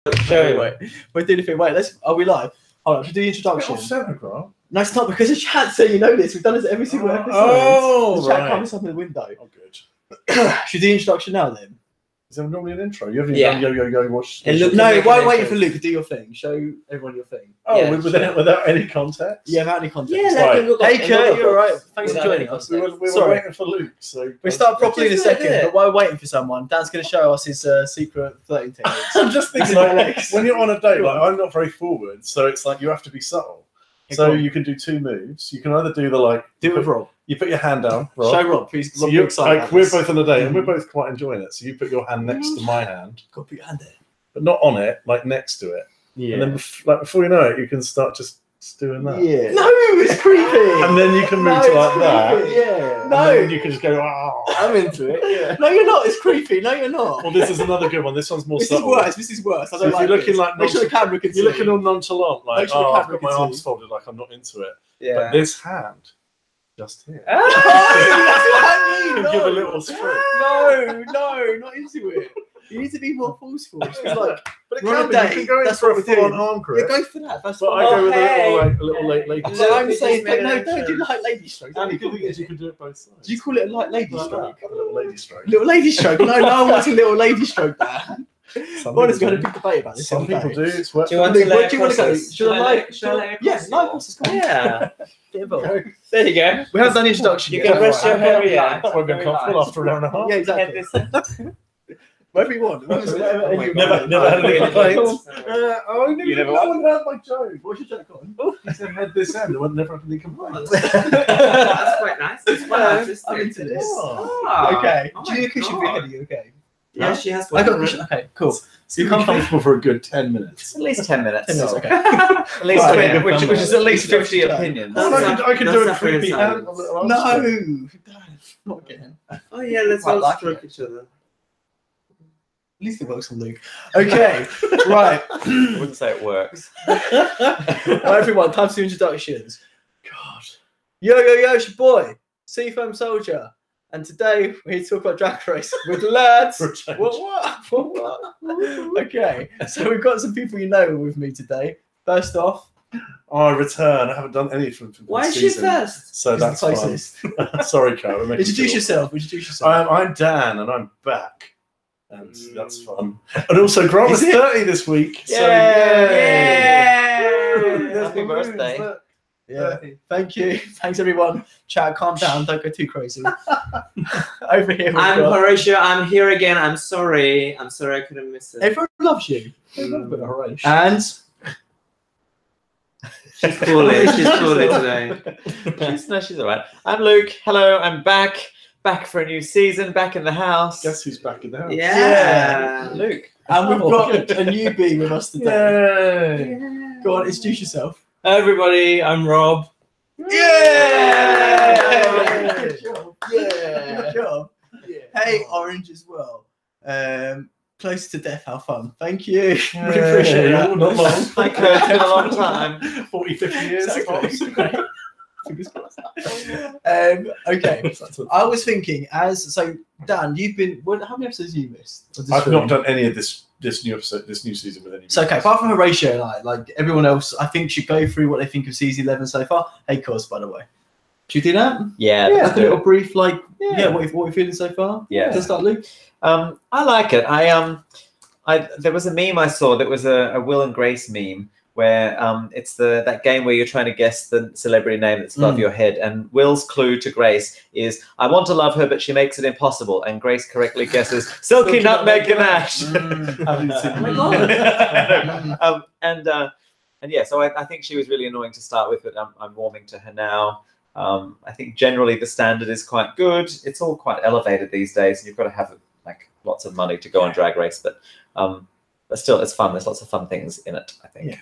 Anyway, we're doing the thing. Wait, are we live? Hold on, should we do the introduction? No, it's not because the chat so you know this. We've done this every single episode. Oh, the chat comes up in the window. Oh, good. Should we do the introduction now then? Is there normally an intro? You haven't even done yo, watch. No, why waiting for Luke to do your thing? Show everyone your thing. Oh, yeah, without any context? Yeah, without any context. Yeah, right. Hey, Kurt, you're right. Thanks for joining us. We were waiting for Luke. So we start properly in a second, but while we're waiting for someone, Dan's going to show us his secret flirting techniques. I'm just thinking, like, when you're on a date, like, I'm not very forward, so it's like you have to be subtle. So you can do two moves. You can either do the do it with Rob. You put your hand down. Rob. Show Rob, please. So we're both on a date, and we're both quite enjoying it. So you put your hand next to my hand. Got to put your hand there, but not on it, like next to it. Yeah. And then, before you know it, you can start just doing that. Yeah. No, it's creepy. And then you can move to like that. Yeah. No. And then you can just go. Oh. I'm into it. Yeah. No, you're not. It's creepy. No, you're not. Well, this is another good one. This one's more subtle. This is worse. I don't like you're looking like make sure the camera can see. You're looking all nonchalant, like, sure I've got my arms folded, like I'm not into it. Yeah. But this hand, just here. Oh, that's what I mean. Give a little stroke. No, not into it. You need to be more forceful. It's like, but it can be. You can go in for a full-on arm grip. Yeah, go for that. That's but I go with a little lady. So I'm saying, no, don't do light lady stroke. The good thing is you can do it both sides. Do you call it a light lady stroke? A little lady stroke. Little lady stroke. No one wants a little lady stroke there. One is going to big debate about this. Some people do. It's do you want to go? Should I let yes, live process. Yeah. Get involved. There you go. We haven't done the introduction yet. You can rest your hair. Yeah. We're going comfortable after an hour and a half. Yeah, exactly. Whatever you want. Never had any complaints. You never won. That's my joke. What's your joke on? He said head this end. I never had any complaints. That's quite nice. It's quite nice. I'm into this. Oh. Okay. Do you need a cushion for your head? Are you okay? Yeah, she has one. I got a cushion. Okay, cool. So you're comfortable for a good 10 minutes. At least 10 minutes. 10 minutes, okay. At least 20, which is at least 50 opinions. I can do it creepy hand. No. Not again. Oh yeah, let's all stroke each other. At least it works on Luke. Okay, right. I wouldn't say it works. Right, everyone, time to introductions. God. Yo, it's your boy, Seafoam Soldier. And today we're here to talk about Drag Race with lads. What? Okay, so we've got some people you know with me today. First off, I return. I haven't done any from Why is she first? So that's fun. Sorry, Carl. Introduce yourself. I'm Dan, and I'm back. And that's fun. And also, Grant was 30 this week. Yay! So Happy birthday. Yeah. Thank you. Thanks, everyone. Chat, calm down. Don't go too crazy. Over here. I'm Horatio. I'm here again. I'm sorry. I couldn't miss it. Everyone loves you. And she's poorly. She's poorly today. She's all right. I'm Luke. Hello. I'm back. Back for a new season, back in the house. Guess who's back in the house? Yeah. Luke. And we've got a newbie with us today. Yay. Go on, introduce yourself. Hi everybody, I'm Rob. Yeah! Good job. Yeah. Hey, Orange as well. Close to death, how fun. Thank you. Really appreciate that. Not long. Thank you. It's been a long time. 40, 50 years. Exactly. Okay. I was thinking, Dan, you've been. How many episodes have you missed? I've not done any of this new episode, this new season with any. So okay, apart from Horatio and I, like everyone else, I think should go through what they think of season 11 so far. Hey, Cos, by the way, should we do that? Yeah. Like a little brief, what we're feeling so far. Yeah. To start, Luke. I like it. There was a meme I saw that was a Will and Grace meme. Where it's that game where you're trying to guess the celebrity name that's above your head, and Will's clue to Grace is I want to love her, but she makes it impossible, and Grace correctly guesses Silky Nutmeg Ganache. And yeah, so I think she was really annoying to start with, but I'm warming to her now. I think generally the standard is quite good. It's all quite elevated these days, and you've got to have like lots of money to go on Drag Race, but still it's fun. There's lots of fun things in it, I think.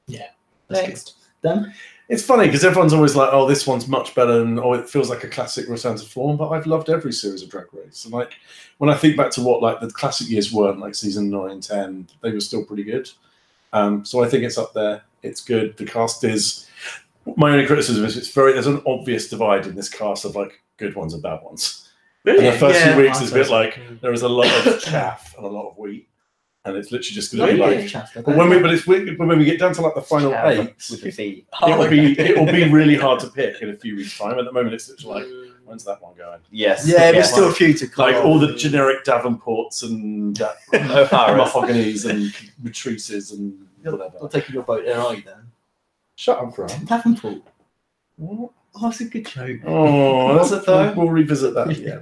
Yeah. Next. Dan? It's funny because everyone's always like, "Oh, this one's much better," and "Oh, it feels like a classic return to form." But I've loved every series of Drag Race. And like when I think back to what like the classic years weren't, like season 9, 10, they were still pretty good. So I think it's up there. It's good. The cast is. My only criticism is there's an obvious divide in this cast of like good ones and bad ones. Really? And the first few weeks is a bit like there is a lot of chaff and a lot of wheat. and it's literally just going to be like. Chav, But when we get down to like the final Chav 8, with the B. it will be really hard to pick in a few weeks' time. At the moment, it's literally like, when's that one going? Yes. Yeah, there's still a few to come. Like all the generic Davenports and Mahoganies and Matrices and whatever. I'm taking your boat there, are you then? Shut up, Grant. Davenport. What? Oh, that's a good joke. Oh, Was it though? We'll revisit that at the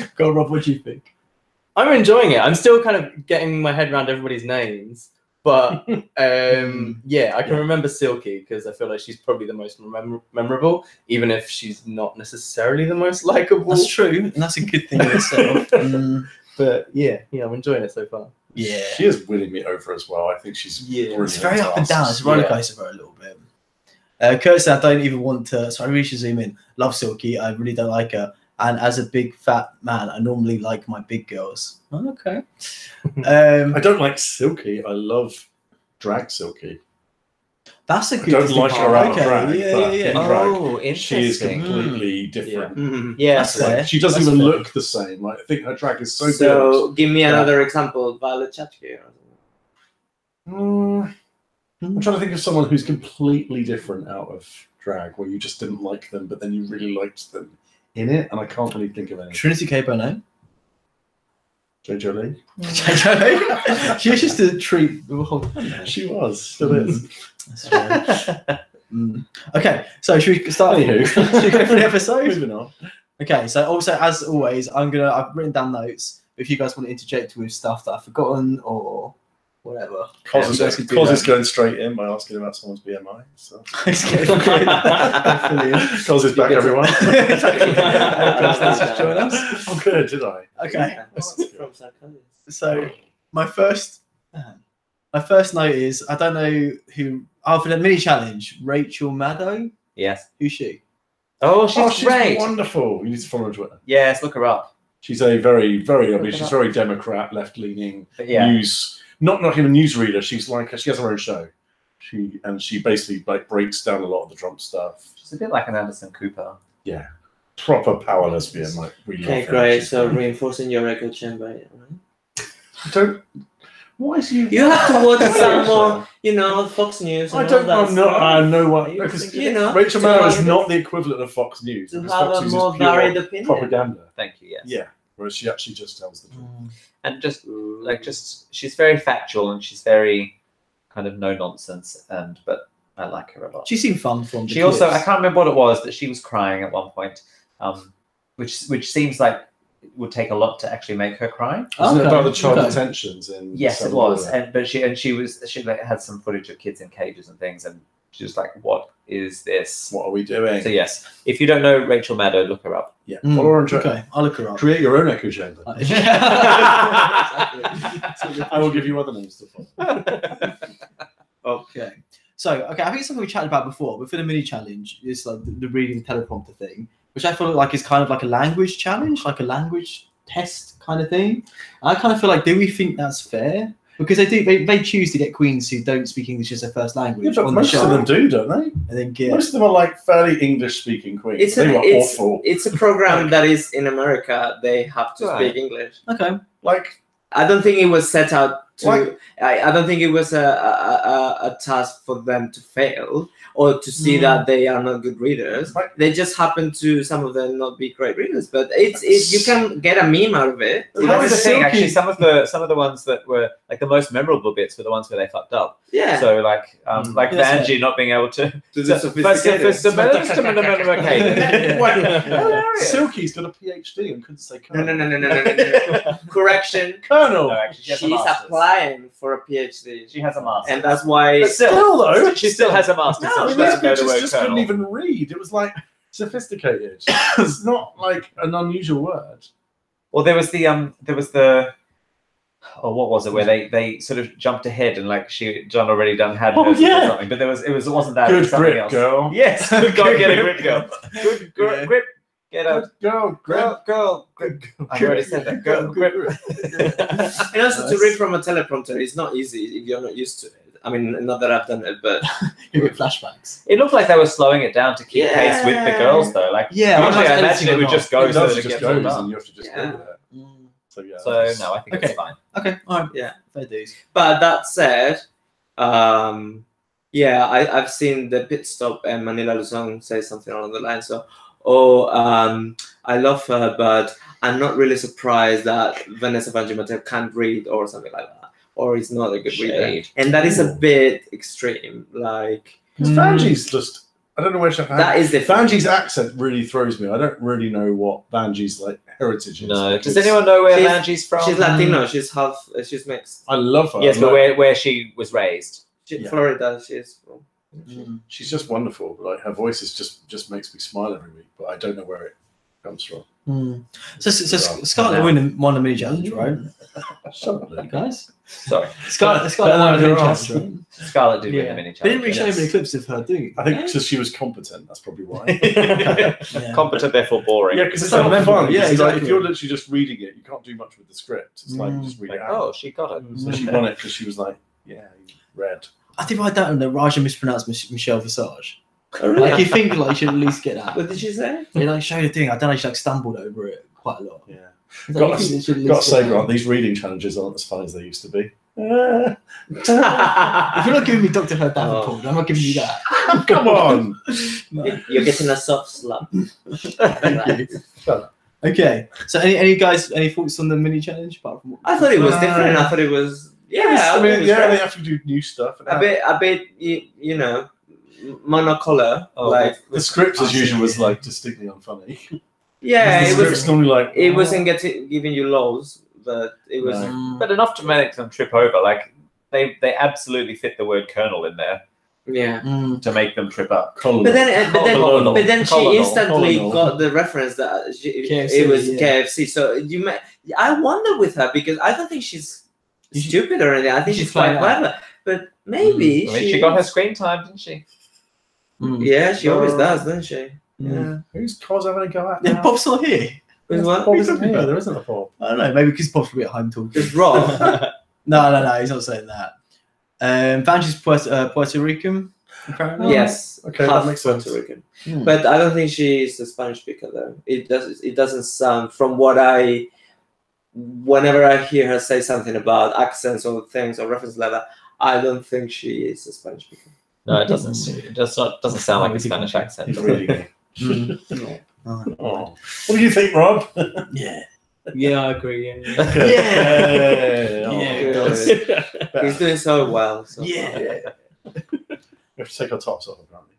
end. Go on, Rob, what do you think? I'm enjoying it. I'm still kind of getting my head around everybody's names. But yeah, I can remember Silky because I feel like she's probably the most memorable, even if she's not necessarily the most likable. That's true, and that's a good thing in itself. But yeah, I'm enjoying it so far. Yeah, she is winning me over as well. I think she's it's very up and down. It's a roller coaster for a little bit. Kurt said, I don't even want to. Sorry, we should zoom in. Love Silky. I really don't like her. And as a big fat man, I normally like my big girls. Oh, okay. I don't like Silky. I love drag Silky. That's a good. I don't like her out of drag. Yeah. Oh, interesting. She is interesting. completely different. Yeah, That's fair. Like, she doesn't That's even fair. look the same. Like, I think her drag is so So good. give me another example, Violet Chachki. I'm trying to think of someone who's completely different out of drag, where you just didn't like them, but then you really liked them in it, and I can't really think of any. Trinity K. Bonet. JoJo Lee. She was just a treat. She was, still is. That's fair. Okay, so should we start? Anywho. Should we go for the episode? Moving on. Okay, so also as always, I've written down notes. If you guys want to interject with stuff that I've forgotten or whatever, Cos you guys can do that. is going straight in by asking about someone's BMI. So. Cos Cos is back, everyone. Join us. I'm good, did I? Okay, From Sarkozy. so my first note is I don't know who. Oh, for the mini challenge, Rachel Maddow. Yes. Who's she? Oh, she's, She's great. wonderful. You need to follow her on Twitter. Yes, look her up. She's a very, very, she's very Democrat, left-leaning But yeah. news, not even a newsreader. She's like, she has her own show. She basically like breaks down a lot of the Trump stuff. She's a bit like an Anderson Cooper. Yeah. Proper power lesbian, like we love Okay, her. great. She's So great. reinforcing your echo chamber. Right? Don't. Why is you? You have to watch Why some is more, Fox News. And I don't. all that I'm not. stuff. I know what. You Because think, you know, Rachel to Maddow is have- not the equivalent of Fox News. To because have Fox a News is more pure varied opinion. propaganda. Thank you. Yes. Yeah. Whereas she actually just tells the truth. And just she's very factual and she's very kind of no nonsense. But I like her a lot. She seemed fun from. The She also, I clips. can't remember what it was, that she was crying at one point, which seems like it would take a lot to actually make her cry. Isn't it Okay, about the child okay. detentions in? Yes, it Southern was, Florida? she like, had some footage of kids in cages and things, and she was like, "What is this?" What are we doing? So yes, if you don't know Rachel Maddow, look her up. Yeah, follow her on Twitter. Okay, I'll look her up. Create your own echo chamber. Exactly. I will give you other names to follow. Okay. So, I think it's something we chatted about before, but for the mini challenge, it's like the reading teleprompter thing, which I feel like is kind of like a language challenge, like a language test kind of thing. And I kind of feel like, do we think that's fair? Because they choose to get queens who don't speak English as their first language Yeah, but on the most show. of them do, don't they? And then get Most of them are like fairly English-speaking queens. They were awful. It's a program that is in America. They have to Right. speak English. okay. Like, I don't think it was set out to. Like- I don't think it was a task for them to fail or to see that they are not good readers. Like- They just happen to, some of them, not be great readers. But it's you can get a meme out of it. Well, That was the it's thing. Silky. Actually, some of the ones that were like the most memorable bits were the ones where they fucked up. Yeah. So like Yeah, that's Vanjie not being able to. To the Hilarious. Silky's got a PhD and couldn't say No. colonel. Correction. Colonel. No, actually, she has a She's master's. applying for a PhD. She has a master's. And that's why. But Still, though. she still has a master's. No, so she These doesn't go to bitches a just couldn't colonel. even read. It was like sophisticated. It's not like an unusual word. Well, there was the what was it where they sort of jumped ahead and like John already had hers or something, but it wasn't that. It Good was something grip, else. girl. Yes, good God, get a grip, girl. Good Yeah. grip, get a Good girl, grip. girl. I've already said that. Girl, grip. And also to read from a teleprompter is not easy if you're not used to it. I mean, not that I've done it, but You get flashbacks. It looked like they were slowing it down to keep pace with the girls, though. Like Yeah, usually I that's imagine it would editing just go It so does that it just gets all goes done. and you have to just go with it. So yeah. So no, I think Okay. it's fine. Okay, all right. Yeah. Fair dues. But that said, yeah, I've seen the pit stop and Manila Luzon say something along the line. So, I love her, but I'm not really surprised that Vanessa Vanjimate can't read or something like that, or is not a good reader. Shade. And that is a bit extreme. Like Because Vanjie's just, I don't know where she's that is different. Vanjie's accent really throws me. I don't really know what Vanjie's like heritage is. No. because Does anyone know where She's- Vanjie's from? She's Latino. She's half. She's mixed. I love her. Yes, I'm but like, where she was raised. Yeah. Florida. She's from. she's just wonderful. Like her voice is just makes me smile every week, but I don't know where it comes from. So Scarlett won the mini challenge, right? Shut up, Guys, Sorry, Scarlett won the mini challenge, right? Scarlett did win Yeah. the mini They challenge. didn't really show many clips of her doing it. I think because she was competent. That's probably why. Yeah. Competent, therefore boring. Yeah, because it's It's not not fun. fun. Yeah, Yeah, exactly. if you're literally just reading it, you can't do much with the script. It's like you just read Like, it out. oh, she got it. So she won it because she was like, yeah, you read. I think I don't know. Raja mispronounced Michelle Visage. Like you think like you should at least get that. What did she say? They like showed the thing. I don't know. She like stumbled over it quite a lot. Yeah. Like, Got you think they should at to least say, get Grant, these reading challenges aren't as fun as they used to be. that. If you're not giving me Dr. Her Davenport, I'm not giving you that. Come on. No. You're getting a soft slap. Thank you. Okay. So any guys any thoughts on the mini challenge apart from what I thought it was different. I thought it was I I mean, thought it was yeah, great. they have to do new stuff. And a bit, you know, monocolor. Oh, like the script, as usual, was like distinctly unfunny. yeah, the it script's was. normally like It wasn't giving you lows, but it was. No. But enough to make them trip over. Like they absolutely fit the word colonel in there Yeah. to make them trip up. colonel. But then Colonel. she Colonel. instantly Colonel. got the reference that KFC, it was yeah. KFC. So I wonder with her because I don't think she's stupid or anything. I think she's quite clever. But maybe I mean, she got her screen time, didn't she? Yeah, she always does, doesn't she? Yeah. Who's Cos having a go at Yeah, now? Bob's not here. With what? Bob isn't here. There isn't a Bob. I don't know. Maybe because Bob's probably at home talking. Just Rob. No. He's not saying that. Vanjie's Puerto Rican, apparently. Yes. Okay, half that makes sense. Puerto Rican. Hmm. But I don't think she's a Spanish speaker though. It doesn't sound from what whenever I hear her say something about accents or things or references like that, I don't think she is a Spanish speaker. No, it doesn't. It doesn't sound like a Spanish accent. He's reading Mm. it. Oh. What do you think, Rob? Yeah. Yeah, I agree. Yeah. Yeah. Oh. Yeah, it does. He's doing so well. So Yeah. We have to take our tops off, apparently.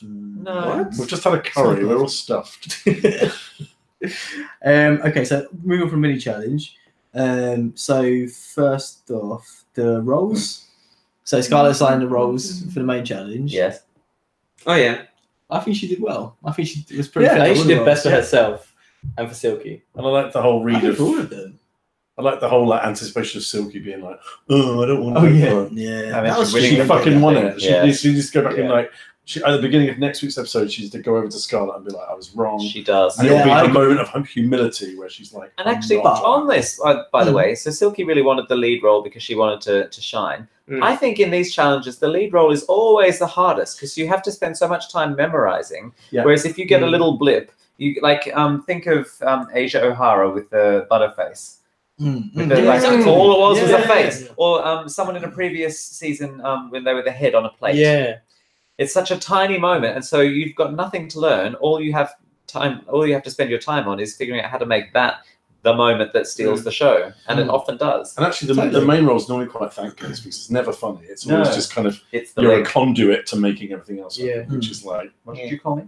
No. We've just had a curry. We're all stuffed. Okay, so moving on from mini challenge. So first off, the roles. So Scarlett signed the roles for the main challenge. Yes. Oh yeah. I think she did well. I think she was pretty. Yeah, I fair think with she the did best for roles. herself and for Silky. And I like the whole I read think of. for all of them. I like the whole anticipation of Silky being like, "Oh, I don't want to." Oh go yeah, for it." yeah. I mean, That was she really She did fucking won thing. it. She Yeah. needs to go back and Yeah. like. At the beginning of next week's episode, she's to go over to Scarlett and be like, "I was wrong." She does. And Yeah, it'll be I a agree. moment of humility where she's like, And "I'm actually, not." on this, by the way, so Silky really wanted the lead role because she wanted to shine. Mm. I think in these challenges, the lead role is always the hardest because you have to spend so much time memorizing. Yeah. Whereas if you get a little blip, you like think of Asia O'Hara with the butterface. With the, like, exactly. all it was Yeah, a face, yeah. or someone in a previous season when they were the head on a plate. Yeah. It's such a tiny moment, and so you've got nothing to learn. All you have to spend your time on is figuring out how to make that the moment that steals the show, and it often does. And actually, the Totally. main role is normally quite thankless because it's never funny. It's always No. just kind of It's the you're a link. conduit to making everything else. Yeah. Happen, which is like What did you call me?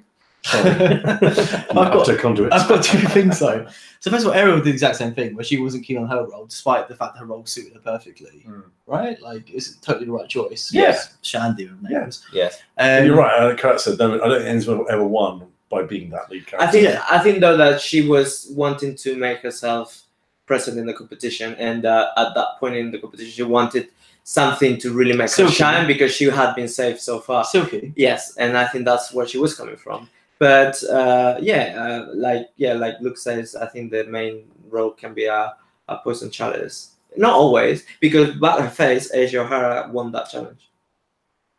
I've got conduit. I've got two things though. So first of all, Ariel did the exact same thing, where she wasn't keen on her role, despite the fact that her role suited her perfectly. Right? Like it's totally the right choice. Yes. Shandy, her name Yeah. was. Yes. And you're right. Kurt said, no, I don't think anyone's ever won by being that lead character. I think though that she was wanting to make herself present in the competition, and at that point in the competition, she wanted something to really make her Silky. shine because she had been safe so far. Silky. Yes, and I think that's where she was coming from. But like Luke says, I think the main role can be a poison chalice. Not always, because back her face, Asia O'Hara won that challenge.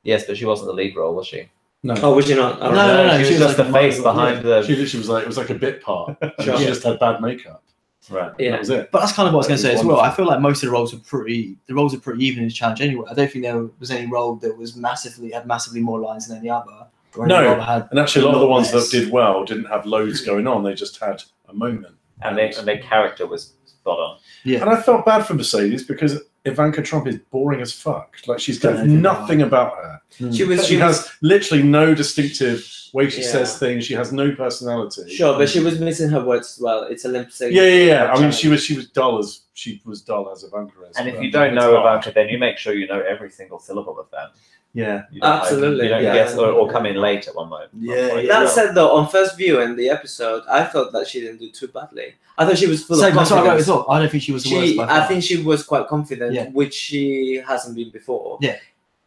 Yes, but she wasn't the lead role, was she? No. Oh, was she not? I don't No, know. no, she she was was just like the a face model, behind She the. literally was like, it was like a bit part. Sure. She just had bad makeup. Right. Yeah. That was it. But that's kind of what I was going to say as well. Wonderful. I feel like most of the roles are pretty even in this challenge anyway. I don't think there was any role that was had massively more lines than any other. Or any No, role had and actually a lot of the ones less. that did well didn't have loads going on. They just had a moment. And their character was spot on. Yeah. And I felt bad for Mercedes because Ivanka Trump is boring as fuck. Like she's got Don't know anything nothing about her. She has literally no distinctive way she says things. She has no personality. Sure, but she was missing her words as well. It's a limp saying. Yeah. I mean, she was dull as Ivanka is. And if you don't know Ivanka, then you make sure you know every single syllable of that. Yeah, You don't Absolutely, You don't yeah. guess or come in late at one moment. Yeah. That said, though, on first view in the episode, I thought that she didn't do too badly. I thought she was full of That's what I wrote confidence. as well. I don't think she was the worst. By far. I think she was quite confident, Yeah. which she hasn't been before. Yeah.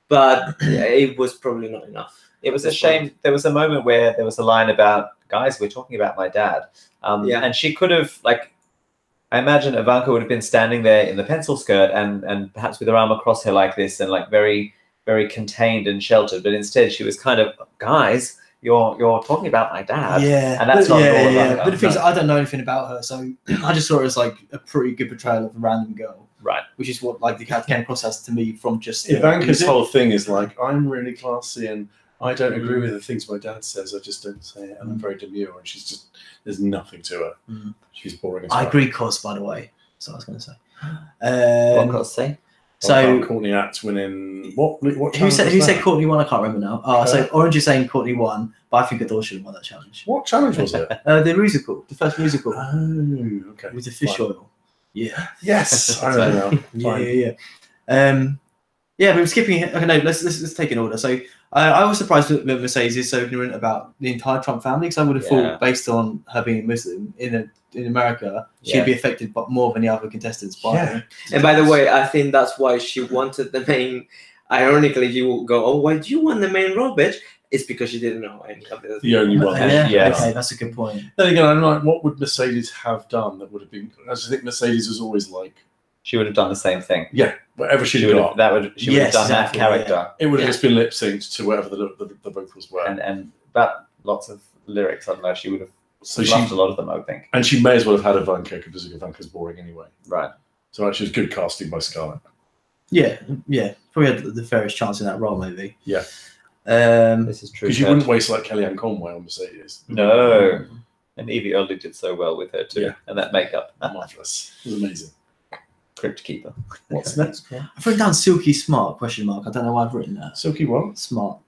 But it was probably not enough. It was a shame. There was a moment where there was a line about, guys, we're talking about my dad. And she could have, like, I imagine Ivanka would have been standing there in the pencil skirt and perhaps with her arm across her like this and like very, very contained and sheltered. But instead she was kind of, guys, you're talking about my dad. Yeah, And that's not at all Ivanka. But the thing is, I don't know anything about her, so I just saw her as like a pretty good portrayal of a random girl. Right. Which is what like the character came across as to me from just Ivanka's whole thing is like, I'm really classy and I don't agree with the things my dad says. I just don't say it, and I'm very demure. And she's just there's nothing to her. She's boring. As I fuck. agree, Cos, by the way. That's what I was going to say. What can I say? So Courtney Act winning what? who said challenge was that? Courtney won? I can't remember now. So Orange is saying Courtney won, but I think Adore should have won that challenge. What challenge was it? The musical, the first musical Oh, okay. with the fish Fine. oil. Yeah. Yes, I remember now. Yeah, Fine. yeah. But we're skipping. Okay, no. Let's take an order. So I was surprised that Mercedes is so ignorant about the entire Trump family, because I would have thought, based on her being Muslim in America, she'd be affected more than the other contestants by. And by the way, I think that's why she wanted the main. Ironically, you will go, "Oh, why do you want the main role, bitch?" It's because she didn't know any of The only one. Yeah. Okay, that's a good point. Then again, I'm like, what would Mercedes have done that would have been? I just think Mercedes was always like, She would have done the same thing. yeah, whatever she'd She would got, have, she would have done that character. it would have just been lip synced to whatever the vocals were. And that lots of lyrics, I don't know, she would have So loved a lot of them, I think. And she may as well have had Ivanka because Ivanka's boring anyway. Right. So actually, it's good casting by Scarlett. Yeah. Probably had the fairest chance in that role, maybe. Yeah. This is true. Because you wouldn't waste like Kellyanne Conway on Mercedes. No. And Evie Oddly did so well with her too. Yeah. And that makeup. Marvelous. It was amazing. Crypt Keeper. What's next? I've written down Silky Smart, question mark. I don't know why I've written that. Silky what? Smart.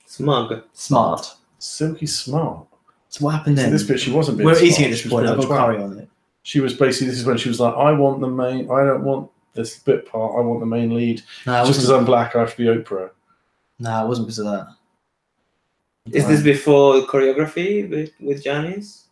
Smug. Smart. Silky Smart. So what happened So then? this bit, she wasn't being We're smart. eating at this She was point. being I've a got twat. curry on it. She was basically, this is when she was like, I want the main, I don't want this bit part, I want the main lead. No, Just because I'm black, I have to be Oprah. No, it wasn't because of that. Is this before choreography with Janice?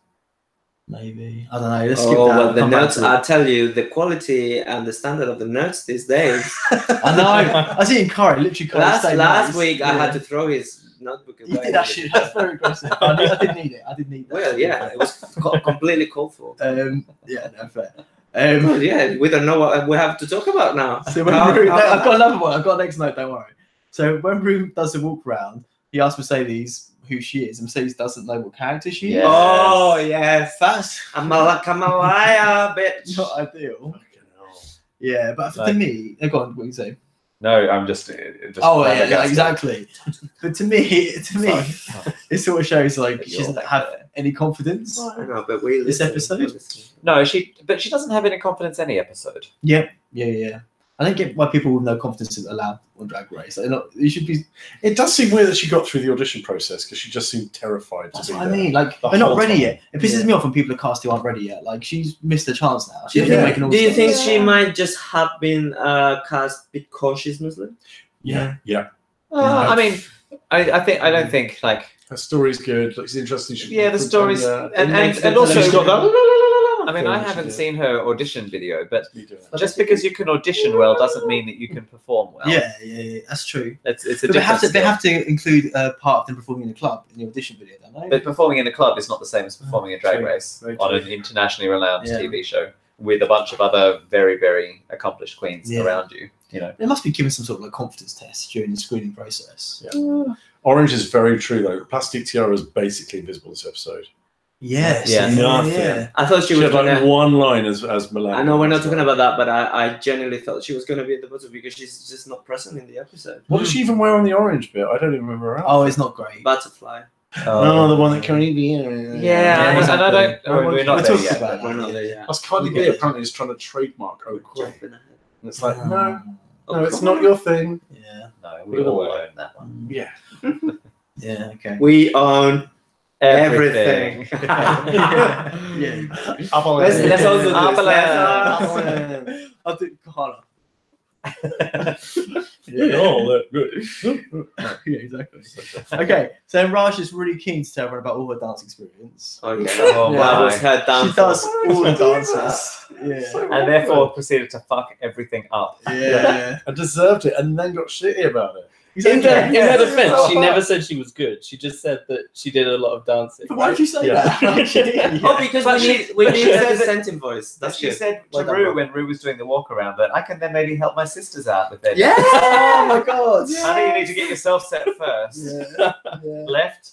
Maybe. I don't know. Let's skip that. Well, the Come back nerds, to it. I tell you, the quality and the standard of the nerds these days. I know. I was eating curry, literally curry. stayed last nice. week, I Yeah. had to throw his notebook away. You did actually. That's very aggressive. I did need it. I did need that. Well, yeah, it was completely called for. Yeah, no, fair. Well, yeah, we don't know what we have to talk about now. So when Rue, I've got another one. I've got next note. Don't worry. So when Rue does the walk around, he asks Mercedes who she is, and Mercedes doesn't know what character she is. Yes. Oh, yes. That's I'm a Kamalaya, bitch. not ideal. Fucking hell. Yeah, but to Like- me, go on. What you say? No, I'm just Oh yeah, flabbergasted. exactly. But to me, it sort of shows like But she you're doesn't like have that. any confidence. I don't know, but we This listen, episode? listen. No, she doesn't have any confidence any episode. Yeah. I don't get why people with no confidence are allowed on Drag Race. They're not, you should be. It does seem weird that she got through the audition process because she just seemed terrified That's to be what I there. mean. Like the they're not whole ready time. yet. It pisses Yeah. me off when people are cast who aren't ready yet. Like she's missed a chance now. She Yeah. didn't make an Do you All-Star. think she might just have been cast because she's Muslim? Yeah. I mean, I don't think like Her story's good. Looks interesting. She- the stories Yeah. and makes the also She's got that. I mean, I film she haven't did. seen her audition video, but You do. just because you can audition well doesn't mean that you can perform well. Yeah, that's true. it's a But they have difference. to include part of them performing in a club in the audition video, don't they? But performing in a club is not the same as performing a drag True. race Very on true. an internationally renowned Yeah. TV show with a bunch of other very, very accomplished queens Yeah. around you. You know, They must be given some sort of like confidence test during the screening process. Orange is very true though. Plastic Tiara is basically invisible this episode. Yes. Yeah. Nothing. I thought she She was had like gonna. one line as Melania. I know we're not talking about that, but I genuinely thought she was gonna be at the bottom because she's just not present in the episode. What did she even wear on the orange bit? I don't even remember her outfit. Oh, it's not great. Butterfly. Oh, the one that came in. Yeah, Yeah, and I don't. exactly. We're not We're there talking yet. about We're not that. there yet. That's Cardi B apparently is trying to trademark Oh Crow. Jumping ahead. And it's like, no, Oh, it's come not on. your thing. Yeah. No, we all own that one. Yeah. Yeah. Okay. We own everything. Yeah. Let's also do Apple. this. I'll do Carla. Yeah, oh, they're good. Yeah, exactly. Okay, so Raj is really keen to tell everyone about all her dance experience. Okay. Oh Yeah. That my. was her She downfall. does all the dances. Yeah. And therefore proceeded to fuck everything up. Yeah. I deserved it and then got shitty about it. In her Yeah. defense, So she far. never said she was good. She just said that she did a lot of dancing. But why did you say Yeah. that? Oh, because But we she- need we but need she a said that- dissenting voice. That's She good. said to Well done, Rue Rob. when Rue was doing the walk around that I can then maybe help my sisters out with their Yeah. Oh my god. I think you need to get yourself set first. Yeah. Yeah. Left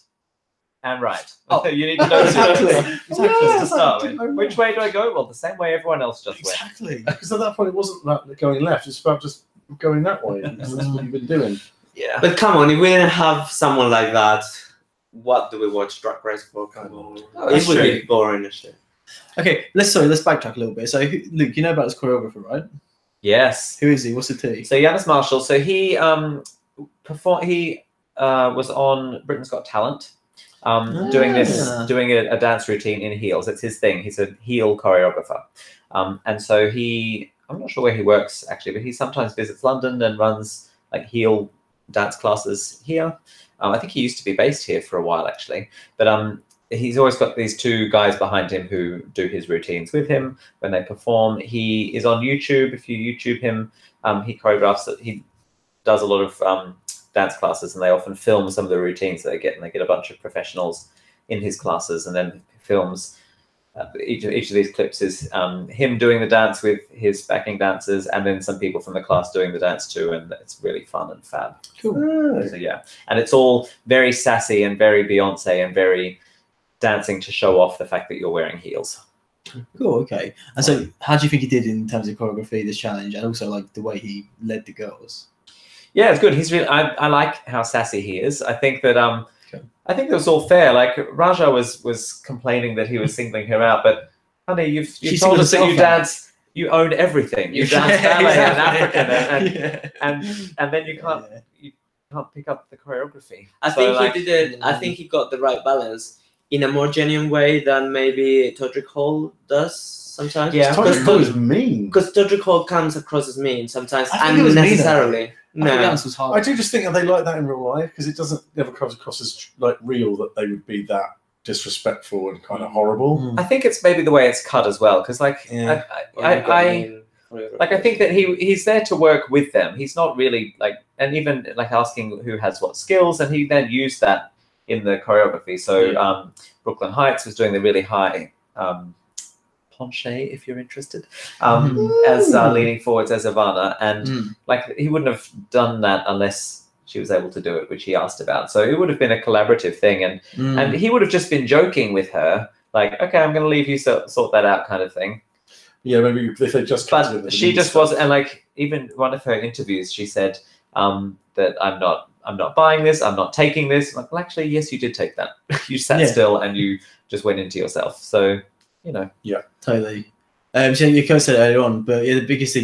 and right. Oh, You need to know exactly. exactly Exactly. to start with. Didn't know Which way do I go? Well, the same way everyone else just went. Exactly. Because at that point it wasn't about going left, it's about just going that way. That's what you've been doing. Yeah. But come on, if we didn't have someone like that, what do we watch Drag Race for? Come on. Oh, It that's would true. be boring as shit. Okay, let's backtrack a little bit. So, Luke, you know about this choreographer, right? Yes. Who is he? What's the T? So Yanis Marshall. So he was on Britain's Got Talent, doing a dance routine in heels. It's his thing. He's a heel choreographer, and so I'm not sure where he works actually, but he sometimes visits London and runs like heel dance classes here. I think he used to be based here for a while actually, but he's always got these two guys behind him who do his routines with him when they perform. He is on YouTube. If you YouTube him, he choreographs it. He does a lot of dance classes, and they often film some of the routines they get, and they get a bunch of professionals in his classes, and then films. Each of these clips is him doing the dance with his backing dancers, and then some people from the class doing the dance too, and it's really fun and fab. Cool. So yeah, and it's all very sassy and very Beyonce and very dancing to show off the fact that you're wearing heels. Cool. Okay. And so, how do you think he did in terms of choreography, this challenge, and also like the way he led the girls? Yeah, it's good. He's really. I like how sassy he is. I think that Okay. I think it was all fair. Like Raja was complaining that he was singling her out, but honey, you've She told us that singled you herself out. dance, you own everything. You dance Yeah, ballet exactly. and African, Yeah. and then you can't Yeah. pick up the choreography. I So, think like, he did it. I think he got the right balance in a more genuine way than maybe Todrick Hall does sometimes. Yeah. Todrick Hall is mean. Because Todrick Hall comes across as mean sometimes, I think it was unnecessarily. I think No. Yanis was I hard. do just think that they like that in real life because it doesn't never comes across as like real that they would be that disrespectful and kind of horrible. I think it's maybe the way it's cut as well, because like Yeah. I think that he's there to work with them. He's not really like, and even like asking who has what skills, and he then used that in the choreography. So Brooklyn Heights was doing the really high planche, if you're interested, as leaning forwards as Ivana, and like he wouldn't have done that unless she was able to do it, which he asked about. So it would have been a collaborative thing, and he would have just been joking with her, like, okay, I'm going to leave you sort that out, kind of thing. Yeah, maybe if they just cut it with But the she mean just stuff. wasn't, and like even one of her interviews, she said that I'm not buying this, I'm not taking this. I'm like, well, actually, yes, you did take that. You sat still and you just went into yourself. So, you know. Totally. So you kind of said it earlier on, but yeah, the biggest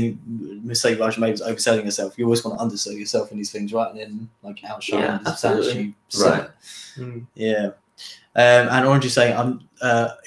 mistake Raj made was overselling yourself. You always want to undersell yourself in these things, right? And then like outshine Yeah, the stance absolutely. you set. Yeah. And Orange is saying,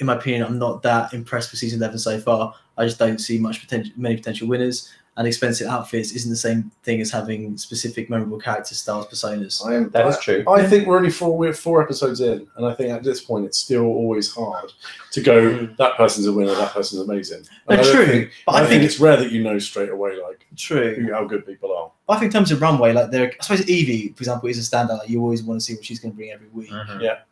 in my opinion, I'm not that impressed with season 11 so far. I just don't see many potential winners, and expensive outfits isn't the same thing as having specific memorable character styles, personas. That is true. I think we're only four episodes in, and I think at this point it's still always hard to go, that person's a winner, that person's amazing. And No, I don't true, think- but I I think think it's rare that you know straight away like true. how good people are. I think in terms of runway, like I suppose Evie, for example, is a standout. Like, you always want to see what she's going to bring every week.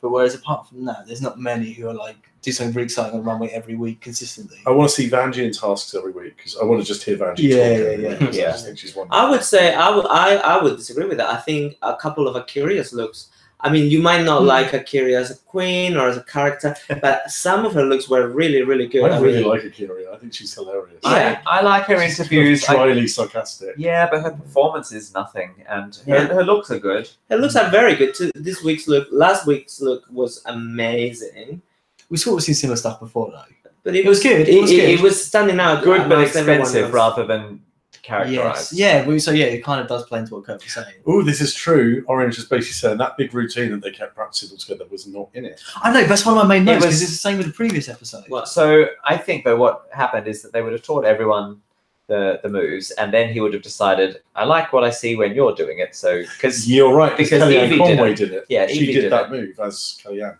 But whereas apart from that, there's not many who are like do something really exciting on runway every week consistently. I want to see Vanjie in tasks every week because I want to just hear Vanjie Yeah, talk yeah, every yeah. week, 'cause Yeah. I just think she's wonderful. I would say I would disagree with that. I think a couple of Akiria's looks I mean, you might not like Akira as a queen or as a character, but some of her looks were really, really good. I really like Akira. I think she's hilarious. I like her She's interviews. dryly sarcastic. Yeah, but her performance is nothing, and her looks are good. Her looks are very good too. This week's look, last week's look was amazing. We sort of seen similar stuff before though. But It was good. It was standing out. Good but amongst everyone expensive else. rather than characterized. Yes. Yeah. So yeah, it kind of does play into what Kurt was saying. Oh, this is true. Orange is basically saying that big routine that they kept practicing all together was not in it. I know. That's one of my main It notes was- because it's the same with the previous episode. What? So I think though what happened is that they would have taught everyone the moves, and then he would have decided, I like what I see when you're doing it. So because You're right, because Kellyanne Evie Conway did did it. Yeah, she Evie did did that it. move as Kellyanne.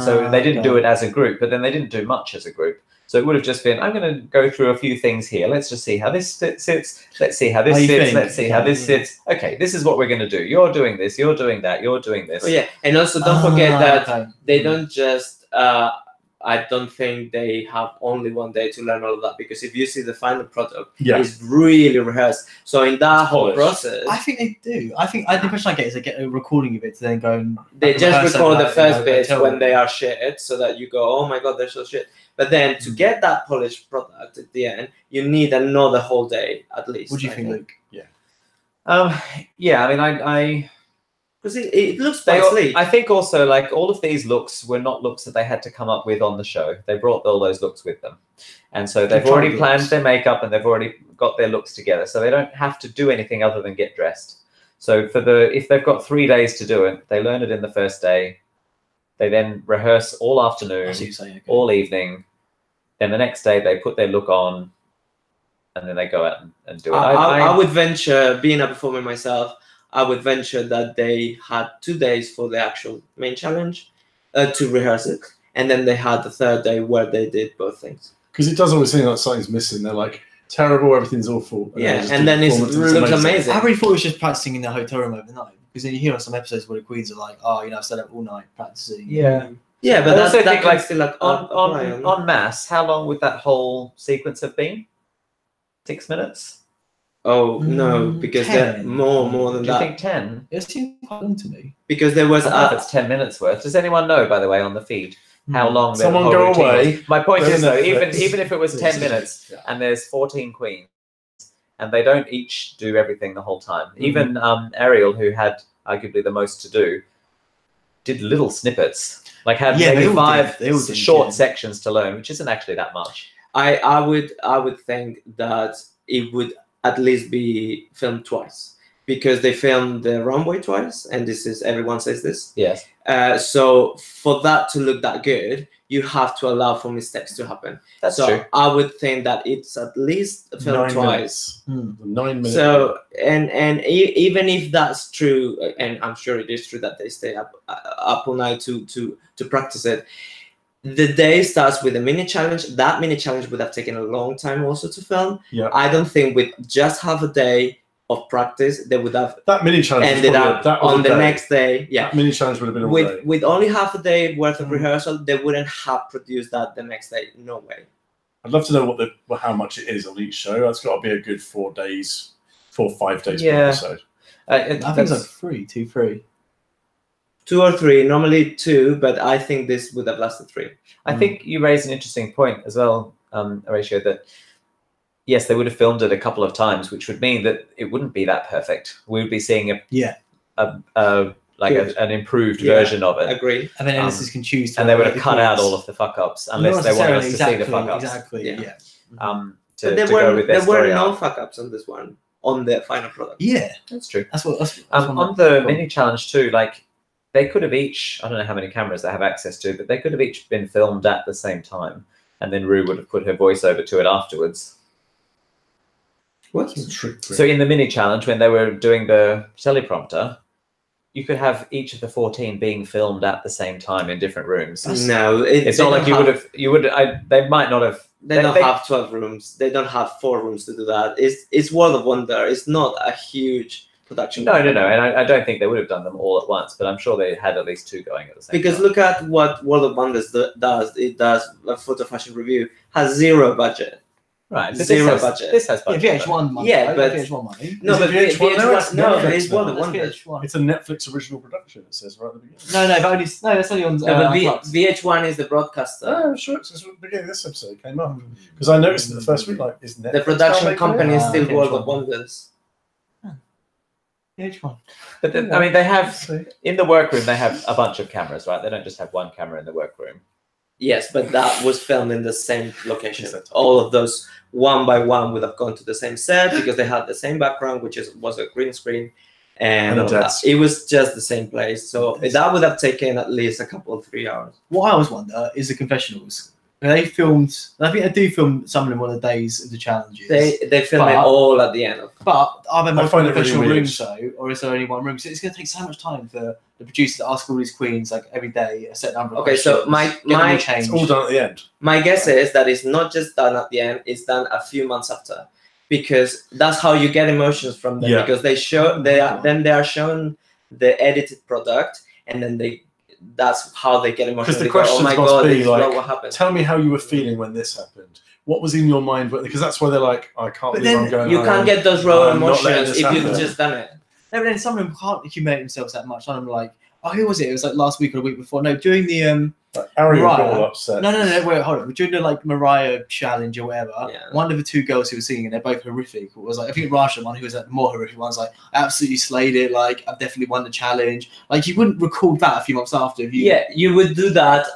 So they didn't do it as a group, but then they didn't do much as a group. So it would have just been, I'm going to go through a few things here. Let's just see how this sits. Let's see how this How you sits. think? Let's see how this Yeah. sits. Okay, this is what we're going to do. You're doing this. You're doing that. You're doing this. Oh yeah, and also don't forget that okay. they don't just. I don't think they have only one day to learn all of that, because if you see the final product, Yeah. it's really rehearsed. So in that whole Polished. process, I think they do. The impression I get is they get a recording of it to then go and they just rehearse record over the that, first you know, bits tell when them. they are shit, so that you go, oh my god, they're so shit. But then to get that polished product at the end, you need another whole day at least. What do you think, Luke? Yeah, I mean, I Because it looks They, quite sleek. I think also, like, all of these looks were not looks that they had to come up with on the show. They brought all those looks with them. And so they've They already tried planned looks. their makeup and they've already got their looks together. So they don't have to do anything other than get dressed. So if they've got 3 days to do it, they learn it in the first day. They then rehearse all I afternoon, see what you're saying. Okay. all evening. Then the next day they put their look on and then they go out and do it. I would venture, being a performer myself, I would venture that they had 2 days for the actual main challenge to rehearse it. And then they had the third day where they did both things. Because it does always seem like something's missing. They're like, terrible, everything's awful. Yeah, they just and do then it performance and it's looks amazing. I really thought it was just practicing in the hotel room overnight. Because then you hear on some episodes where the queens are like, oh, you know, I've stayed up all night practicing. Yeah. Yeah, but I that, also that think, can like, still like on mass, how long would that whole sequence have been? 6 minutes? Oh no, because they're 10. more than Do you that. think 10? It seems quite long to me. Because there was I don't know if it's 10 minutes worth. Does anyone know, by the way, on the feed, how long the Someone whole go routine away. was? My point Go is, to though, Netflix. even if it was 10 minutes Yeah. and there's 14 queens, and they don't each do everything the whole time. Even Ariel, who had arguably the most to do, did little snippets. Like had Yeah, they maybe all 5 did. They all did, short yeah. sections to learn, which isn't actually that much. I would think that it would at least be filmed twice, because they filmed the runway twice, and this is, everyone says this. Yes. So for that to look that good, you have to allow for mistakes to happen. That's so true. I would think that it's at least filmed 9 twice. minutes. 9 minutes. So even if that's true, and I'm sure it is true that they stay up all night to practice it, the day starts with a mini challenge. That mini challenge would have taken a long time also to film. Yeah. I don't think with just half a day of practice they would have that mini challenge was ended probably- up that was on a the day. next day. Yeah. That mini challenge would have been a day. With only half a day worth of rehearsal, they wouldn't have produced that the next day. No way. I'd love to know how much it is on each show. That's got to be a good 4 days, 4 or 5 days per Yeah. episode. I think it's like 2, 3. 2 or 3, normally 2, but I think this would have lasted 3. I think you raise an interesting point as well, Horatio, that yes, they would have filmed it a couple of times, which would mean that it wouldn't be that perfect. We would be seeing an improved version of it. Agree. And then editors can choose to. And they would have edit cut out quotes. all of the fuck ups unless they wanted us to see the fuck ups. Exactly. Yeah. Yeah. To But there go with their were story no arc. fuck ups on this one, on the final product. Yeah. That's true. That's what. That's On the mini challenge too, like they could have each, I don't know how many cameras they have access to, but they could have each been filmed at the same time. And then Rue would have put her voiceover to it afterwards. What? So in the mini challenge, when they were doing the teleprompter, you could have each of the 14 being filmed at the same time in different rooms. No, It's not like you would have, they might not have. They don't have 12 rooms. They don't have 4 rooms to do that. It's World of Wonder. It's not a huge production. No. And I don't think they would have done them all at once, but I'm sure they had at least 2 going at the same time. Because look at what World of Wonders does. It does a photo fashion review, has 0 budget. Right. But Zero budget. This has budget. Yeah, VH1 money. Yeah, right? but- VH1 money. No, Is but it VH1 now? It's no, Netflix it's one now. of the wonders. VH1. It's a Netflix original production. It says right at the beginning. No, but only that's only on. No, but Flux. VH1 is the broadcaster. Oh, sure. It's at the beginning of this episode came up because I noticed it the first week. Like, is Netflix The production now making company it? is still VH1. World of Wonders. VH1. But I mean, they have in the workroom. They have a bunch of cameras, right? They don't just have one camera in the workroom. Yes, but that was filmed in the same location. Is that- All of those one by one would have gone to the same set because they had the same background, which was a green screen, and And a desk. it was just the same place. So that would have taken at least a couple, 3 hours. What I always wonder is the confessionals. They filmed. I think they do film some of them on the days of the challenges. They film it But- all at the end of. But are there I multiple find it really professional weird. rooms though, or is there only one room? So it's going to take so much time for the producer to ask all these queens like every day a set number of Okay, so questions, my get them all my It's changed. all done at the end. my guess is that it's not just done at the end; it's done a few months after, because that's how you get emotions from them. Yeah. Because they are shown the edited product, and then that's how they get emotional. Because the They go, questions oh my must god, be this is like, what happened. Tell me how you were feeling when this happened. What was in your mind? Because that's why they're like, I can't But believe then I'm going You home. can't get those raw I'm not letting emotions this if you've happen. just done it. No, but then some of them can't humiliate themselves that much. Some of them are like, oh, who was it? It was like last week or the week before. No, during the Like, Ariel got Mariah. all upset. No, wait, hold on. During the like Mariah challenge or whatever, Yeah. one of the two girls who were singing, they're both horrific. Was like, I think Rasha, one who was like more horrific, one's like, absolutely slayed it. Like, I've definitely won the challenge. Like, you wouldn't record that a few months after. If you, Yeah, you would do that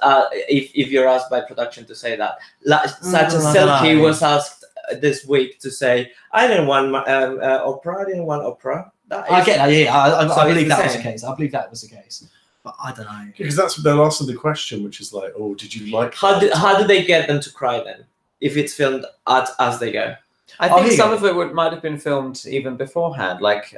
if you're asked by production to say that. Such as Silky was asked this week to say, I didn't want opera, I didn't want opera. I get that. Yeah, So I believe it's the that was the same. case. I believe that was the case. But I don't know. Because that's what they'll answer the question, which is like, oh, did you like How that? do they get them to cry then? If it's filmed as they go. I Oh, think here you some go. of it might have been filmed even beforehand. Like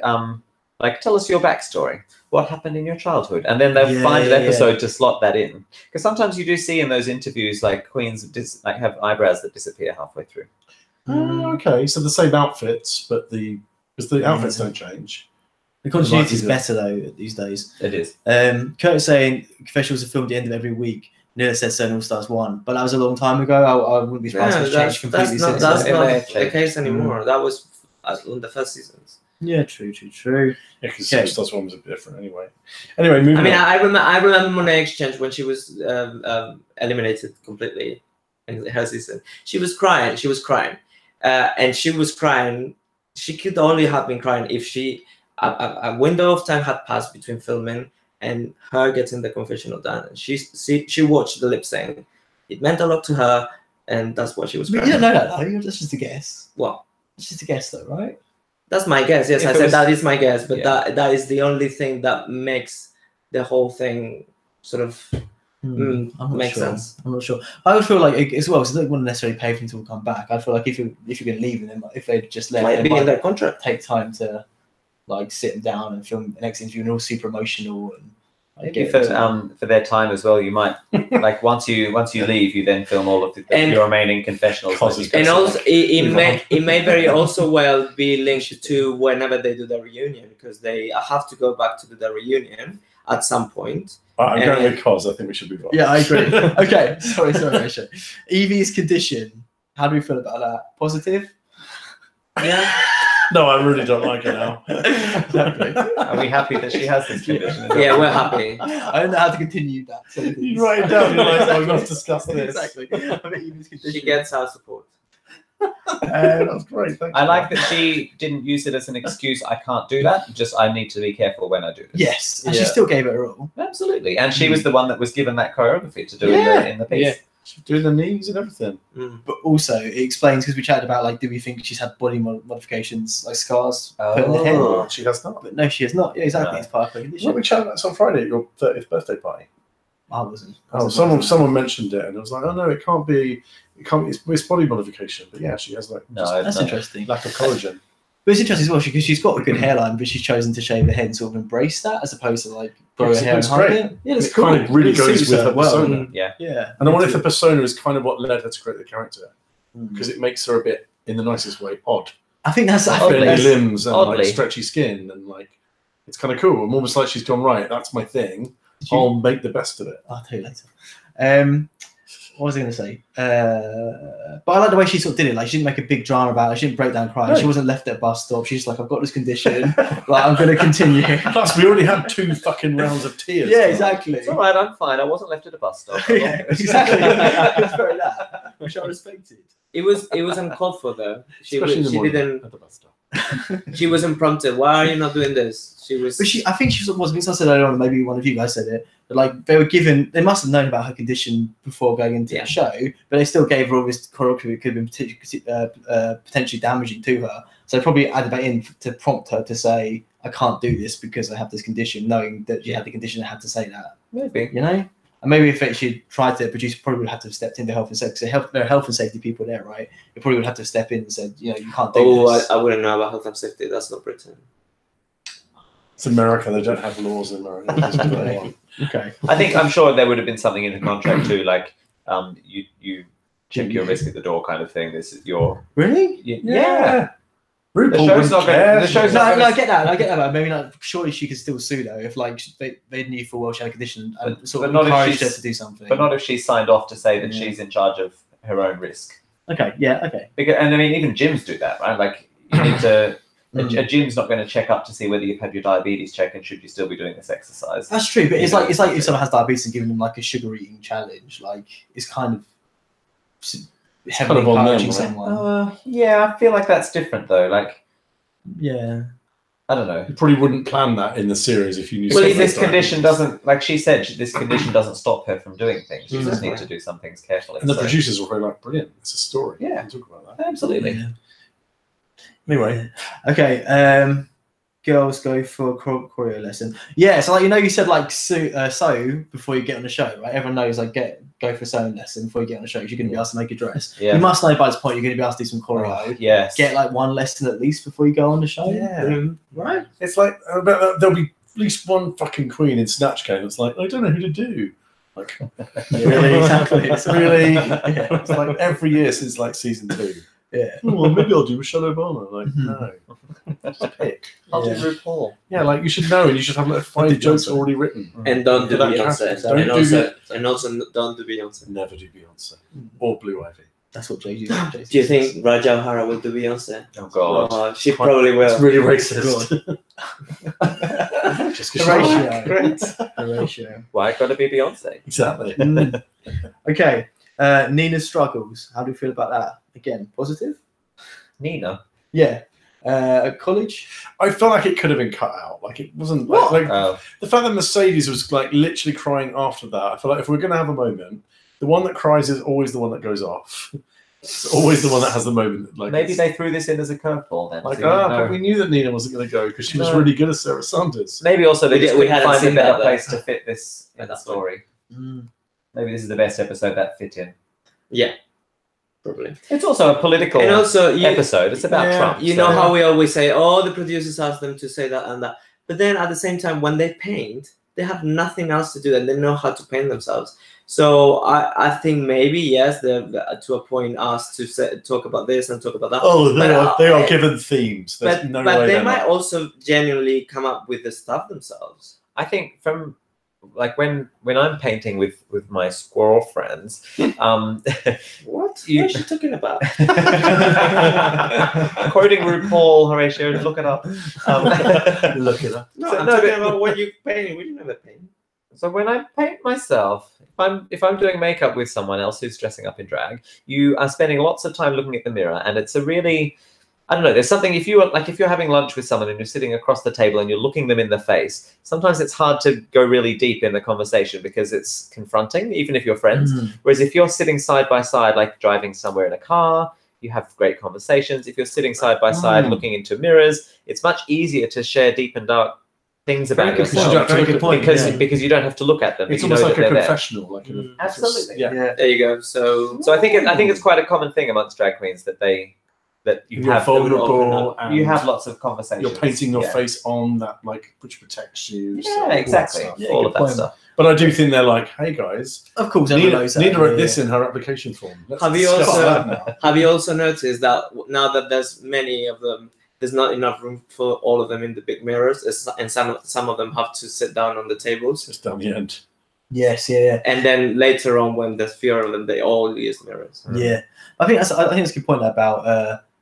tell us your backstory. What happened in your childhood? And then they'll Yeah, find an yeah, episode to slot that in. Because sometimes you do see in those interviews, like queens have eyebrows that disappear halfway through. Oh, okay, so the same outfits, but because the outfits don't change. The continuity is Like, better though these days. It is. Curtis saying confessionals are filmed at the end of every week. Neil said Seven All Stars won, but that was a long time ago. I wouldn't be surprised if it's changed completely that's since. not It may have the changed. case anymore. That was on the first seasons. Yeah, true. Yeah, because Okay. Superstars one was a bit different anyway. Anyway, moving I mean, on. I remember Monet Exchange when she was eliminated completely in her season. She was crying. And she was crying. She could only have been crying if a window of time had passed between filming and her getting the confessional done. And she watched the lip sync. It meant a lot to her, and that's why she was But crying. you don't know that though. That's just a guess. Well, It's just a guess though, right? that's my guess. Yes, If I it said was- that is my guess, but Yeah. that is the only thing that makes the whole thing sort of I'm not makes sure. sense. I'm not sure. I would feel like as well. So they don't want to necessarily pay for them to come back. I feel like if you're going to leave them, if they just left, Might they be in might their contract. take time to like sit them down and film the next interview and all super emotional and like, Maybe get into- for their time as well. You might like once you leave, you then film all of And- your remaining confessionals. Cause that you it's can And That's also, like- it may very also well be linked to whenever they do the reunion, because they have to go back to do the reunion at some point. I'm going and- with Cos. I think we should be wrong. Yeah, I agree. Okay, sorry, Rachel. Evie's condition. How do we feel about that? Positive? Yeah. No, I really don't like it now. Exactly. Are we happy that she has this condition? Is that- Yeah, we're happy. I don't know how to continue that. You write it down. You're like, oh, we must discuss this. Exactly. I bet Evie's condition. She gets our support. That's great. Thank I you. like that she didn't use it as an excuse. I can't do that. Just I need to be careful when I do this. Yes, and she Yeah. still gave it her all. Absolutely. And she was the one that was given that choreography to do in the piece. Yeah. She's doing the knees and everything. But also, it explains because we chatted about like, do we think she's had body modifications, like scars put in the head? Oh, she has not. But no, she has not. Yeah, exactly. No. It's part of her What condition. we chatted about this on Friday at your 30th birthday party. I wasn't. Oh, someone mentioned it, and it was like, oh no, it can't be. It can't. It's body modification. But yeah, she has like No, just That's no. interesting. lack of collagen. But it's interesting as well because she's got a good hairline, but she's chosen to shave her head and sort of embrace that as opposed to like grow Yes, her it hair and looks hide great. it. Yeah, it's It cool. kind of really It goes suits with her her well. persona. Yeah. Yeah. And I wonder if the persona is kind of what led her to create the character, Mm. because it makes her a bit, in the nicest way, odd. I think that's Oddly. Bendy limbs and Oddly. like stretchy skin, and like it's kind of cool. I'm almost like she's gone right. That's my thing. Did you- I'll make the best of it. I'll tell you later. What was I going to say? But I like the way she sort of did it. Like, she didn't make a big drama about it. She didn't break down crying. No. She wasn't left at a bus stop. She's like, I've got this condition. Like, I'm going to continue. Plus, we already had 2 fucking rounds of tears. Yeah, exactly. It's all right. I'm fine. I wasn't left at a bus stop. Yeah, exactly. It's very that, which I respected. It was uncalled for though. Especially in the morning didn't. at the bus stop. She wasn't prompted. Why are you not doing this? She was. But I think she was. I think I said earlier on, maybe one of you guys said it. But like they must have known about her condition before going into the show, but they still gave her all this choreography that could have been potentially damaging to her. So they probably added that in to prompt her to say, "I can't do this because I have this condition," knowing that she had the condition and had to say that. Maybe. You know. And maybe if she tried to produce, probably would have to have stepped into health and safety. Because there are health and safety people there, right? It probably would have to step in and said, you can't do this. I wouldn't know about health and safety. That's not Britain. It's America. They don't have laws in America. Just put it on. Okay. I'm sure there would have been something in the contract too, like you check your risk at the door kind of thing. This is your Really? yeah. RuPaul The show's wouldn't not gonna- care. the show's No, not I get that. But maybe not. Surely she could still sue though if like they knew full well she had a condition and But sort of not if encouraged her she's- to do something. But not if she signed off to say that Yeah. she's in charge of her own risk. Okay. Yeah. Okay. Because, and I mean, even gyms do that, right? Like you need to. A gym's not going to check up to see whether you've had your diabetes check and should you still be doing this exercise. That's true, but it's like if someone has diabetes and giving them like a sugar eating challenge, like it's kind of heavily kind of on them, encouraging right? someone. Yeah, I feel like that's different though. Like, Yeah. I don't know. You probably wouldn't plan that in the series if you knew. Well, something this like condition diabetes. doesn't, like she said, this condition doesn't stop her from doing things. She just Mhm. needs to do some things carefully. And the so- producers were very like, brilliant. It's a story. Yeah. We can talk about that. Absolutely. Yeah. Anyway, Okay. Girls go for a choreo lesson. Yeah. So like you said like sew before you get on the show, right? Everyone knows like go for a sewing lesson before you get on the show. 'Cause you're going to be asked to make a dress. Yeah. You must know by this point you're going to be asked to do some choreo. Oh, yes. Get like one lesson at least before you go on the show. Yeah. Right. it's like there'll be at least one fucking queen in Snatch Game that's like, I don't know who to do. Like, Really? Exactly. It's really, it's like every year since like season 2. Yeah. Oh, well, maybe I'll do Michelle Obama. Like, Mhm. no, just pick. I'll do Yeah. RuPaul. Yeah, like you should know, and you should have like 5 did jokes Beyonce. already written. And don't do That Beyonce. don't and, do also don't do Beyonce. Never do Beyonce or Blue Ivy. That's what Jay-Z Do you think Raja O'Hara will do Beyonce? Oh God. Oh, she probably will. It's really racist. Just The 'cause ratio. Great. The ratio. Why gotta be Beyonce? Exactly. Mm. Okay. Nina's struggles. How do you feel about that? Again, positive? Nina. Yeah. At college? I felt like it could have been cut out. Like it wasn't What? like Oh. the fact that Mercedes was like literally crying after that. I feel like if we're gonna have a moment, the one that cries is always the one that goes off. It's always the one that has the moment. Like Maybe it's they threw this in as a curveball then. like so you didn't but know. we knew that Nina wasn't gonna go because she was No. really good at Sarah Sanders. Maybe also they We just did- we couldn't hadn't find a seen better that, though. place to fit this in At the that point. story. Mm. Maybe this is the best episode that fit in. Yeah, probably. It's also a political And also, episode. It's about Yeah. Trump. you so- know how we always say, oh, the producers ask them to say that and that. But then at the same time, when they paint, they have nothing else to do and they know how to paint themselves. So I think maybe, yes, they're to a point asked to talk about this and talk about that. Oh, they are But, given themes. There's But, no but way they they're might not. also genuinely come up with the stuff themselves. I think from like when I'm painting with my squirrel friends, What? You- What are you talking about? quoting RuPaul, Horatio, look it up. Look it up. No, So- I'm no, talking but- about what you painting. We never paint. So when I paint myself, if I'm doing makeup with someone else who's dressing up in drag, you are spending lots of time looking at the mirror, and it's a really, I don't know. There's something if you're having lunch with someone and you're sitting across the table and you're looking them in the face. Sometimes it's hard to go really deep in the conversation because it's confronting, even if you're friends. Mm. Whereas if you're sitting side by side, like driving somewhere in a car, you have great conversations. If you're sitting side by side, looking into mirrors, it's much easier to share deep and dark things Very about good yourself. point. Very good point. Because Yeah. because you don't have to look at them. It's you almost know like that a they're there. confessional. Like Absolutely. yeah. There you go. So So I think it's quite a common thing amongst drag queens that you You're have vulnerable and you have lots of conversations. you're painting your Yeah. face on that, like, which protects you. so all Yeah, that exactly. stuff. Yeah, All good of that point. stuff. But I do think they're like, hey guys, Of course, everyone Nina, knows that. Nina wrote Yeah. this in her application form. Let's Have you discuss also- that now. have you also noticed that now that there's many of them, there's not enough room for all of them in the big mirrors, and some of them have to sit down on the tables. Just down the end. Yes, yeah. And then later on, when there's fewer of them, they all use mirrors. Yeah, I think that's a good point about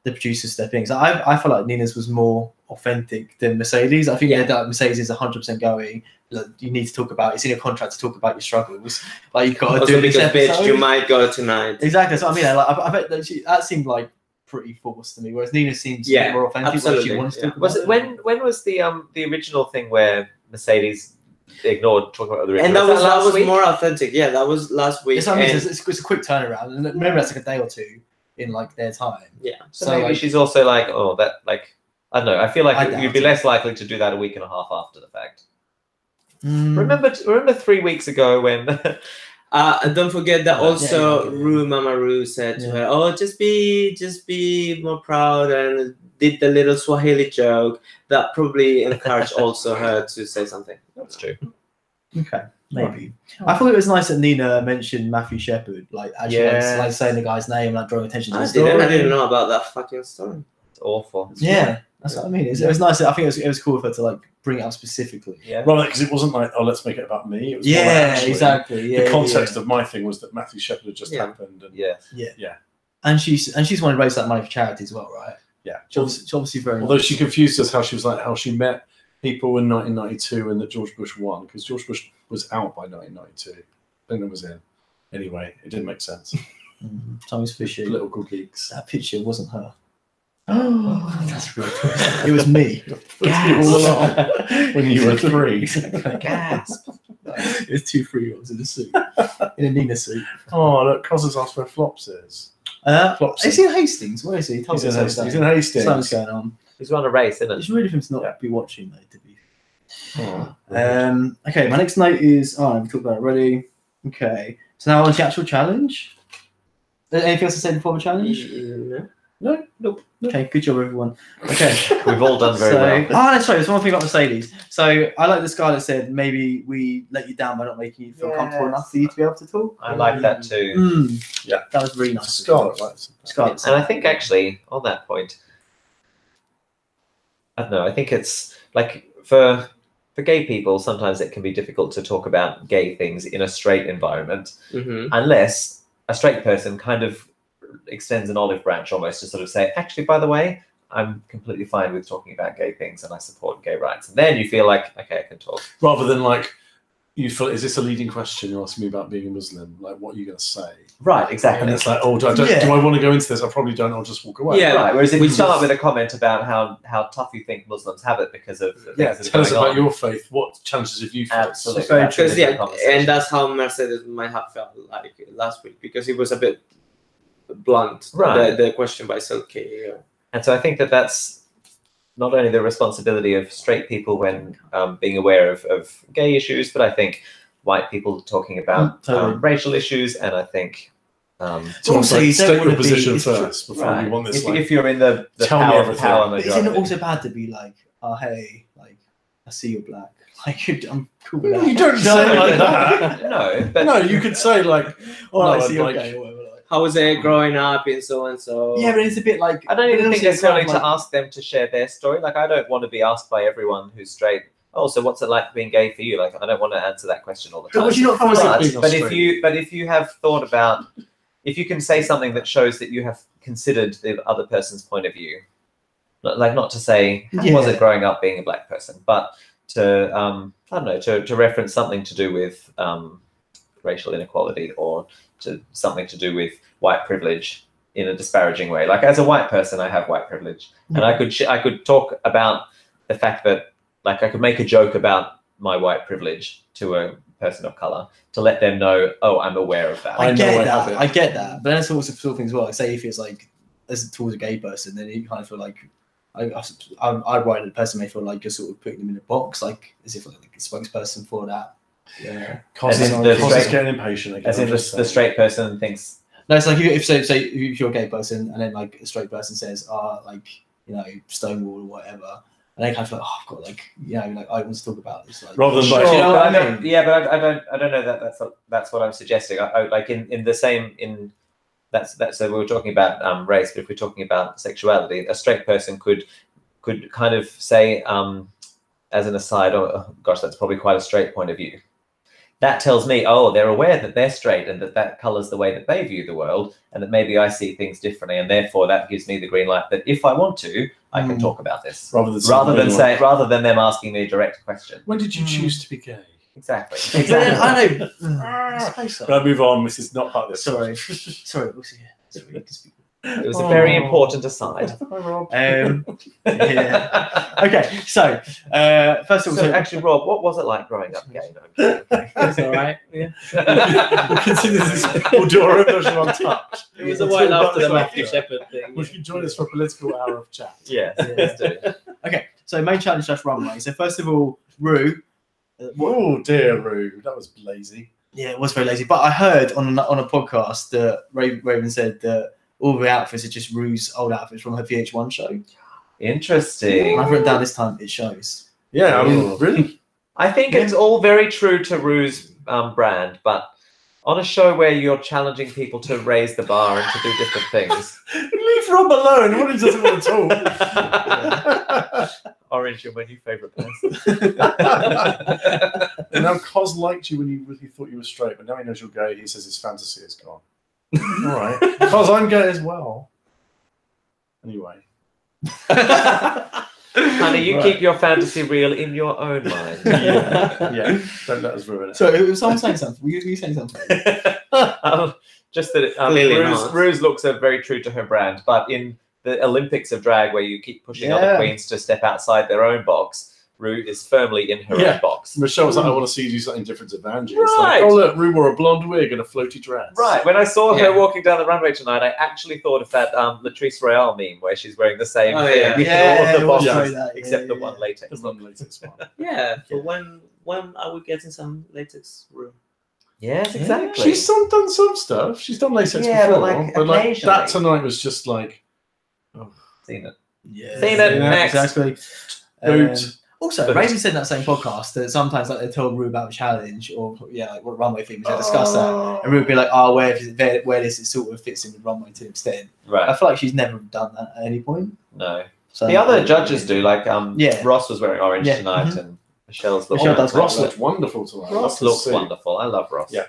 the producers stepping in. So I feel like Nina's was more authentic than Mercedes. I think that Mercedes is 100% going. Look, you need to talk about. It's in your contract to talk about your struggles. Like you've got to do this because episode. bitch, you might go tonight. Exactly. So I mean, like, I bet that seemed like pretty forced to me. Whereas Nina seems a bit more authentic. Absolutely. Like she wants to. Was it when was the original thing where Mercedes ignored talking about the And that was week? more authentic. Yeah, that was last week. It's, I mean, it's a quick turnaround. And remember, that's like a day or two in like their time. Yeah. So maybe like, she's also like, oh, that like I don't know. I feel like you'd be less likely to do that a week and a half after the fact. Remember 3 weeks ago when. Don't forget that also Rue Mama Rue said to her, "Oh, just be more proud," and did the little Swahili joke that probably encouraged also her to say something. That's true. Okay, maybe. I thought it was nice that Nina mentioned Matthew Shepard, like actually like saying the guy's name, like drawing attention to the story. I didn't know about that fucking story. It's awful. That's what I mean. It was nice. I think it was cool for her to like bring it up specifically. Yeah. Right, because it wasn't like, oh, let's make it about me. It was more actually, exactly. the context of my thing was that Matthew Shepard had just happened. And And she's wanted to raise that money for charity as well, right? Yeah. She obviously very. Although she confused us how she was like how she met people in 1992 and that George Bush won, because George Bush was out by 1992. Lyndon was in. Anyway, it didn't make sense. Someone's fishy. Political geeks. That picture wasn't her. Oh, that's real. It was me. All along when you were 3. Gasp. It was 2 3-year-olds in a suit, in a Nina suit. Oh, look, Cos has asked where Flops is. Flops. Is he in Hastings? Where is he? He's in Hastings. He's in Hastings. Something's going on. He's run a race, isn't it? It's really for him to not be watching, though, to be. Okay, my next note is. Oh, we talked about it already. Okay, so now on to the actual challenge. Anything else to say before the challenge? No? Nope. Okay, good job, everyone. Okay. We've all done very well. Oh, that's right. There's one thing about Mercedes. So I like this guy that said maybe we let you down by not making you feel comfortable enough for you to be able to talk. I like that too. Yeah, that was really nice. Scarlett likes it. Scarlett. And I think actually on that point, I don't know. I think it's like for gay people, sometimes it can be difficult to talk about gay things in a straight environment, unless a straight person kind of extends an olive branch almost to sort of say, actually, by the way, I'm completely fine with talking about gay things and I support gay rights. And then you feel like, okay, I can talk. Rather than like, you feel, is this a leading question? You're asking me about being a Muslim. Like, what are you going to say? Right, exactly. And it's like, oh, do I want to go into this? I probably don't. I'll just walk away. Yeah, right. Whereas if you start with a comment about how tough you think Muslims have it because of tell us about your faith. What challenges have you faced? Absolutely. Because and that's how Mercedes might have felt like last week, because it was a bit blunt. Right. The question by Silky. And so I think that's not only the responsibility of straight people when being aware of gay issues, but I think white people talking about racial issues, and I think so also you state your position first before you want this. If you're in the power majority. Isn't it also bad to be like, oh hey, like I see you're black, like I'm cool with that? You don't say it like that. No, but no, you could say like, oh, no, I see you're like, gay or whatever. How was it growing up in so and so? Yeah, but it's a bit like I don't even think necessarily like, to ask them to share their story. Like I don't want to be asked by everyone who's straight, oh, so what's it like being gay for you? Like I don't want to answer that question all the time. But you not but if you have thought about, if you can say something that shows that you have considered the other person's point of view, like not to say how was it growing up being a black person, but to I don't know, to reference something to do with racial inequality or to something to do with white privilege in a disparaging way. Like as a white person, I have white privilege, and I could talk about the fact that like I could make a joke about my white privilege to a person of color to let them know, oh, I'm aware of that. I get that, but then it's also sort of things as well. Like say if it's like as towards a gay person, then you kind of feel like I worry that the person may feel like you're sort of putting them in a box, like as if like a spokesperson for that. Yeah, Cos is getting impatient again. As in the straight person thinks. No, it's like if you're a gay person and then like a straight person says, like you know Stonewall or whatever, and they kind of feel like, oh, I've got like you know like I want to talk about this. Like, rather than sure, like, you know what I mean? Yeah, but I don't know that that's what I'm suggesting. I like in the same in that's so we were talking about race, but if we're talking about sexuality, a straight person could kind of say as an aside, oh gosh, that's probably quite a straight point of view. that tells me, oh, they're aware that they're straight and that colors the way that they view the world, and that maybe I see things differently, and therefore that gives me the green light that if I want to, I can talk about this rather than them asking me a direct question. When did you choose to be gay? Exactly. I know. Can I move on? This is not part of this. Sorry. It was a very important aside. Yeah. Okay, so first of all, So actually, Rob, what was it like growing up gay? It's all right. Yeah. We'll consider this. We'll do our own version on touch. It was a while after the Matthew Shepard thing. Would you join us for a political hour of chat? Yes, let's do. okay, so main challenge / runway. So first of all, Rue. Oh dear, Rue, that was lazy. Yeah, it was very lazy. But I heard on a podcast that Raven said that all the outfits are just Rue's old outfits from her VH1 show. Interesting. I've written down this time it shows. Yeah, I mean, really. I think it's all very true to Rue's brand, but on a show where you're challenging people to raise the bar and to do different things. Leave Rob alone. What he doesn't want to talk. Orange, you're my new favourite person. And now Cos liked you when you really thought you were straight, but now he knows you're gay. He says his fantasy is gone. All right, Cos, I'm gay as well. Anyway. Honey, you keep your fantasy real in your own mind. Yeah. Don't let us ruin it. So it was someone saying something. Were you saying something? Just that Clearly not. Rue's looks are very true to her brand, but in the Olympics of drag, where you keep pushing other queens to step outside their own box, Rue is firmly in her own box. Michelle was like, I want to see you do something different to Vanjie. It's Right. like, oh look, Rue wore a blonde wig and a floaty dress. Right. When I saw her walking down the runway tonight, I actually thought of that Latrice Royale meme where she's wearing the same thing with all of the boxes, except the one latex. The one latex one. Yeah, but when are we getting some latex room? Yes, exactly. She's done some stuff. She's done latex Yeah, before. but, like, occasionally. That tonight was just like, Seen it. Yeah. Seen it. Next. Exactly. Boot. Also, Raven said in that same podcast that sometimes like they told Rue about the challenge or like what runway things they discussed that, and Rue would be like, "Oh, where this it sort of fits in with runway to an extent." Right. I feel like she's never done that at any point. No. So The other judges do. Like Ross was wearing orange Yeah. tonight, and Michelle's Michelle looking. does Ross looked wonderful tonight. Ross looks wonderful. I love Ross. Yeah.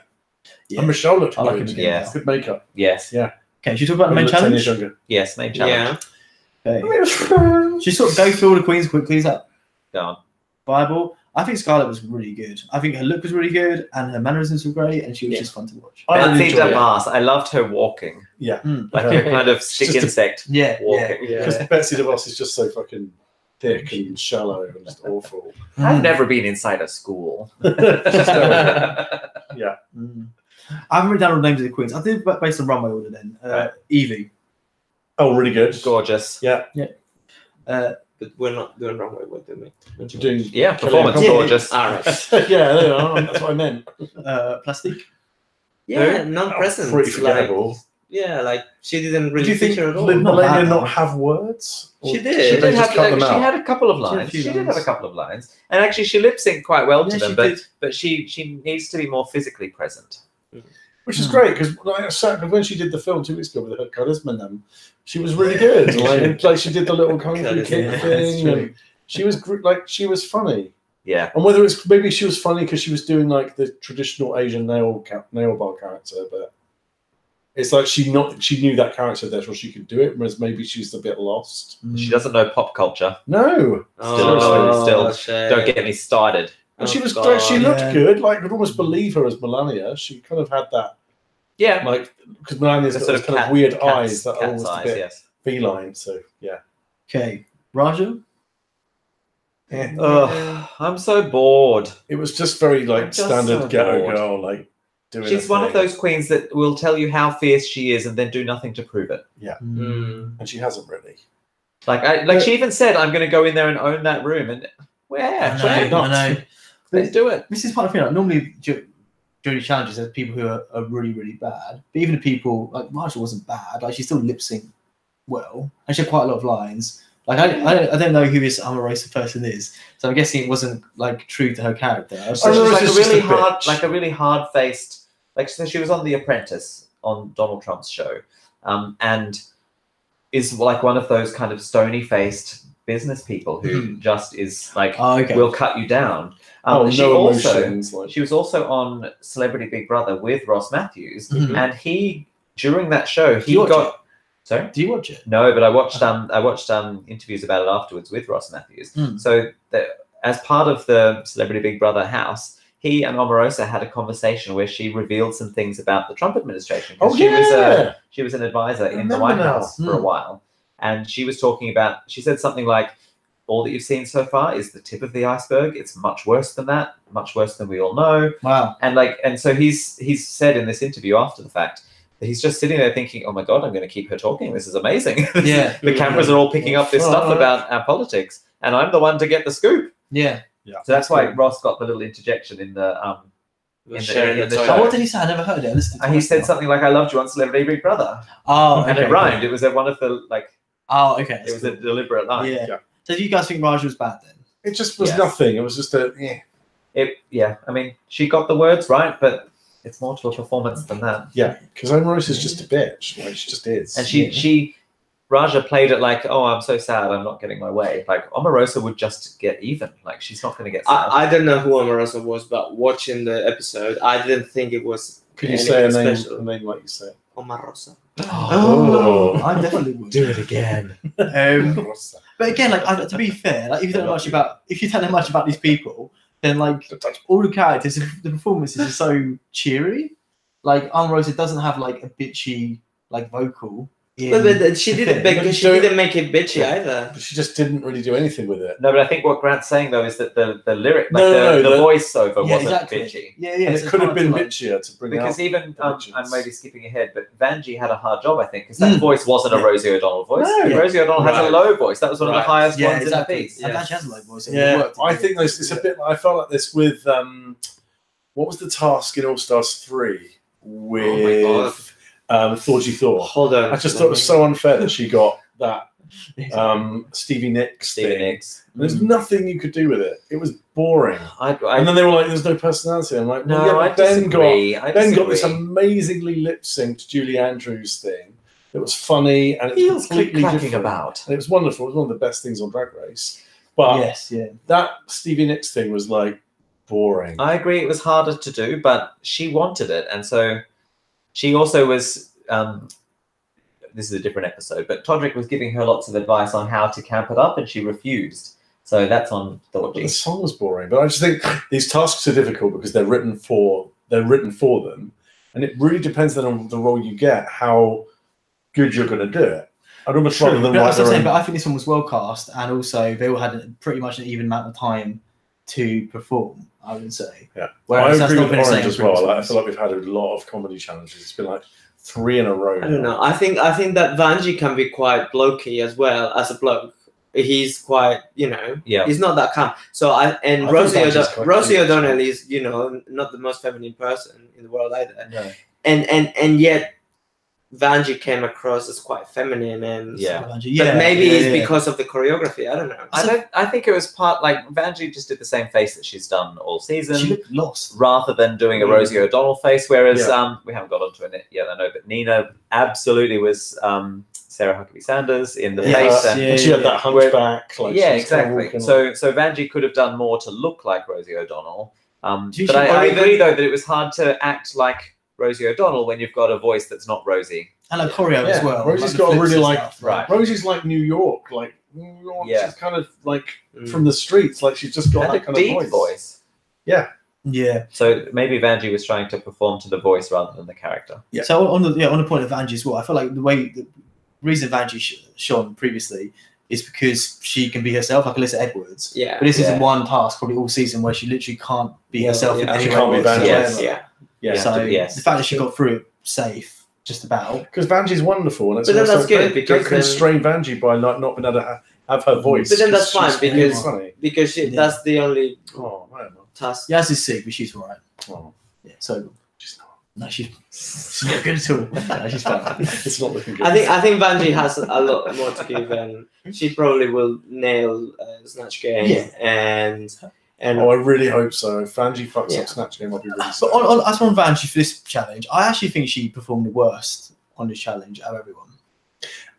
Yeah. And Michelle looked I like good. him Yeah. Good makeup. Yes. Yeah. Okay, should we talk about the main Looked 10 years challenge? younger. Yes. Main challenge. Yeah. Okay. Should we sort of go through all the queens quickly? Is that Go on. viable? I think Scarlett was really good. I think her look was really good, and her mannerisms were great, and she was just fun to watch. I really Betsy enjoyed it. DeVos. I loved her walking. Yeah. Like a kind of stick Just a- insect Yeah, walking. Because Betsy DeVos is just so fucking thick and shallow and just awful. I've never been inside a school. Yeah. I haven't written down all the names of the queens. I did based on runway order then. Evie. Oh, really good. Gorgeous. Yeah. But we're not doing runway. We're doing You're doing Yeah, performance Yeah. gorgeous. All right. yeah, there you are. That's what I meant. Plastic. Yeah, non-present. Pretty like, forgettable. yeah, like she didn't Do really you think feature at all. Did Not Melania bad, not though. have words? Or She did. Should She they did just have, cut them she out? had a couple of She had a lines. few She did have a lines. couple of lines, and actually she lip synced quite well to Yeah, them. she But did. she needs to be more physically present. Which is great because when she did the film 2 weeks ago with her charisma, and them, she was really good. Like she did the little kung fu Charisma, kick that's thing, true. and she was she was funny. Yeah. And whether it's maybe she was funny because she was doing like the traditional Asian nail bar character, but it's like she knew that character, therefore she could do it. Whereas maybe she's a bit lost. She doesn't know pop culture. No, Still, shit. don't get me started. and she was God. great. She looked Yeah. good. Like I could almost believe her as Melania. She kind of had that Yeah. like because Melania's The got sort those of kind of weird cat's eyes that are cat's almost eyes, a bit yes. feline. So yeah. Okay. Raja. Ugh, I'm so bored. It was just very like I'm just standard so ghetto bored. girl, like doing. She's her one of thing. those queens that will tell you how fierce she is and then do nothing to prove it. Mm. and she hasn't really. Like she even said, "I'm going to go in there and own that room." And where? I know. Let's do it. This is part of the thing. Like, normally during challenges, there's people who are really, really bad. But even the people like Marshall wasn't bad. Like she still lip synced well, and she had quite a lot of lines. Like I don't know who this I'm a racist person is, so I'm guessing it wasn't like true to her character. So Oh, she's no, like it's a just really a hard, bitch. like a really hard-faced. Like so she was on The Apprentice on Donald Trump's show, and is like one of those kind of stony-faced business people who just is like, Oh, okay. will cut you down. Oh, she no also emotions. Like, she was also on Celebrity Big Brother with Ross Matthews, Mhm. and he during that show Do you watch got. Sorry? Do you watch it? No, but I watched interviews about it afterwards with Ross Matthews. Mm. So as part of the Celebrity Big Brother house, he and Omarosa had a conversation where she revealed some things about the Trump administration. 'Cause oh she she was an advisor in the remember White now. House for a while, and she was talking about. She said something like, "All that you've seen so far is the tip of the iceberg. It's much worse than that. Much worse than we all know." Wow. And so he's said in this interview after the fact that he's just sitting there thinking, "Oh my God, I'm going to keep her talking. This is amazing. Yeah. The cameras are all picking up this stuff about our politics, and I'm the one to get the scoop." Yeah. So that's why Ross got the little interjection in the sharing in the the Oh, show. what did he say? I never heard it. I listened to And he it said now. something like, "I loved you on Celebrity Big Brother," Oh, and okay, it rhymed. It was one of the Oh, okay. It was a deliberate line. Yeah. Yeah. So do you guys think Raja was bad then? it just was Yes. nothing. It was just a I mean, she got the words right, but it's more to a performance than that. yeah. Because Omarosa's just a bitch. Like she just is. And she Raja played it like, "Oh, I'm so sad, I'm not getting my way." Like Omarosa would just get even. Like she's not going to get sad. I don't know who Omarosa was, but watching the episode, I didn't think it was. Could you say a name? special. A name like you say? Omarosa. Oh. I definitely would. Do it again. Omarosa. But again, like to be fair, like if you don't know much about these people, then like all the characters, the performances are so cheery. Like Omarosa doesn't have like a bitchy like vocal. But she didn't. She didn't make it bitchy either. But she just didn't really do anything with it. No, but I think what Grant's saying though is that the lyric, like No, the the- voiceover Yeah, wasn't exactly. bitchy. Yeah, And yeah. it could have been bitchier to bring Because out. even bitches. I'm maybe skipping ahead, but Vanjie had a hard job, I think, because that voice wasn't a Rosie O'Donnell voice. No. Yeah. Rosie O'Donnell has Right. a low voice. That was one of the Right. highest Yeah, ones exactly. in the piece. And Yeah. that has a low voice. and it Yeah, worked. I think it's a bit. I felt like this with what was the task in All Stars 3 with Thorgy Thor. Hold on. I just thought it was so unfair that she got that Stevie Nicks Stevie thing. Nicks. There's nothing you could do with it. It was boring. And I then they were like, "There's no personality." I'm like, no, well, yeah, I but Ben disagree. I got disagree. this amazingly lip synced Julie Andrews thing. It was funny and He it's was completely clacking different. about. And it was wonderful. It was one of the best things on Drag Race. But Yes, yeah. that Stevie Nicks thing was like boring. I agree it was harder to do, but she wanted it. And so she also was, this is a different episode, but Todrick was giving her lots of advice on how to camp it up and she refused. So that's on But the Thorgy. song was boring. But I just think these tasks are difficult because they're written for them. And it really depends then on the role you get, how good you're going to do it. I'd almost rather than But, write that's what I'm their saying, own. but I think this one was well cast, and also they all had pretty much an even amount of time to perform, I would say. Yeah. Whereas I that's agree not with been the Orange same as well. previous Like, I ones. feel like we've had a lot of comedy challenges. It's been like 3 in a row. I don't know. I think that Vanjie can be quite blokey as well as a bloke. He's quite, Yeah. he's not that calm. So I think Rosie Vanjie's quite Rosie cute. O'Donnell is, not the most feminine person in the world either. No. And yet Vanjie came across as quite feminine and Yeah. but maybe it's because of the choreography. I don't know. I think it was like Vanjie just did the same face that she's done all season. She looked lost. Rather than doing a Rosie O'Donnell face, whereas Yeah. we haven't got onto it yet, I know, but Nina absolutely was Sarah Huckabee Sanders in the face, and And she had that hunchback. Like, yeah, she was kind of exactly. walking So Vanjie could have done more to look like Rosie O'Donnell, She but should- I or even- agree though that it was hard to act like Rosie O'Donnell when you've got a voice that's not Rosie. And a choreo as Yeah, well. Rosie's the got a flips really and like- stuff. Right. Rosie's like New York. Like, New York. Yeah. She's kind of like Mm. from the streets. Like, she's just got And that a kind deep of voice. Yeah. So maybe Vanjie was trying to perform to the voice rather than the character. Yeah. So on the point of Vanjie as well, I feel like the reason Vanjie shone previously is because she can be herself, like Alyssa Edwards. Yeah. But this is Yeah. the one task probably all season where she literally can't be herself. Yeah, in she any can't way be Vanjie. whatsoever. Yes, Yeah. Yeah. So Yes. the fact that she got through it safe, just about. Because Vanjie's wonderful, and it's But then also, that's good, don't because then- constrain Vanjie by not being able to have her voice. But then that's 'cause fine, she's really because- funny. Because Yeah. that's the only Oh, I don't know. task. Yaz is sick, but she's alright. Oh, Yeah. So she's not. no, she's not good at all. No, she's fine. It's not looking good. I think Vanjie has a lot more to give, and she probably will nail Snatch Game. Yeah. And Oh, I really hope so. If Vanjie fucks Yeah. up Snatch Game, I'll be really But sad. as on Vanjie for this challenge, I actually think she performed the worst on this challenge out of everyone.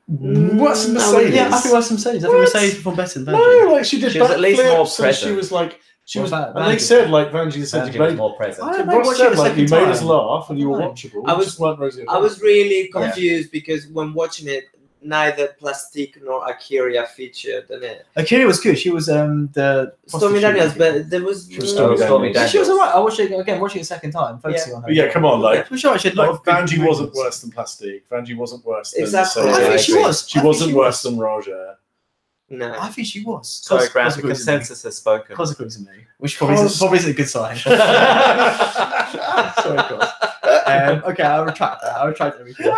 What's I would- Mercedes? Yeah, I think it was Mercedes. I think Mercedes performed better than No, Vanjie. like she did She was at least more backflips, and she present. was like, she Well, was, Van- and they Vanjie- said like Vanjie said, Vanjie you was made, more present. I don't know, Ross watching said it like you second made us time. laugh and you were I don't know. watchable. I You was- just weren't Rosie I was really Yeah. confused because when watching it, neither Plastique nor Akira featured in it. Akira was good. She was the Stormy prostitute. Daniels, but there was She was Oh, Stormy Stormy Daniels. She was Daniels. alright. I watched it again. Watching it a second time, focusing on her. But yeah, come on, like, She was alright. She had a lot like of good Vanjie wasn't movements. worse than Plastique. Vanjie wasn't worse than Exactly. Mercedes. I think she agree. was. She I think wasn't she worse was. than Roger. no. I think she was. So Cos- grand, Cos the agrees with me. consensus has spoken. Cos agrees with me, which probably isn't a good sign. Sorry, Cos. Okay, I'll retract that. I'll retract everything.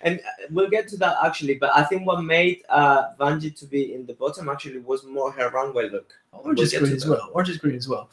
And we'll get to that actually, but I think what made Vanjie to be in the bottom actually was more her runway look. Orange We'll is get green to as that. well. Orange is green as well.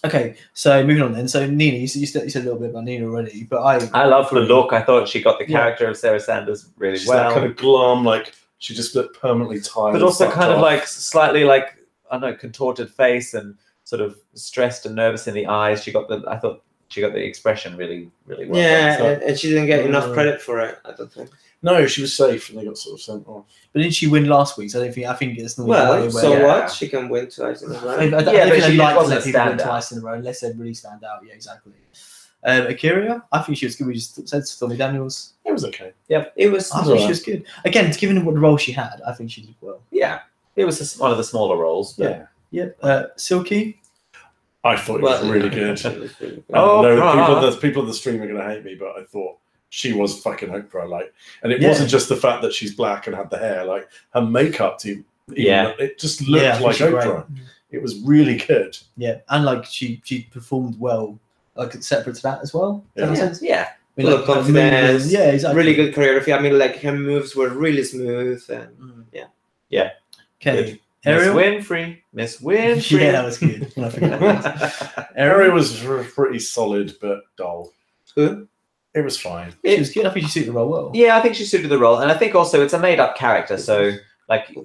Okay, so moving on then. So Nina, you said a little bit about Nina already, but I love the look. I thought she got the Yeah. character of Sarah Sanders really She's well. that kind of glum, like she just looked permanently tired. But and also fucked kind of off. like slightly like, I don't know, contorted face and sort of stressed and nervous in the eyes. I thought she got the expression really, really well. Yeah, So- and she didn't get enough Mm. credit for it, I don't think. No, she was safe and they got sort of sent off. But didn't she win last week? So I think it's normally the Well, way so where. Yeah. what? She can win twice in a row. I don't Yeah, but think she they like to wasn't let a people win standout. twice in a row unless they really stand out. Yeah, exactly. Akira, I think she was good. We just said Stormy Daniels. It was okay. It was. I think she was good. Again, given what the role she had, I think she did well. Yeah, it was one of the smaller roles. But Yeah. Yeah. Silky. I thought it was really good. It was really good. Oh, no, Oprah. people on the stream are going to hate me, but I thought she was fucking Oprah. Like, and it Yeah. wasn't just the fact that she's black and had the hair. Like her makeup, it just looked Yeah, I think like she's Oprah. great. It was really good. Yeah, and like she performed well, like separate to that as well. Does that make Yeah. sense? Yeah, I mean, Full like, of confidence. movement. Yeah, exactly. Really good choreography. I mean, like her moves were really smooth, and Okay, Miss Ariel. Winfrey, Miss Winfrey. Yeah, that was good. I forgot that. Ariel was pretty solid but dull. Who? It was fine. She was good. I think she suited the role well. Yeah, I think she suited the role, and I think also it's a made-up character. So, like,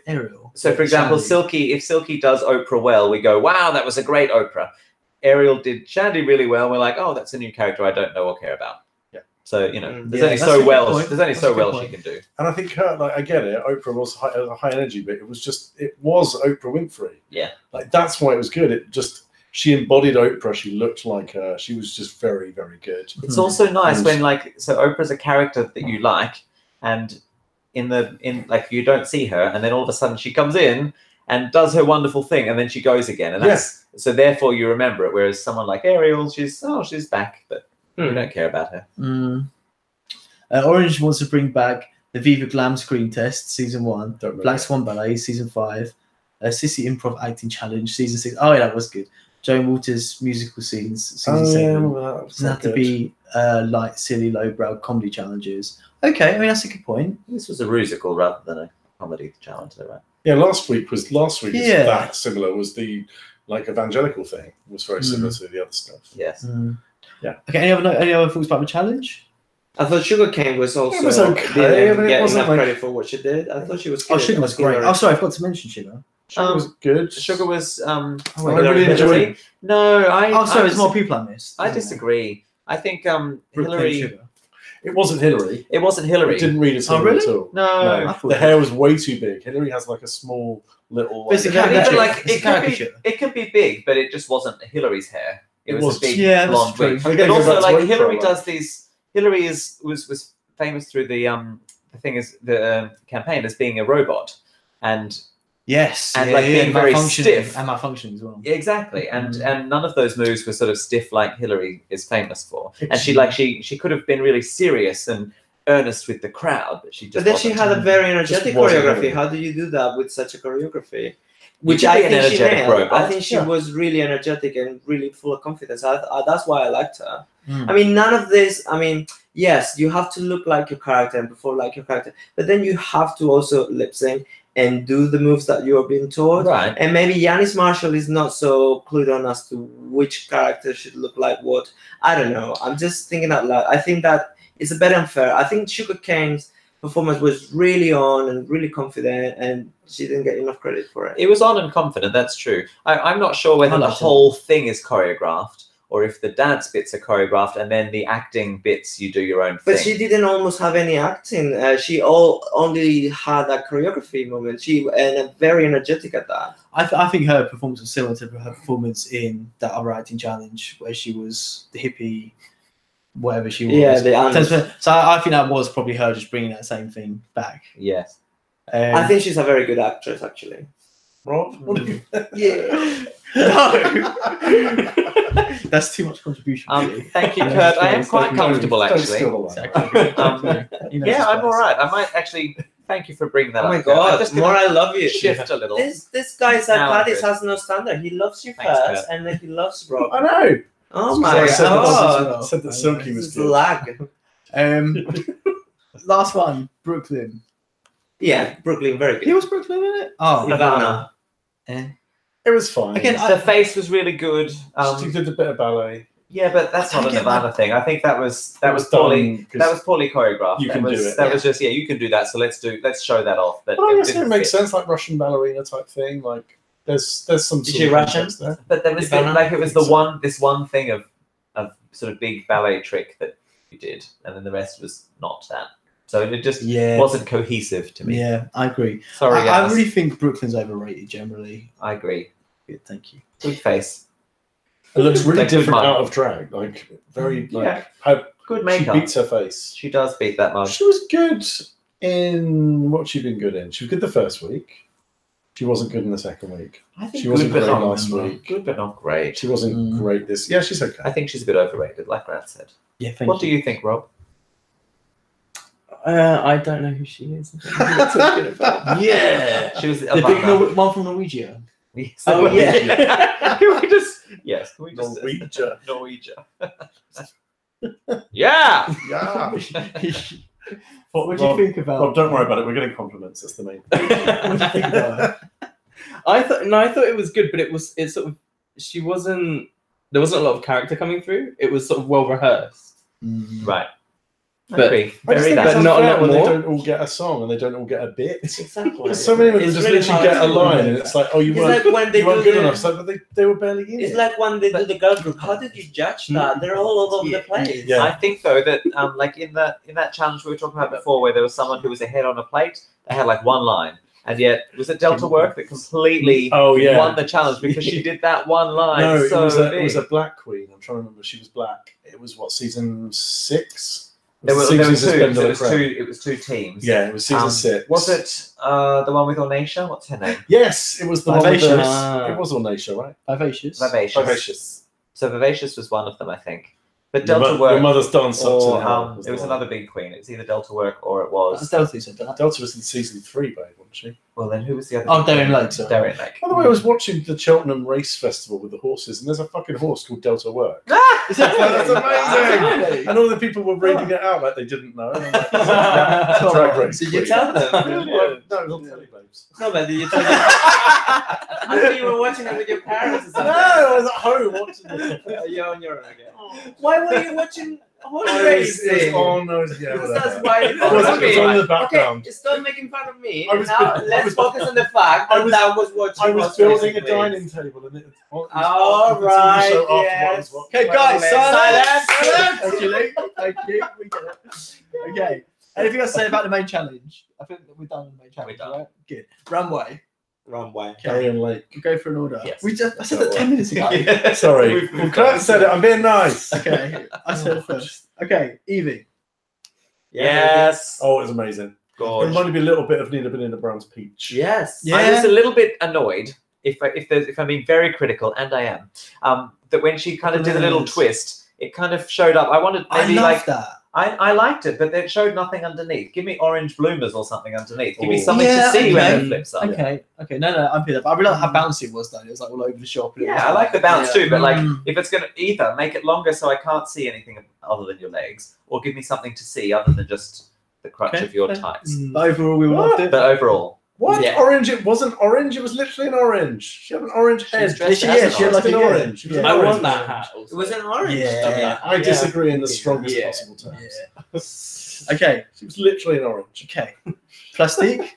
Ariel. for example, Shandy. Silky. If Silky does Oprah well, we go, "Wow, that was a great Oprah." Ariel did Shandy really well. We're like, "Oh, that's a new character I don't know or care about." Yeah. So there's Yeah, only that's a so good well. point. There's only That's so a good well point. she can do. And I think her, like, I get it. Oprah was high energy, but it was Oprah Winfrey. Yeah. Like that's why it was good. She embodied Oprah. She looked like her. She was just very, very good. It's also nice And- when so Oprah's a character that you like, and in you don't see her, and then all of a sudden she comes in and does her wonderful thing, and then she goes again, and that's so therefore you remember it. Whereas someone like Ariel, she's back, but we don't care about her. Orange wants to bring back the Viva Glam Screen Test Season 1, Don't remember. Black Swan Ballet Season 5, Sissy Improv Acting Challenge Season 6. Oh yeah, that was good. Joan Walters musical scenes Season 7. well, Doesn't have to be light, silly, lowbrow comedy challenges. Okay, I mean that's a good point. This was a musical rather than a comedy challenge, though, right? Yeah, last week is Yeah. that similar. Was the evangelical thing was very similar to the other stuff. Yes. Yeah. Okay. Any other thoughts about the challenge? I thought Sugarcane was also It was okay. didn't I mean, it get wasn't enough like- credit for what she did. I thought she was Oh, good. Sugar was great. Oh, sorry, I forgot to mention Sugar. Sugar was good. Sugar was I Hillary. really enjoyed. No, Oh, sorry, there's more people I missed. I disagree. I think Brooke played Hillary. Sugar. It wasn't Hillary. It wasn't Hillary. It didn't read it Oh, really? at all. No. I thought The it hair was way too big. Hillary has like a small little. But it's a like- And even caricature. like It's a caricature. it could be big, but it just wasn't Hillary's hair. It was a big Yeah, that's blonde true. wig. And But again, go also, back to like Oprah, Hillary like- does these. Hillary was famous through the thing is the campaign as being a robot, and Yes, And, like, being very malfunctioning- stiff. and malfunctioning as well. exactly, and none of those moves were sort of stiff like Hillary is famous for. And It's- she could have been really serious and earnest with the crowd, but she just. But then she wasn't. had a very energetic wasn't choreography. Hillary. How do you do that with such a choreography? You Which could I be an think she energetic nailed. I robot. think she Yeah. was really energetic and really full of confidence. That's why I liked her. Mm. I mean, none of this. I mean, yes, you have to look like your character and perform like your character, but then you have to also lip sync and do the moves that you are being taught. Right. And maybe Yanis Marshall is not so clued on as to which character should look like what. I don't know. I'm just thinking out loud. I think that it's a bit unfair. I think Sugarcane's performance was really on and really confident, and she didn't get enough credit for it. It was on and confident. That's true. I'm not sure whether I the liked it. whole thing is choreographed or if the dance bits are choreographed, and then the acting bits you do your own thing. But she didn't almost have any acting. She only had a choreography moment. She and very energetic at that. I think her performance was similar to her performance in that other acting challenge where she was the hippie, whatever she was. Yeah, the so I think that was probably her just bringing that same thing back. Yes. I think she's a very good actress, actually. Rob? Yeah. No, that's too much contribution. Thank you, Kurt. I am quite comfortable, actually. Yeah, I'm all right. I might actually thank you for bringing that up. Oh my God, more I love you. Shift a little. This guy Sarkadis has no standard. He loves you Thanks, first, Kurt. and then he loves Rob. I know. Oh my God. Said that Silky This was is good. lag. Last one, Brooklyn. Yeah, Brooklyn, very He good. was Brooklyn in it. Oh, Ivana. It was fine. Again, The face was really good. She did a bit of ballet. Yeah, but that's I not a don't get Nirvana thing. I think that was was poorly. done 'cause That was poorly choreographed. you that can was, do it. That was just you can do that. So let's show that off. But Well, I guess didn't it makes fit. sense, like Russian ballerina type thing. Like there's some. Is sort she of Russian? context there. But there was Ivana? like it was this one thing of sort of big ballet trick that you did, and then the rest was not that. So it just wasn't cohesive to me. Yeah, I agree. Sorry, I guys. really think Brooklyn's overrated generally. I agree. Good, thank you. Good face. It looks really Like good different mug. out of drag. Like very like Yeah. how Good she makeup. beats her face. She does beat that mug. She was good in what she been good in. She was good the first week. She wasn't good in the second week. I think She wasn't good, but great not last week. Good, but not great. She wasn't great this. Yeah, she's okay. I think she's a bit overrated, like Grant said. Yeah, thank What you. do you think, Rob? I don't know who she is. I don't know what you're talking about. Yeah, She was the big one from Norwegia. Yes. Oh, yeah. Can we just? Yes. Can we just? Norwegia. Norwegia. Yeah. Yeah. What do you think about? Rob, don't worry about it. We're getting compliments. That's the main thing. What do you think about her? I thought it was good, but it sort of there wasn't a lot of character coming through. It was sort of well rehearsed. Right. But- I agree. I just Very think that. it's But not a unfair lot when they more. don't all get a song and they don't all get a bit. Exactly. Because so many of them It's just really literally hard get a to line, do and it's like, oh, you It's weren't, like when they you weren't do good the- enough. So, but they were barely in It's it. like when they do the girl group. How did you judge that? They're all over the place. Yeah. I think though that like in that challenge we were talking about before, where there was someone who was ahead on a plate, they had like one line, and yet was it Delta Work that completely won the challenge because she did that one line? No, so it was a black queen. I'm trying to remember. She was black. It was what, season 6? There was Season two. suspended It was crap. two. It was two teams. Yeah, it was season 6. Was it the one with Ornacia? What's her name? Yes, it was the one with Vivacious. it was Ornacia, right? Vivacious. Vivacious. Vivacious. So Vivacious was one of them, I think. But Your Delta Work. mother's dance up to Or the hell. it was the another one. big queen. It was either Delta Work or it was. That's Delta who said that. Delta was in season 3, babe, wasn't she? Well, then who was the other? Oh, big Darren queen? Lake, sorry. Darren Lake. By the way, I was watching the Cheltenham Race Festival with the horses, and there's a fucking horse called Delta Work. Is that That's amazing! Really? And all the people were reading it out like they didn't know. And I'm like, Sorry. Drag Race. Did you tell them? No, it was on telly, babes. No, but did you tell them? I thought you were watching it with your parents or No, something. I was at home watching this. You're on your own again. Why were you watching horse Oh, racing? oh no, yeah, Because whatever. that's why It was on in the background. Okay, stop making fun of me. I was Now bu- I let's was- focus on the fact I that was- I was watching. I was horse building a racing dining with. table, and it was All right, yes. Okay, guys, Silence. silence. Thank you, Luke. Thank you. We get it. Okay. Anything else to say about the main challenge? I think that we're done with the main challenge, We're done. right? Good. Runway. Runway. Darien Lake. We'll go for an order. Yes. I said that 10 minutes ago. Sorry. Well, Kurt said it. I'm being nice. Okay. I said it first. Okay, Evie. Yes. Oh, it was amazing. It Gorge. reminded me a little bit of Nina Benina Brown's Peach. Yes. Yeah. I was a little bit annoyed, if I'm being very critical, and I am, that when she kind of did a little Yes. twist, it kind of showed up. I wanted maybe I like love that. I liked it, but it showed nothing underneath. Give me orange bloomers or something underneath. Give me Oh. something to see when okay. it flips up. Okay. No, I'm here. But I really like how bouncy it was, though. It was like all over the shop. and it was Yeah, I like the bounce Yeah. too, but like Mm. if it's gonna either make it longer so I can't see anything other than your legs, or give me something to see other than just the crutch Okay, of your fair. tights. But overall, we loved it. But overall, What? Yeah. Orange? It wasn't orange. It was literally an orange. She had an orange head. dressed Yeah, as she an had like an a orange. It was an I orange want that orange. hat. Also. It was an orange. Yeah. I disagree in the strongest Yeah. possible terms. Okay. She was literally an orange. Okay. Plastique.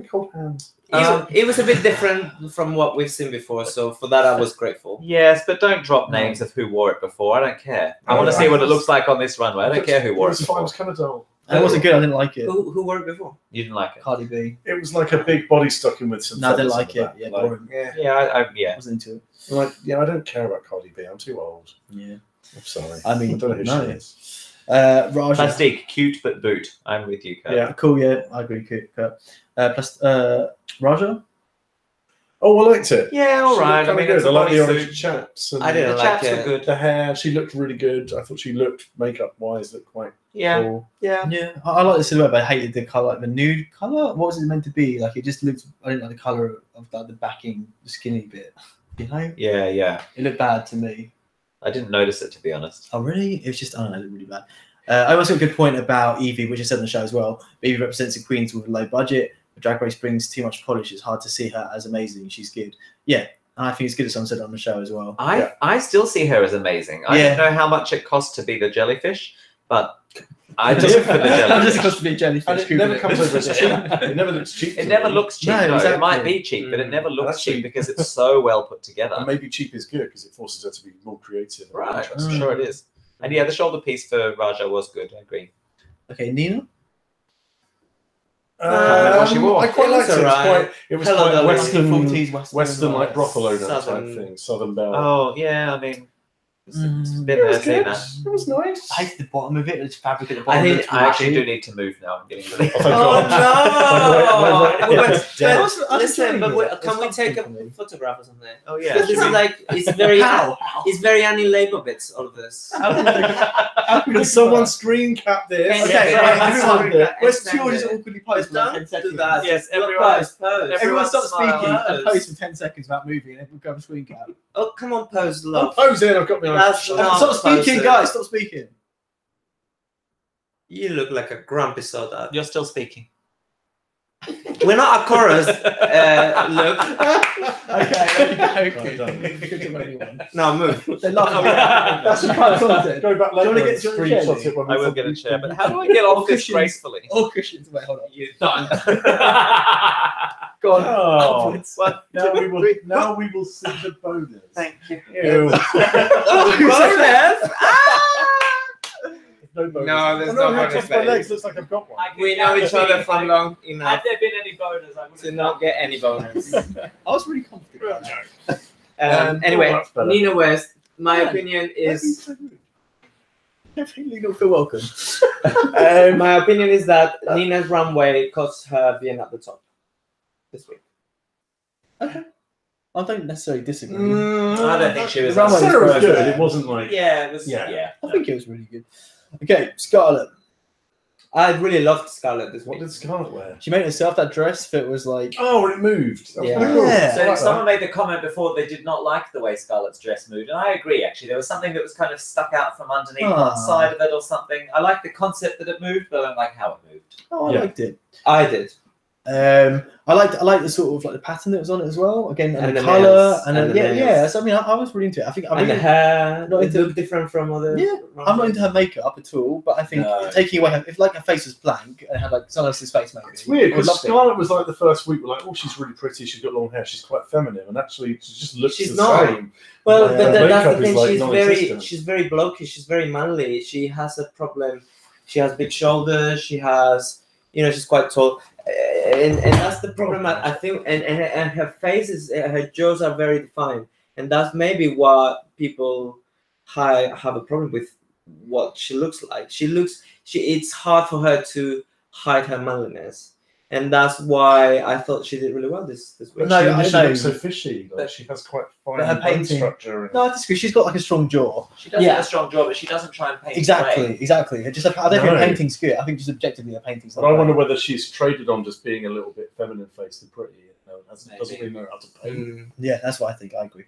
cold hands. It was a bit different from what we've seen before, so for that I was grateful. Yes, but don't drop names of who wore it before. I don't care. I want to see what it looks like on this runway. I don't care who wore it It was before. kind of dull. It wasn't good. I didn't like it. Who wore it before? You didn't like it. Cardi B. It was like a big body stocking with some. No, I didn't feathers like in the it. back. Yeah, Like, boring. Yeah. Yeah, I wasn't into it. like, yeah, I don't care about Cardi B. I'm too old. Yeah. I'm sorry. I mean, I don't know who no. she is. Raja. Plastique, cute but boot. I'm with you, Kurt. Yeah. Cool. Yeah, I agree. Kurt. Raja. Oh, I liked it. Yeah, all She right. looked I mean, kinda it's a good. I like the bodysuit. orange chaps. And I didn't The like chaps it. were good. the hair. She looked really good. I thought she looked makeup-wise looked quite Yeah, cool. yeah. Yeah, I like the silhouette, but I hated the color, like the nude color. What was it meant to be? Like it just looked. I didn't like the color of like the backing, the skinny bit. You know, Yeah. it looked bad to me. I didn't notice it, to be honest. Oh really? It was just I don't know, it looked really bad. I also got a good point about Evie, which I said on the show as well. Evie represents the queens with a low budget. But Drag Race brings too much polish. It's hard to see her as amazing. She's good. Yeah, and I think it's good as someone said on the show as well. I still see her as amazing. I Yeah. don't know how much it costs to be the jellyfish, but I just for the I'm just jellyfish. supposed to be a jellyfish. And it Google never comes over as cheap. It never looks cheap. It to never me. looks cheap. No, No, exactly. it might be cheap, but it never looks Actually- cheap because it's so well put together. And maybe cheap is good because it forces her to be more creative. And Right, interesting. I'm sure it is. And yeah, the shoulder piece for Raja was good. I agree. Okay, Nina. what she wore. I quite It was liked it. alright. It was Hello, quite Dolly. Western, 40s Western like brothel owner type Southern. thing. Southern Belle. Oh yeah, I mean, it's Mm. been it there, was seen good. that. It was nice. I hate the bottom of it. It's fabric at the I bottom. think It looks I actually really do need to move now. I'm getting really. Oh, thank God. Oh no! Yeah. But listen, but It's can we take something for a me. photograph or something? Oh Because yeah. this is like it's very How? it's very Annie Leibovitz, all of this. Can someone screen cap this? Okay, Okay, Yeah, right, it's everyone. fine. Where's Extend George is it. awkwardly posed for like 10 Don't seconds. do that. Yes, Look, everyone- pose, pose. Everyone stop smile. speaking and Pose. pose for 10 seconds without moving, and everyone go and screen cap. Oh, come on, pose, I'm love. posing. I've got my That's eyes. not- Stop speaking, posing. guys. Stop speaking. You look like a grumpy soda. You're still speaking. We're not a chorus. Look. Okay, Right, okay. done. Good to anyone. No, move. They love me. That's the kind of content. Go back Do you later wanna and get- do you wanna screenshot share it when I we will put get a these chair, things. but how do I get off this Cushions. gracefully? All cushions. Wait, hold on. You Done. Go on. Oh, Upwards. One, now two, we will. three. Now we will see the bonus. Thank you. Ew. Bonus? No bonus. No, there's I no know how bonus, to my baby. legs. Looks like I've got one. We know each other for long Had enough there been any bonus, I would to not get any bonus. I was really confident. about that. Anyway, that's better. Nina West, my Yeah. opinion is Definitely don't feel welcome. my opinion is that Nina's runway cost her being at the top this week. I don't necessarily disagree. I don't think she was. The runway Sarah was was good. perfect. It wasn't like. Yeah, it was. Yeah. I think it was really good. Okay, Scarlett. I really loved Scarlett this What week. did Scarlett wear? She made herself that dress that was like. Oh, it moved. That was Yeah. kinda cool. Yeah. I So like someone made the comment before they did not like the way Scarlett's dress moved, and I agree. Actually, there was something that was kind of stuck out from underneath Ah. one side of it or something. I like the concept that it moved, but I don't like how it moved. Oh, I Yeah. liked it. I did. I liked the sort of like the pattern that was on it as well. Again, and, And the the color, nails, and, and the yeah, nails. yeah. So I mean, I was really into it. I think I And the really, hair, not it into- looked different from other. Yeah, I'm not into her makeup at all. But I think No. taking away her, if like her face was blank and had like someone else's face, maybe It's weird I would because love it. Scarlett was like the first week. We're like, oh, she's really pretty. She's got long hair. She's quite feminine, and actually, she just looks She's the not. same. Well, Yeah. but Her that's the makeup is, thing. like, She's non-existent. very blokey. She's very manly. She has a problem. She has big shoulders. She has, she's quite tall, and that's the problem. I think, and her face is, her jaws are very defined, and that's maybe what people have a problem with what she looks like. It's hard for her to hide her manliness. And that's why I thought she did really well this week. But No, she I initially know. looks so fishy. Like, she has quite fine But her bone painting- structure. And... No, I disagree. She's got like a strong jaw. She does Yeah. have a strong jaw, but she doesn't try and paint. Exactly, away. exactly. I don't think her No. painting's good. I think just objectively her painting's But not I great. wonder whether she's traded on just being a little bit feminine faced and pretty. Doesn't Maybe. really know how to paint. Mm. Yeah, that's what I think. I agree.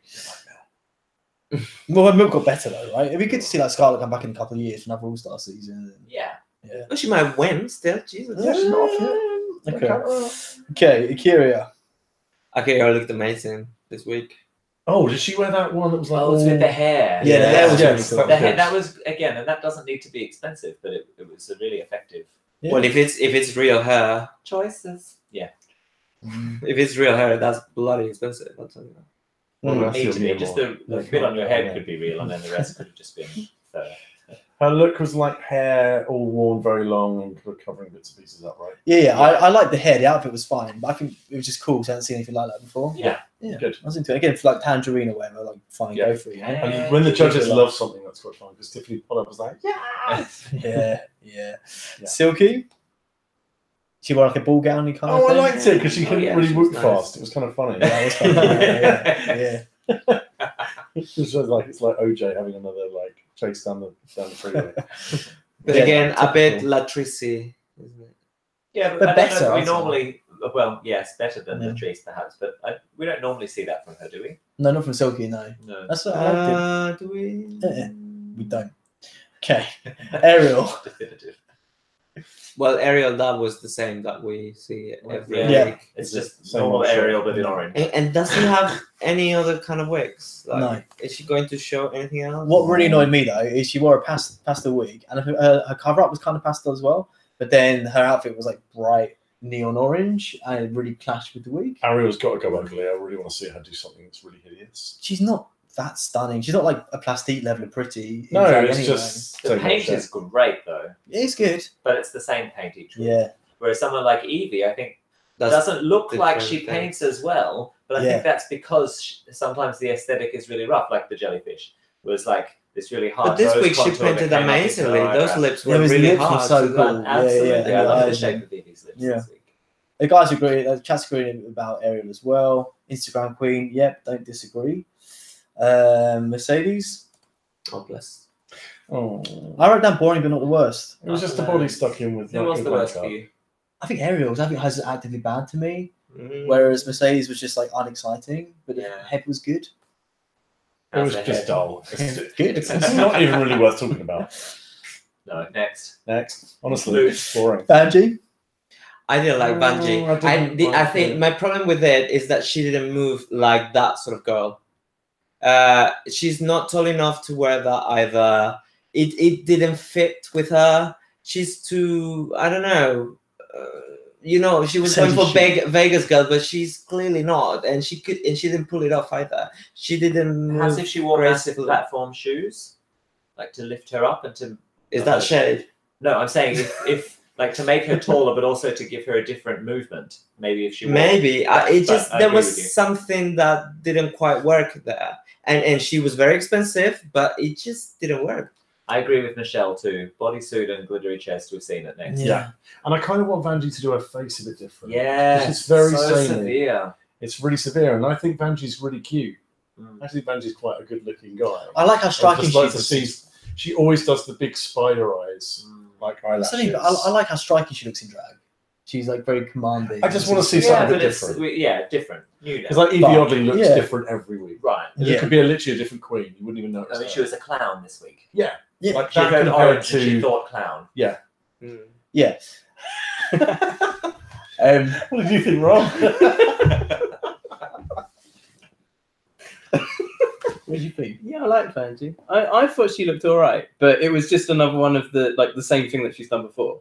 Well, her milk got better though, right? It'd be good to see like Scarlett come back in a couple of years for another All-Star season. Yeah. Yeah. Well, she might win still. Jesus. Yeah, she's not off yet. Okay, Akira. Okay, I looked amazing this week. Oh, did she wear that one that was like? Oh, it's all- with the hair. Yeah, the hair was really cool. The hair, that was again, and that doesn't need to be expensive, but it was a really effective Yeah. Well, if it's real hair, choices. Yeah. If it's real hair, that's bloody expensive. I'll tell you that. Well, Well, that's need your to be. new Just one. the bit on your head could be real, and then the rest could have just been fur. Her look was like hair all worn very long and covering bits and pieces up, right? Yeah. I like the hair. The outfit was fine, but I think it was just cool because I hadn't seen anything like that before. Yeah. Good. I was into it again for like Tangerine or whatever. Like, fine, Yeah. go for it. You know? And when the judges love something, that's quite fun because Tiffany Pollard was like, Yeah. Silky. She wore like a ball gown kind of oh, I thing. liked it because she couldn't yeah, really she was whoop nice. fast. It was kind of funny. Yeah, it was fun. Yeah. It's just like it's like OJ having another like chase down the freeway. But Yeah, again, a bit typical. latrice, isn't it? Yeah, But I don't better, know, we I'd say. normally, well, yes, better than Yeah. the trees perhaps, but we don't normally see that from her, do we? No, not from Silky. No, No. that's what I liked Do we? it. We don't. Okay, Ariel. Definitive. Well, Ariel, that was the same that we see every Yeah. week. It's Is it just same normal old shit? Ariel, but in orange. And does he have any other kind of wigs? Like, No. Is she going to show anything else? What really annoyed me though is she wore a pastel wig, and her cover up was kind of pastel as well. But then her outfit was like bright neon orange, and it really clashed with the wig. Ariel's got to go ugly. I really want to see her do something that's really hideous. She's not that stunning. She's not like a plastique level of pretty. in No, drag it's anyway. just The same old paint shit. is great though, It's good. but it's the same paint each week. Yeah. Whereas someone like Evie, I think, That's doesn't look like different she thing. paints as well, but I Yeah. think that's because sometimes the aesthetic is really rough, like the jellyfish was like this really hard. But this rose week she contour that painted came up into amazingly. her Those eyebrows. lips Yeah, were his really lips were hard. so to cool. do. Absolutely, and I the love the eyes shape and- of Evie's lips Yeah. this week. The guys agree. Chat's agreeing about Ariel as well. Instagram queen. Yep, don't disagree. Mercedes. Oh, bless. Oh, I wrote down boring, but not the worst. it was just the body stuck in with. Who like, was good the worst makeup. for you? I think Ariel's. I think has actively bad to me. Mm. Whereas Mercedes was just like unexciting, but the Yeah. head was good. It was How's the just head? dull. Good. It's not even really worth talking about. No, next. Next, honestly, Luke. it's boring. Banji. I didn't like Oh, Bungie. I I, didn't I like think it. my problem with it is that she didn't move like that sort of girl. She's not tall enough to wear that either. It didn't fit with her. She's too, I don't know. She was going for Vegas girl, but she's clearly not, and she didn't pull it off either. She didn't Perhaps move if she wore massive gracefully. platform shoes, like to lift her up and to. Is that shade? No, I'm saying if like to make her taller, but also to give her a different movement. Maybe if she wore. Maybe But I there agree with you. was something that didn't quite work there, and she was very expensive, but it just didn't work. I agree with Michelle too. Bodysuit and glittery chest. We've seen it next. Yeah. And I kind of want Vanjie to do her face a bit different. Yeah. It's very so samey. severe. It's really severe, and I think Vanjie's really cute. Mm. I think Vanjie's quite a good-looking guy. I like how I'd striking just she like to is. see. She always does the big spider eyes, like eyelashes. Something, but I like how striking she looks in drag. She's like very commanding. I just want to see Yeah, something but it's different. different. New Because now. like Evie But- Oddly looks yeah. different every week. Right. Yeah. It could be literally a different queen. You wouldn't even notice. I mean, her. she was a clown this week. Yeah. Yeah. Like She that heard compared orange and she to. thought clown. Yeah. What did you think, Rob? What do you think? Yeah, I like Vanjie. I thought she looked all right, but it was just another one of the same thing that she's done before.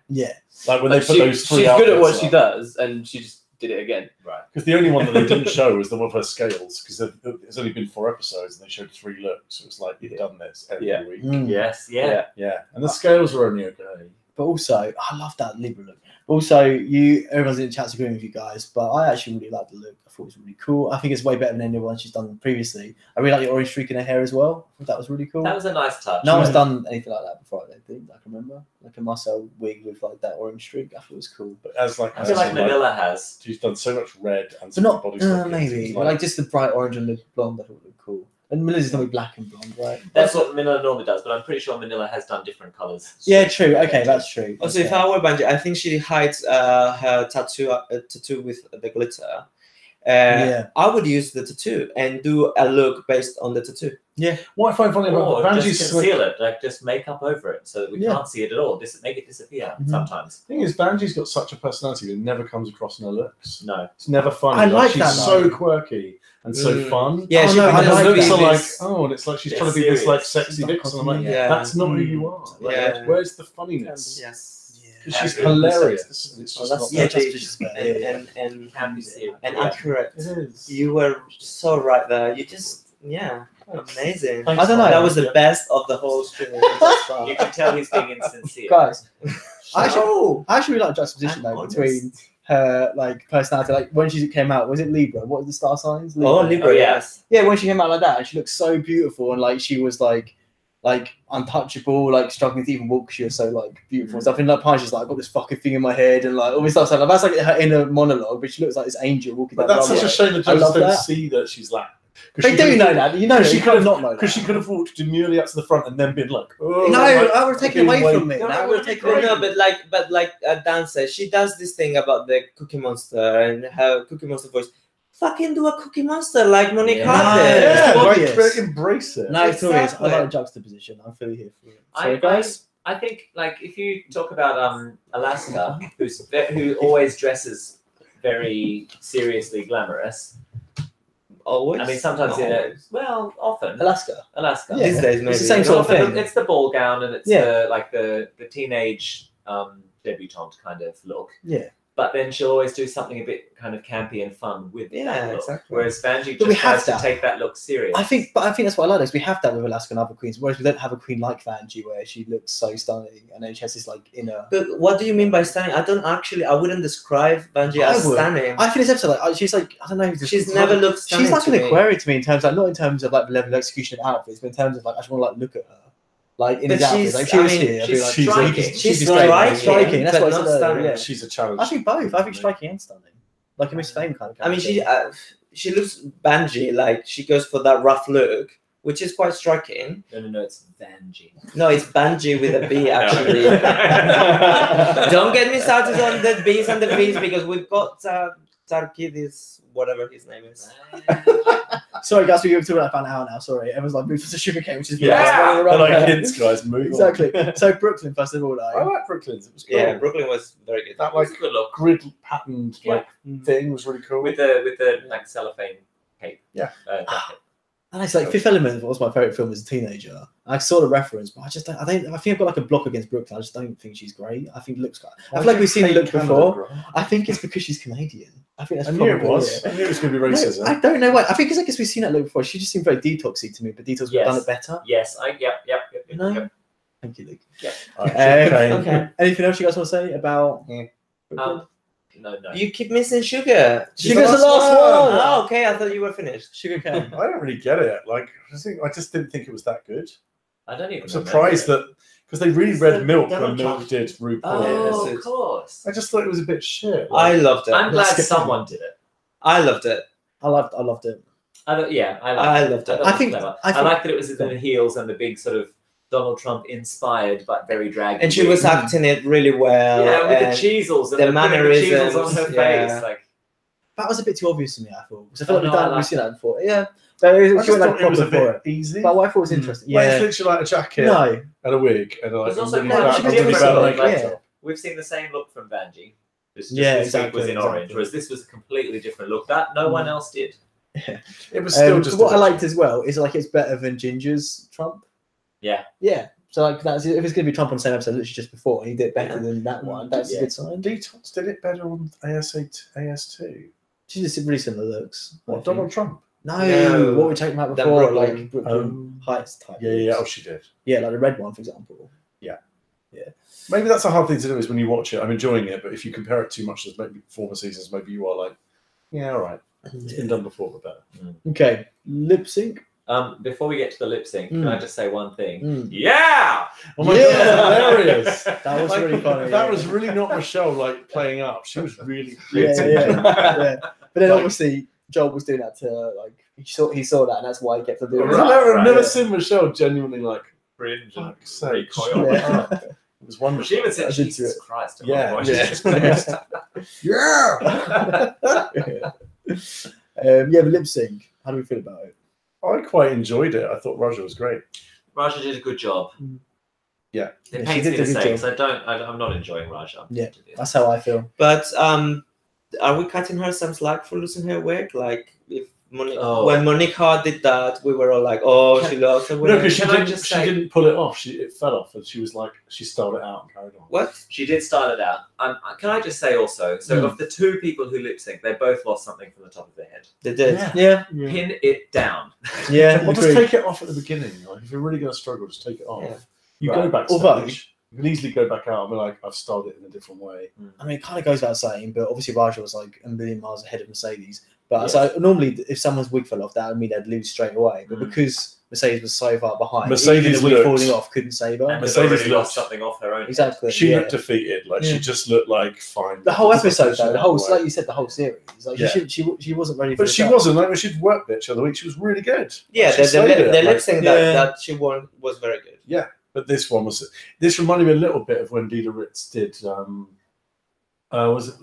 Yeah. Like when they Like, put those three she's good at what outfits she up. does, and she just did it again. Right. Because the only one that they didn't show was the one of her scales, because it's only been 4 episodes and they showed 3 looks. It was like, you've done this every Yeah. week. Yes. Yeah. Yeah. And the scales were only okay. But also, I love that Libra look. Also, everyone's in the chat's agreeing with you guys, but I actually really like the look. I thought it was really cool. I think it's way better than any one she's done previously. I really like the orange streak in her hair as well. I thought that was really cool. That was a nice touch. No one's done anything like that before, I don't think. I can remember. Like a Marcel wig with like that orange streak. I thought it was cool. But as like, I feel like Manila has. she's done so much red and But so not, much body stuff. maybe. Like just the bright orange and the blonde, I thought looked cool. And Manila's normally black and blonde, right? That's what Manila normally does, but I'm pretty sure Manila has done different colours. Yeah, true. Okay, that's true. Also, if Okay. I were Bungie, I think she hides her tattoo with the glitter. I would use the tattoo and do a look based on the tattoo. What I find funny Or about just Vanjie's conceal it, like just make up over it so that we Yeah. can't see it at all. Make it disappear Mhm. sometimes. thing is, Vanjie's got such a personality that never comes across in her looks. No. It's never funny. I like she's that, so though. quirky and so Mm. fun. Yeah, Oh, she no, I And like her looks that. are like, this. and it's like she's Yeah, trying to be this like serious. sexy Not vixen. I'm like, cosmic. Yeah. that's not who you are. Like, Yeah. where's the funniness? Yes. Yeah. She's hilarious. It's Oh, just that's not yeah, just they- just bad. and Happy serious. accurate. It is. You were so right there. You just amazing. I don't know. That was the best of the whole stream. You can tell he's being insincere. Guys, I Oh, actually really like juxtaposition I'm though honest. between her like personality. Like when she came out, was it Libra? What were the star signs? Libra. oh, Libra, Oh, yeah. yes. Yeah, when she came out like that, and she looked so beautiful, and like she was like untouchable, like struggling to even walk because she was so like beautiful and stuff. And like Pine, she's like, I got this fucking thing in my head, and like all this stuff. So that's like her inner monologue, but she looks like this angel walking But down that's the such a runway. shame that I judges love don't that. see that she's like. They do know that. You know, she could have not known Because she could have walked demurely up to the front and then been like, oh, No, like, I would have taken away from me. No, I no, would have taken But away no, from me. but like Dan said, she does this thing about the Cookie Monster and her Cookie Monster voice. Fucking do a Cookie Monster like Monique Yeah. Hart No, did. it's yeah, obvious. like, embrace it. No, it's always. I Exactly. like the juxtaposition. I'm fully here for it. Sorry, I guys. think like if you talk about Alaska, who always dresses very seriously glamorous. Always. I mean, sometimes often Alaska. Alaska. Yeah. These days, maybe. It's the same sort of Often thing. It's the ball gown and it's Yeah. the teenage debutante kind of look. Yeah. But then she'll always do something a bit kind of campy and fun with Yeah, that look. exactly. Whereas Vanjie But we just have has to that. take that look serious. I think that's what I like. Is we have that with Alaska and other queens, whereas we don't have a queen like Vanjie where she looks so stunning and then she has this like inner. But what do you mean by stunning? I wouldn't describe Vanjie as I would. stunning. I think this episode, like, she's like, I don't know. She's never looked stunning. She's like to an me. aquarium to me in terms, like, not in terms of like the level of execution of outfits, but in terms of like, I just want to like look at her, like in But his outfits. she's- Like, she I was mean, here. I'd be she's like, striking. She's striking. That's but what I not said stunning. earlier. Yeah. She's a challenge. I think both. I think striking and stunning, like a Miss Fame kind of. I mean, character. she looks Vanjie, like she goes for that rough look, which is quite striking. No, it's Vanjie. No, it's Vanjie with a B actually. Don't get me started on the B's and the V's because we've got Tarkidis, whatever his name is. Sorry, guys, we're talking about an hour now. Sorry, everyone's like moved to sugarcane, which is Yeah. They're like hints, guys. Move Exactly. So Brooklyn, first of all, on. I though. like Brooklyn's. It was cool. Yeah, Brooklyn was very good. That like It's a good look. grid patterned Yeah. like thing was really cool. With the like cellophane cape. Yeah. Jacket. And it's like Fifth Element was my favorite film as a teenager. I saw the reference, but I just don't. I think I've got like a block against Brooklyn. I just don't think she's great. I think looks. I feel like we've seen the look before. I think it's because she's Canadian. I think that's I knew probably it was. it. I knew it was going to be No, racism. I don't know why. I think it's because we've seen that look before. She just seemed very detoxy to me, but Detox would have done Yes. it better. Yes, yep. No? Thank you, Luke. Okay. Okay. Anything else you guys want to say about? Brooklyn? No. You keep missing sugar. Sugar's the last one. Oh, okay. I thought you were finished. Sugar cane. I don't really get it. Like, I just didn't think it was that good. I don't even. I'm surprised that because they really read Milk when Donald Milk Trump. did RuPaul. Oh, Yes, of course. I just thought it was a bit shit. I loved it. I'm glad Let's get- someone did it. I loved it. I loved it. I loved it. I loved it. thought I it think- was clever. I I think- liked that it was in the heels and the big sort of Donald Trump inspired but very draggy. And she was wig. acting it really well. Yeah, with and the cheesels and the the mannerisms, cheesels on her yeah. face. Like, That was a bit too obvious to me. I thought because I feel Oh, like no, I we've like seen that before. Yeah, but I she just went like thought it was a proper for bit it. easy. But what I thought was interesting. Like, Yeah. it's literally like a jacket No. and a wig and like There's a also really quite bad, a really difference, bad like, makeup yeah. job. we've seen the same look from Vanjie. Just Yeah, this exactly, week was in exactly. orange, whereas this was a completely different look that no one else did. It was still just. what a I bit liked as well is like it's better than Ginger's Trump. Yeah. Yeah. So like that's if it's going to be Trump on the same episode, literally just before, and he did it better than that one. That's a good sign. Detox did it better on AS2. She's just really similar looks. I What, think. Donald Trump? No, No. what were we talking about That before? Brooklyn. Like Brooklyn Heights type. Yeah. Oh, looks. she did. Yeah, like the red one, for example. Maybe that's a hard thing to do is when you watch it. I'm enjoying it, but if you compare it too much to maybe former seasons, maybe you are like, yeah, all right. It's been done before, but better. Okay, lip sync. Before we get to the lip sync, can I just say one thing? Mm. Yeah! Oh my Yeah. god, that's hilarious. That was Like, really funny. That yeah. was really not Michelle like playing up. She was really Yeah, creative. yeah. But then Like- obviously Joel was doing that to like he saw that, and that's why he kept on doing I've it. never Yeah. seen Michelle genuinely like Cringe and fuck's sake. recoil. Yeah. It was wonderful. She even said, I did Jesus too. Christ. at Yeah, one point. yeah. She's just- Yeah. Yeah, the lip sync. How do we feel about it? I quite enjoyed it. I thought Roger was great. Raja did a good job. Yeah. It Yeah, she pains did me a to good say job. because I'm not enjoying Raja. Yeah. That's how I feel. But are we cutting her some slack for losing her wig? Like, if when Monique Hart did that, we were all like, "Oh, she lost." No, because she Can I didn't. just She say- didn't pull it off. It fell off, and she was like, she styled it out and carried on. What? She did style it out. Can I just say also, so of the two people who lip sync, they both lost something from the top of their head. They did. Yeah. Pin it down. Yeah. Well, just agreed. take it off at the beginning. Like, if you're really going to struggle, just take it off. Yeah. You Right. go back. Although- You can easily go back out and be like, I've styled it in a different way. I mean, it kind of goes without saying, but obviously Raja was like a million miles ahead of Mercedes. But Yes. so normally, if someone's wig fell off, that would mean they'd lose straight away. But because Mercedes was so far behind, Mercedes even the wig looked- falling off couldn't save her. And Mercedes Mercedes already looked- lost something off her own. Exactly. She yeah. looked defeated. Like Yeah. she just looked like fine. The whole Just episode, like, though, the whole, way. like you said, the whole series. Like Yeah. she wasn't ready for But the she show. wasn't. Like when she'd work bitch the other week, she was really good. Yeah, Like, she the slayed it, lip like- sync Yeah. that she won was very good. But this one was. This reminded me a little bit of when Dita Ritz did.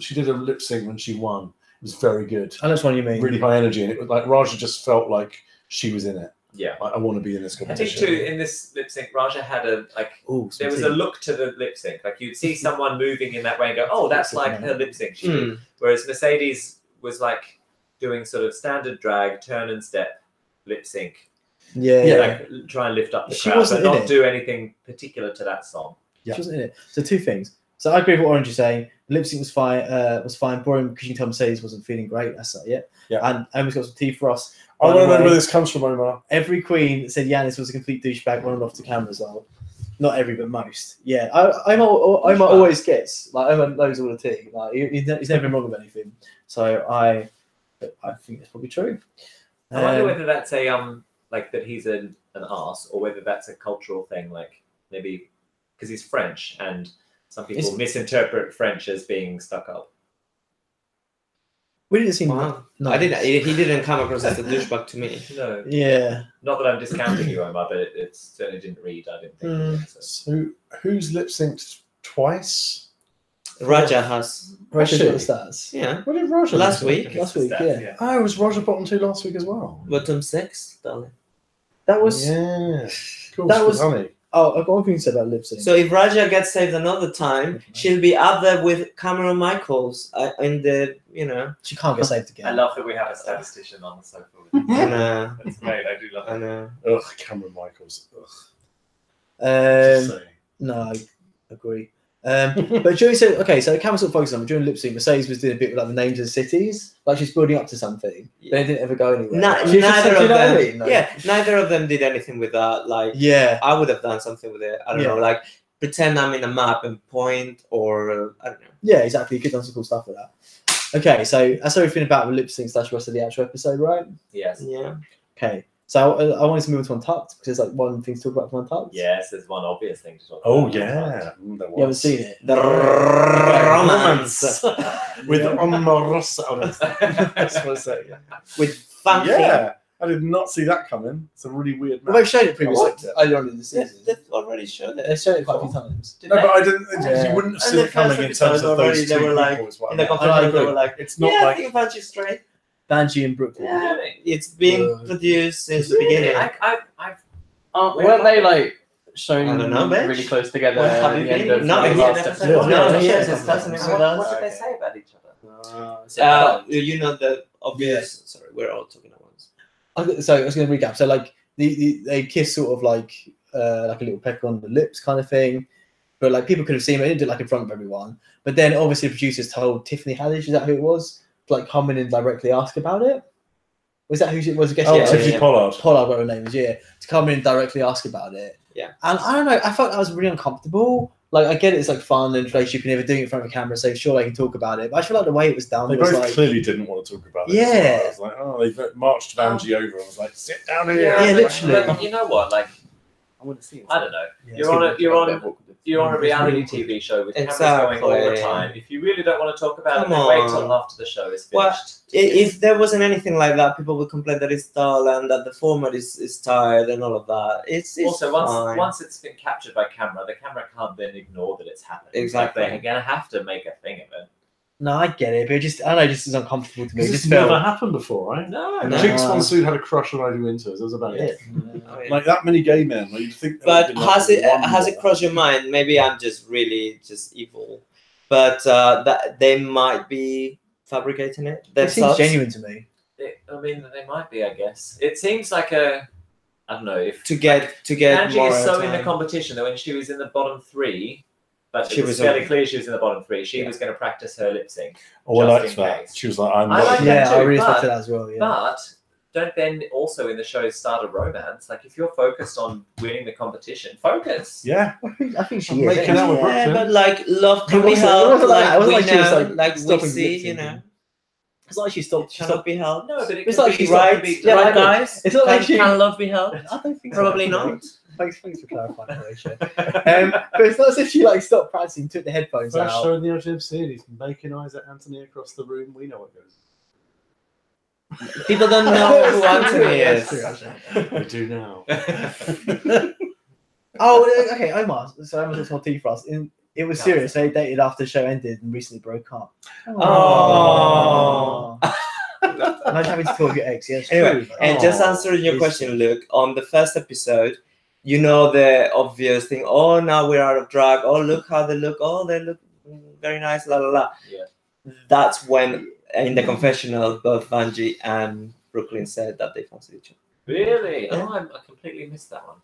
She did a lip sync when she won. It was very good. I know which one you mean. Really high energy, and it was like Raja just felt like she was in it. Yeah. Like, I want to be in this I think competition. too, in this lip sync, Raja had a Ooh, there was a look to the lip sync. Like you'd see someone moving in that way and go, "Oh, that's like her lip sync." She did. Whereas Mercedes was like doing sort of standard drag, turn and step, lip sync. Yeah. Like try and lift up the She crowd, wasn't but in not it. do anything particular to that song. She wasn't in it. So two things. So I agree with what Orange is saying. The lip sync was fine. Boring because you can tell Mercedes wasn't feeling great. That's it. Yeah. Yeah. And Omar's got some tea for us. I By want the to know way, where this comes from, Omar. Every queen said Yanis was a complete douchebag, running off the camera as well. Not every, but most. Yeah. Omar always gets like Omar knows all the tea. Like he's never been wrong with anything. So I think that's probably true. I wonder whether that's a like that he's an arse, or whether that's a cultural thing. Like maybe because he's French and some people misinterpret French as being stuck up. We didn't see Wow. no. I didn't. He didn't come across as a douchebag to me. No, Yeah. not that I'm discounting you, Omar, but it certainly didn't read. I didn't think. So. So who's lip synced twice? Raja has. Russia's Actually- got the stats. Yeah. What did Roger Last lip sync? week. Last week, yeah. Oh, was Roger bottom two last week as well? Bottom 6, darling. That was Yeah. Cool. That was- honey. oh, I've got one thing to say about lip sync. So if Raja gets saved another time, she'll be up there with Cameron Michaels in the, she can't get saved again. I love that we have a statistician on the sofa. and, That's great. I do love it. and Ugh, Cameron Michaels. Ugh. Um, Say. no, I agree. But during so camera sort of focused on during lip sync. Mercedes was doing a bit with like the names of the cities, like she's building up to something. But it didn't ever go anywhere. She was just neither like, of you know what I them. mean? Like, Yeah, neither of them did anything with that. Like, yeah. I would have done something with it. I don't Yeah. know, like pretend I'm in a map and point, or I don't know. Yeah, exactly. You could have done some cool stuff with that. Okay, so that's everything about the lip sync / rest of the actual episode, right? Yes. Yeah. Okay, so I wanted to move on to Untucked because there's like one thing to talk about for Untucked. Yes, there's one obvious thing to talk about. Oh yeah. There You haven't was. seen it. The romance With Omarosa. That's what I say. with funky. Yeah. I did not see that coming. It's a really weird Well, match. they've shown it previously liked it. earlier on in the They've, season. they've already shown it. They've shown it quite a few times. No, but I didn't. Yeah. You wouldn't have And seen the it coming first in terms episode of already, those they two were like, people. Is what I In the meant. conference, they were like, It's not yeah, I like think Bunch's straight. Banji and Brooklyn. Yeah, it's been produced since the beginning. Weren't they like shown I don't know, bitch. really close together What have at you the end been? of No, the yeah, last never episode? said- No, no, yeah, yes, it's it's doesn't What, with us. what did they say about each other? You know the obvious. Sorry, we're all talking at once. So I was going to recap. So like they kiss sort of like a little peck on the lips kind of thing, but like people could have seen it. They didn't do it like in front of everyone. But then obviously the producers told Tiffany Haddish, is that who it was, to like come in and directly ask about it. Was that who she was? I guess oh, yeah, Tiffany yeah. Pollard. Pollard, whatever her name is, yeah, to come in and directly ask about it. Yeah. And I don't know, I felt that was really uncomfortable. Like, I get it, it's like fun and relationship, you can never do it in front of a camera, so sure, they can talk about it. But I feel like the way it was done They was both like, clearly didn't want to talk about it. Yeah. I was like, oh, they marched Vanjie over and was like, sit down here. Yeah, but- literally. But you know what? Like, I wouldn't see it. I don't know. Yeah, You're on a reality TV show with cameras going all the Exactly. time. If you really don't want to talk about Come it, then wait on. till after the show is Well, finished. If there wasn't anything like that, people would complain that it's dull and that the format is tired and all of that. It's Also, fine. once it's been captured by camera, the camera can't then ignore that it's happening. Exactly. Like, they're gonna have to make a thing of it. no, I get it, but it just, I don't know, it just is uncomfortable to me. It This just has never felt, happened before, right? No, No. Jinx Monsoon had a crush on Ivy Winters. That was about it. I mean, Like that many gay men. Like you'd think. there but would have has been, it like, one has it more. crossed your mind? Maybe I'm just really just evil, but that they might be fabricating it it seems themselves. genuine to me. I mean, they might be. I guess it seems like a. I don't know if to get Angie more is so in time. the competition that when she was in the bottom 3, but She it was was fairly on- clear she was in the bottom 3. She Yeah. was going to practice her lip sync. Oh, I Just liked in that. case. She was like, I'm I not. like that Yeah, I too, really but- respected that as well. Yeah. But don't then also in the show start a romance. Like if you're focused on winning the competition, focus. Yeah. I think she I'm is. making out with Yeah, Brooklyn. but like love can It be wasn't- it helped. wasn't like that. It Like wasn't we like she was, know, like, like we stopping see, lip you syncing. know, It's like she stopped. She cannot stopped. be helped. No, but it It's could like be she's right. be Yeah, Right, I know. guys. It's not like Can, she. can love be helped? I don't think so. Probably not. Thanks for clarifying, Alicia. But it's not as if she like stopped practicing, took the headphones First out. show in the LGM series, making eyes at Anthony across the room. We know what goes. People don't know who Anthony That's is. true, actually. We do now. Oh, okay, Omar. So Omar's got tea for us. It was serious. They dated after the show ended and recently broke up. Oh. Imagine having to talk your ex. Yeah, it's Anyway, true. and just answering your It's- question, Luke, on the first episode, you know the obvious thing. Oh, now we're out of drag. Oh, look how they look. Oh, they look very nice. La la la. Yeah. That's when in the confessional, both Vanjie and Brooklyn said that they fancied each other. Really? Yeah. Oh, I completely missed that one.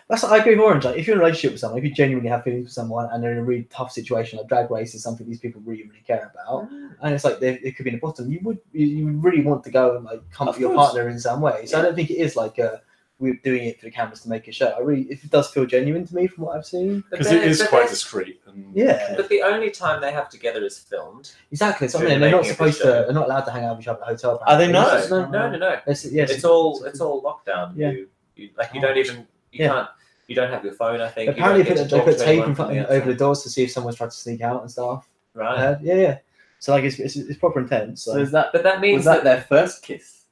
That's I agree with Orange. Like, if you're in a relationship with someone, if you genuinely have feelings for someone, and they're in a really tough situation, like drag race is something these people really, really care about, and it's like it could be in the bottom. You would really want to go and like comfort Of your course. partner in some way. So I don't think it is like we're doing it for the cameras to make a show. If it does feel genuine to me from what I've seen. But Because it then- is but quite then- discreet. And Yeah. But the only time they have together is filmed. Exactly. So I So mean, they're they're not making a supposed to. show. They're not allowed to hang out with each other at a hotel. Are they apparently. not? No. Yes, It's all lockdown. Yeah. You don't even can't. You don't have your phone. I think. Apparently, you don't get to they talk put to tape anyone in from front the over the outside. doors to see if someone's tried to sneak out and stuff. Right. Yeah. So like it's proper intense. So So is that But that means was that their first kiss?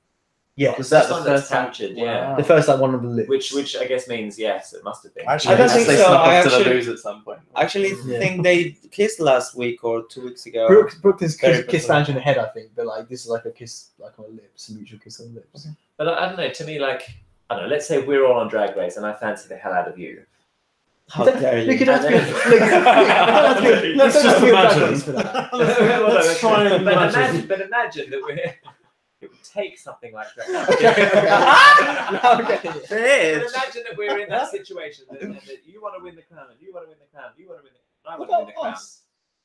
yeah, Was that Just the one that's first time? captured, yeah. Wow. the first like one of the lips. which I guess means yes, it must have been. Actually, I don't think They so. snuck I off to the actually- lose at some point. I actually Yeah. think they kissed last week or 2 weeks ago. Brooklyn's Very kiss bizarre. Vanjie in the head, I think, but like this is like a kiss like on the lips, a mutual kiss on the lips. But I don't know. To me, like I don't know. Let's say we're all on Drag Race, and I fancy the hell out of you. How dare you? Look, you don't have to And be. then- Look, Let's don't have just to be a drag imagine. race for that. Let's try and but imagine. imagine that we're. It would take something like that. Okay. But imagine that we're in that situation and that you want to win the crown, and you want to win the crown, you want to win the I want to win the crown.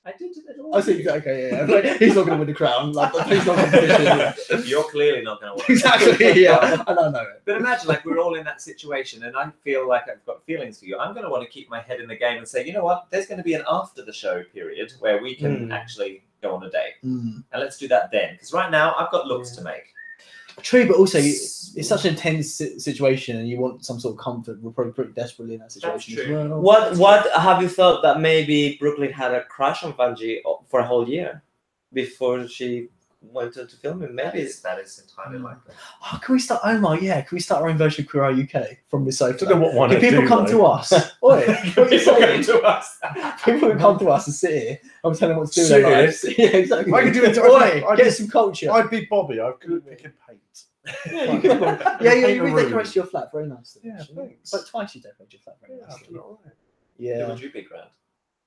I did it all. I see. Okay, yeah. Like, he's not going to win the crown. Like, he's not competition. You're clearly not going to win. Exactly. Yeah, I don't know it. But imagine like we're all in that situation and I feel like I've got feelings for you. I'm going to want to keep my head in the game and say, you know what, there's going to be an after the show period where we can actually go on a date. And let's do that then. Because right now I've got looks to make. True, but also it's such an intense situation, and you want some sort of comfort. We're probably pretty desperately in that situation. As true. well. What have you thought that maybe Brooklyn had a crush on Vanjie for a whole year before she went to filming? Maybe That is entirely likely. Oh, can we start? Omar, yeah. Can we start our own version of Queer Eye UK from this sofa? I don't know what one Can I people do, come though. to us? Oi, what are you People come saying? to us. People can come to us and sit here. I'm telling them what to do. in Sit their here? lives. Yeah, exactly. I can do it. Oi, I'd get be- some culture. I'd be Bobby. I could pick and paint. Yeah, you can. Yeah, Paint a you room. redecorated your flat very nicely. Yeah, actually. thanks. But twice you decorated your flat very Yeah, nicely. I've done all right. Yeah. Would you be grand?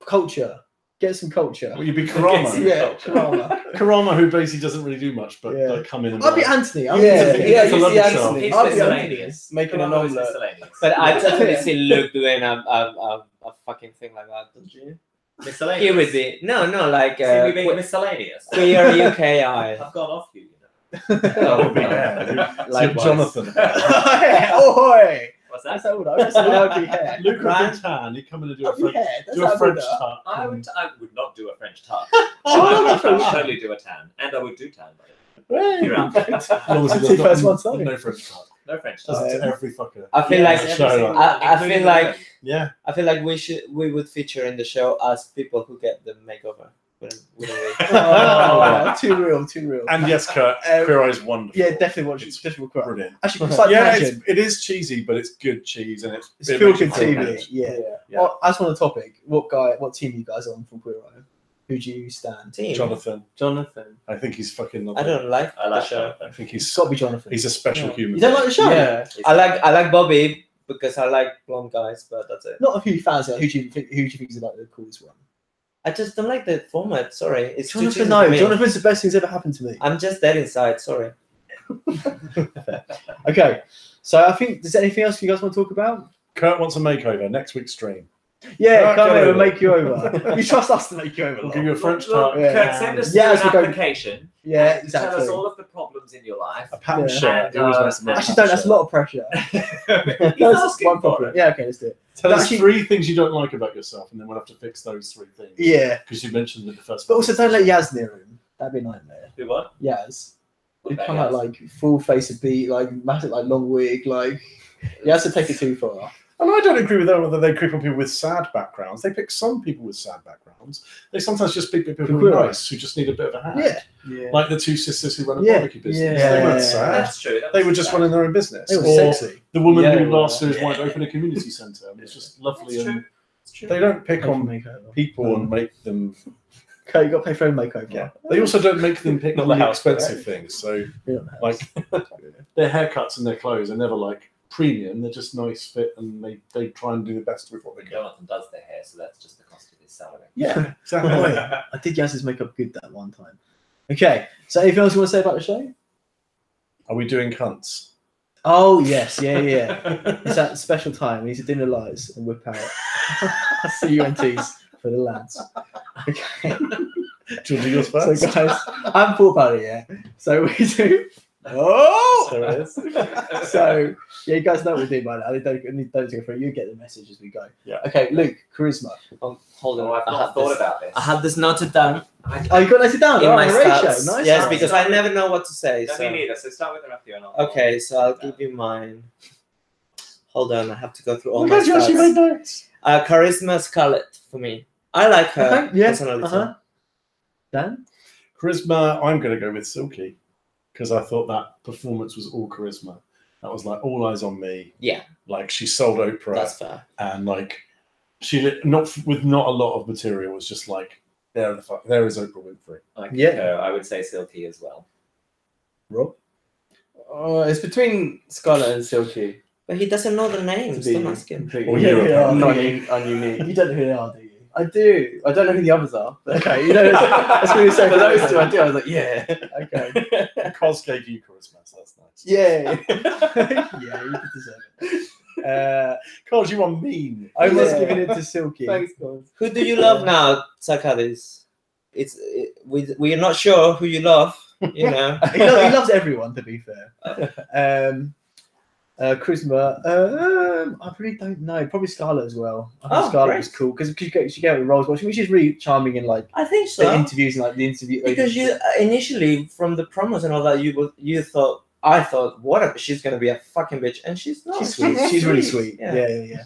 Culture. Get some culture. Well, you'd be Karama. Yeah, Karama. Karama, who basically doesn't really do much, but Yeah. like come in and I'd be like, Anthony. Yeah, Anthony. yeah, It's a you love see itself. Anthony. It's I'll be miscellaneous. Making an Karamo is omelette. miscellaneous. But I totally Yeah. see Luke doing a fucking thing like that, don't you? Miscellaneous. He would be no, like See me being miscellaneous. queer UKI. I've gone off you, you know. that would be yeah. So Likewise. Jonathan. Oi! What's That's that? old. I just said ugly hair. Luke would Right. be tan. He'd come in and do a Ugly French, hair. That's do a not French good. tuck. I would not do a French tuck. Oh, I would totally do a tan. And I would do tan. Right. You're out. As long as That's he the does first one, not, sorry. no French tuck. No French Just tuck. to every fucker. I feel Yeah, like every single I feel including like the Yeah. I feel like we would feature in the show as people who get the makeover. Wouldn't we? Oh, too real, too real. And yes, Kurt, Queer Eye is wonderful. Yeah, definitely watch it. It's Definitely watch it. brilliant. Actually, it's like Yeah, imagine. it is cheesy, but it's good cheese, and It's it feel makes you good feel TV. good. Yeah. Yeah. Well, as on the topic, what team are you guys on from Queer Eye? Who do you stand? Team. Jonathan, Jonathan. I think he's fucking. I don't like I like the show. I think It's got to be Jonathan. he's a special Yeah. human. You don't like the show? Yeah. I like Bobby because I like blonde guys, but that's it. Not a huge fans. Who do you think is like the coolest one? I just don't like the format. Sorry, it's too Jonathan, cheesy no. for me. Jonathan's the best thing's ever happened to me. I'm just dead inside. Sorry. Okay, so I think, is there anything else you guys want to talk about? Kurt wants a makeover next week's stream. Yeah, come get here, we'll over. make you over. You trust us to make you over. We'll love. give you a French Look, tart. Yeah. Kurt, send us Yeah, through let's an go. application. Yeah, and Tell exactly. us all of the problems in your life. A pattern Yeah. shirt. He always makes the most Actually, don't. That's a lot of pressure. He's That's asking one for problem. it. Yeah, okay, let's do it. Tell us Actually- 3 things you don't like about yourself, and then we'll have to fix those 3 things. Yeah, Because you mentioned in the first. but also don't let Yaz near him. That'd be a nightmare. Do what? Yaz. What He'd about come out Yaz? like full face of beat, like massive, like long wig, like. You have to take it too far. And I don't agree with that whether they creep on people with sad backgrounds. They pick some people with sad backgrounds. They sometimes just pick people who are nice, who just need a bit of a hand. Yeah. Yeah. Like the 2 sisters who run a Yeah. barbecue business. Yeah. They weren't sad. That's true. They were just running their own business. It was Or sexy. the woman Yeah, who well, last year's yeah. wanted to open a community centre. And it's just lovely. That's And true. It's true. they don't pick Pay for on makeover. people and make them. Okay, you got to pay for own makeover. Yeah. They also don't make them pick Not the really house, expensive things. So We don't have- like their haircuts and their clothes are never like premium. They're just nice fit, and they try and do the best with what they get. Jonathan does their hair, so that's just the cost of his salary. Yeah, exactly. Oh, yeah. I did Yaz's makeup good that one time. Okay, so anything else you want to say about the show? Are we doing cunts? Oh yes, yeah. It's that special time. We need to dinner lies and whip out CUNTs for the lads. Okay. Do you want to do yours So first? guys, I haven't thought about it yet. So we do. Oh, There it is. So yeah, you guys know what we're doing by now. Don't go through. You get the message as we go. Yeah. Okay, Luke, charisma. Hold on. Oh, I've I not had thought this. about this. I had this noted down Oh, you got noted down. in Oh, my ratio. stats. Nice. Yes, one. because I never know what to say. Don't So. me neither, so start with Matthew and I'll... Okay, so I'll give you mine. Hold on, I have to go through all Oh my my God, you actually made stats. notes. Charisma Scarlett for me. I like her Okay, yeah. personality. Uh-huh. Dan. Charisma, I'm going to go with Silky because I thought that performance was all charisma. That was like all eyes on me. Yeah. Like she sold Oprah, That's fair. and like not a lot of material. Was just like there is Oprah Winfrey. Yeah. I would say Silky as well. Rob. It's between Scarlett and Silky. But he doesn't know the names. To be Don't ask him. completely Or you. Yeah. ununique. You don't know who they are, do you? I do. I don't know who the others are. Okay, you know that's really so. For those two, I do. I was like, yeah. Okay. Cos gave you charisma, so that's nice. Yeah. Yeah, you deserve it. Cos, you are mean. I was Yeah. giving it to Silky. Thanks, guys. Who do you love now, Sakadis? We're not sure who you love. You know. he loves everyone, to be fair. Charisma. I really don't know. Probably Scarlett as well. I think Oh, Scarlett great. was cool because she gave the roles well. She's really charming in like I think the so. interviews and like the interview. Because you initially from the promos and all that, I thought, what? She's gonna be a fucking bitch, and she's not. she's sweet. She's really sweet. Yeah. Yeah.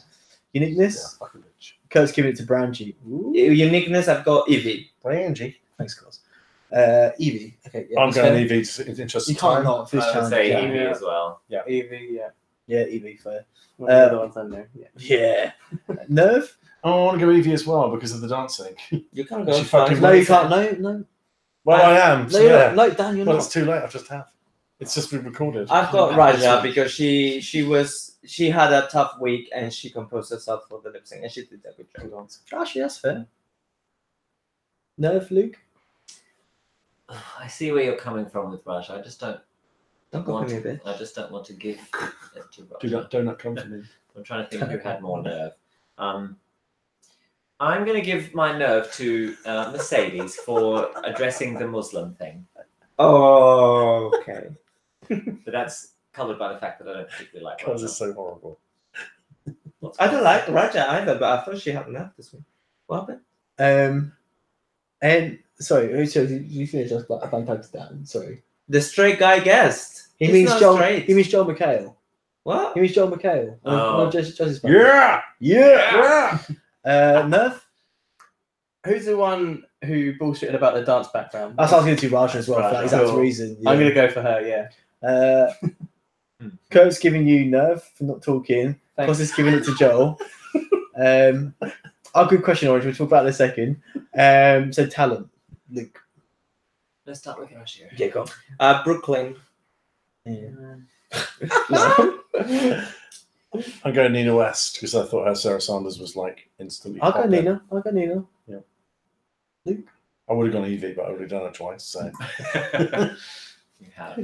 Uniqueness. Fucking bitch. Kurt's giving it to Brangie. Ooh. Uniqueness. I've got Evie. Brangie. Thanks, Cos. Evie. Okay. Yeah, I'm that's going fair. Evie. It's interesting. You can't time. not for this I would challenge. say Yeah. Evie Yeah. as well. Evie, yeah. Yeah, Evie fair. One of the other ones I know. Yeah. Yeah. Nerve? Oh, I want to go Evie as well because of the dancing. You can go. She fucking fine. No, you can't. No. Well, I am. No, So you're yeah. not. No, Dan, you're Well, not. it's too late. I just have. It's just been recorded. I've got Raja because she had a tough week and she composed herself for the lip sync and she did a good job. Actually, that's fair. Nerve, Luke? I see where you're coming from with Raj. I just don't Don't go want for me a bit. I just don't want to give it to Raj. Do that donut come to me. I'm trying to think who had more nerve. I'm going to give my nerve to Mercedes for addressing the Muslim thing. Oh, okay. But that's covered by the fact that I don't particularly like Cos Raja. is so horrible. I don't like Raja either, but I thought she had enough this week. What happened? And sorry, you finish us but I thanks Dan. Sorry. The straight guy guest. He He's means not Joel. straight. He means Joel McHale. What? He means Joel McHale. Oh. Just Yeah. Yeah. Nerve. Who's the one who bullshitted about the dance background? That's what I was going to do Raja as well for that Right, exact cool. reason. Yeah. I'm going to go for her, yeah. Kurt's giving you nerve for not talking. Thanks. Cos is giving it to Joel. Good question, Orange. We'll talk about it in a second. So talent, Luke. Let's start with Raj here. Yeah, go on. Brooklyn. I'm going Nina West because I thought her Sarah Sanders was like instantly. I'll go hot Nina. I'll go Nina. Yeah. Luke. I would have gone Evie, but I've already done it twice. So You have.